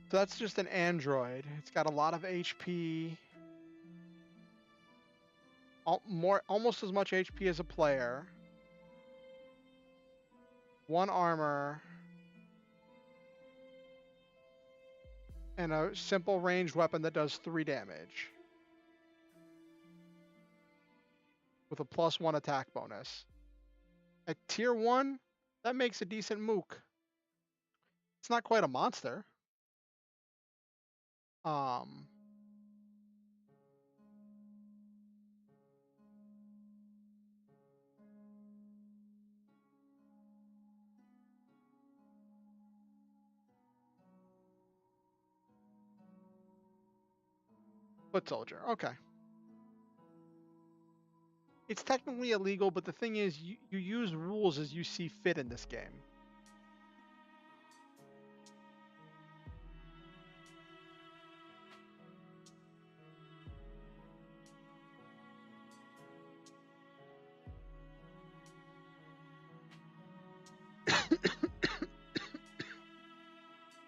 So that's just an android. It's got a lot of HP. Almost as much HP as a player. 1 armor. And a simple ranged weapon that does 3 damage. With a +1 attack bonus. At tier 1, that makes a decent mook. It's not quite a monster. Foot soldier, okay. It's technically illegal, but the thing is, you use rules as you see fit in this game.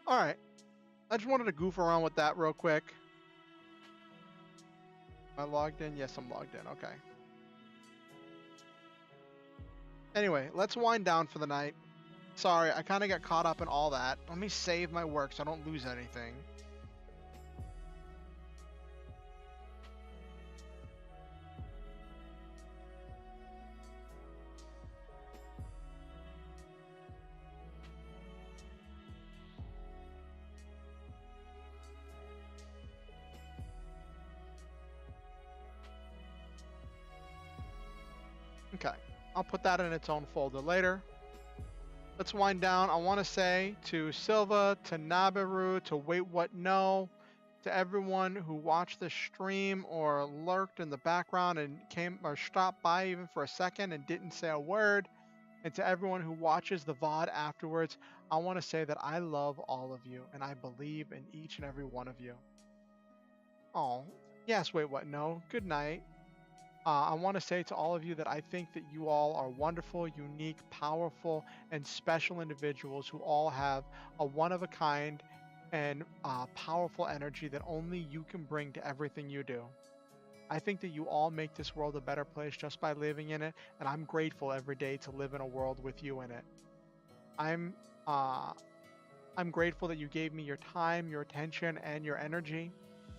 Alright. I just wanted to goof around with that real quick. Am I logged in? Yes, I'm logged in. Okay. Anyway, let's wind down for the night. Sorry, I kind of got caught up in all that. Let me save my work so I don't lose anything. Okay, I'll put that in its own folder later. Let's wind down. I want to say to Silva, to Nabaru, to Wait What No, to everyone who watched the stream or lurked in the background and came or stopped by even for a second and didn't say a word, and to everyone who watches the VOD afterwards, I want to say that I love all of you and I believe in each and every one of you. Oh, yes, Wait What No, good night. I want to say to all of you that I think that you all are wonderful, unique, powerful, and special individuals who all have a one-of-a-kind and powerful energy that only you can bring to everything you do. I think that you all make this world a better place just by living in it, and I'm grateful every day to live in a world with you in it. I'm grateful that you gave me your time, your attention, and your energy.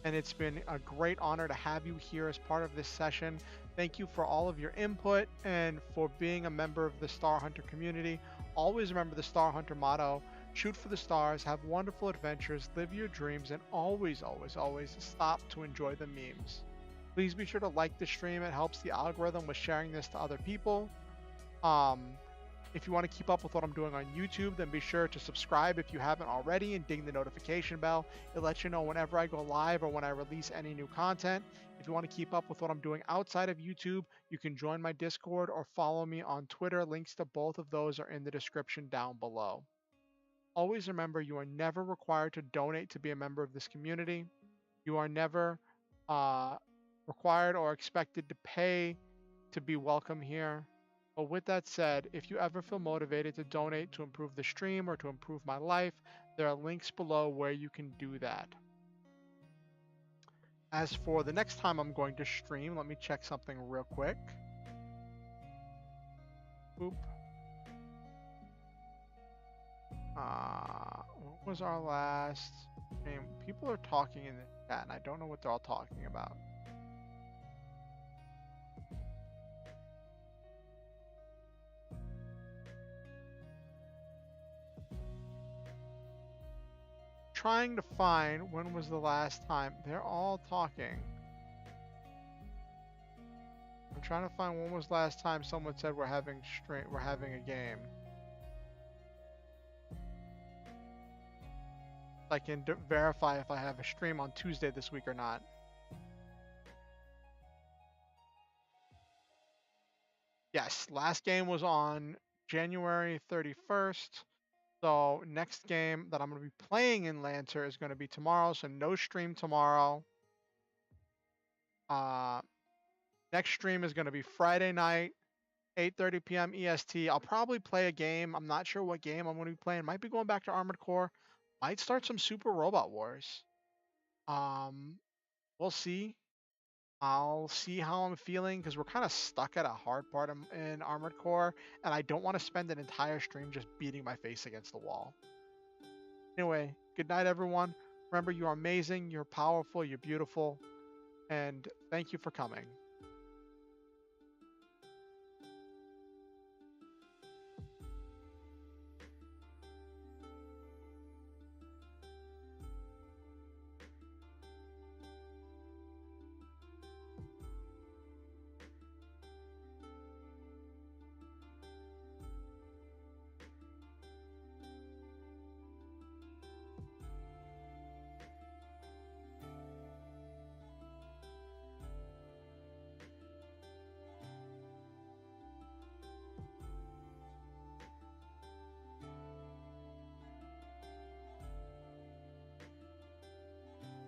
And it's been a great honor to have you here as part of this session. Thank you for all of your input and for being a member of the Star Hunter community. Always remember the Star Hunter motto: shoot for the stars, have wonderful adventures, live your dreams, and always, always, always stop to enjoy the memes. Please be sure to like the stream. It helps the algorithm with sharing this to other people. If you want to keep up with what I'm doing on YouTube, then be sure to subscribe if you haven't already and ding the notification bell. It lets you know whenever I go live or when I release any new content. If you want to keep up with what I'm doing outside of YouTube, you can join my Discord or follow me on Twitter. Links to both of those are in the description down below. Always remember, you are never required to donate to be a member of this community. You are never required or expected to pay to be welcome here. But with that said, if you ever feel motivated to donate to improve the stream or to improve my life, there are links below where you can do that. As for the next time I'm going to stream, let me check something real quick. Boop. What was our last stream? People are talking in the chat and I don't know what they're all talking about. Trying to find when was the last time. They're all talking. I'm trying to find when was the last time someone said we're having a game. I can verify if I have a stream on Tuesday this week or not. Yes, last game was on January 31st. So next game that I'm going to be playing in Lancer is going to be tomorrow. So no stream tomorrow. Uh, next stream is going to be Friday night, 8:30 p.m. EST. I'll probably play a game. I'm not sure what game I'm going to be playing. Might be going back to Armored Core. Might start some Super Robot Wars. We'll see. I'll see how I'm feeling because we're kind of stuck at a hard part in Armored Core, and I don't want to spend an entire stream just beating my face against the wall. Anyway, good night, everyone. Remember, you're amazing, you're powerful, you're beautiful, and thank you for coming.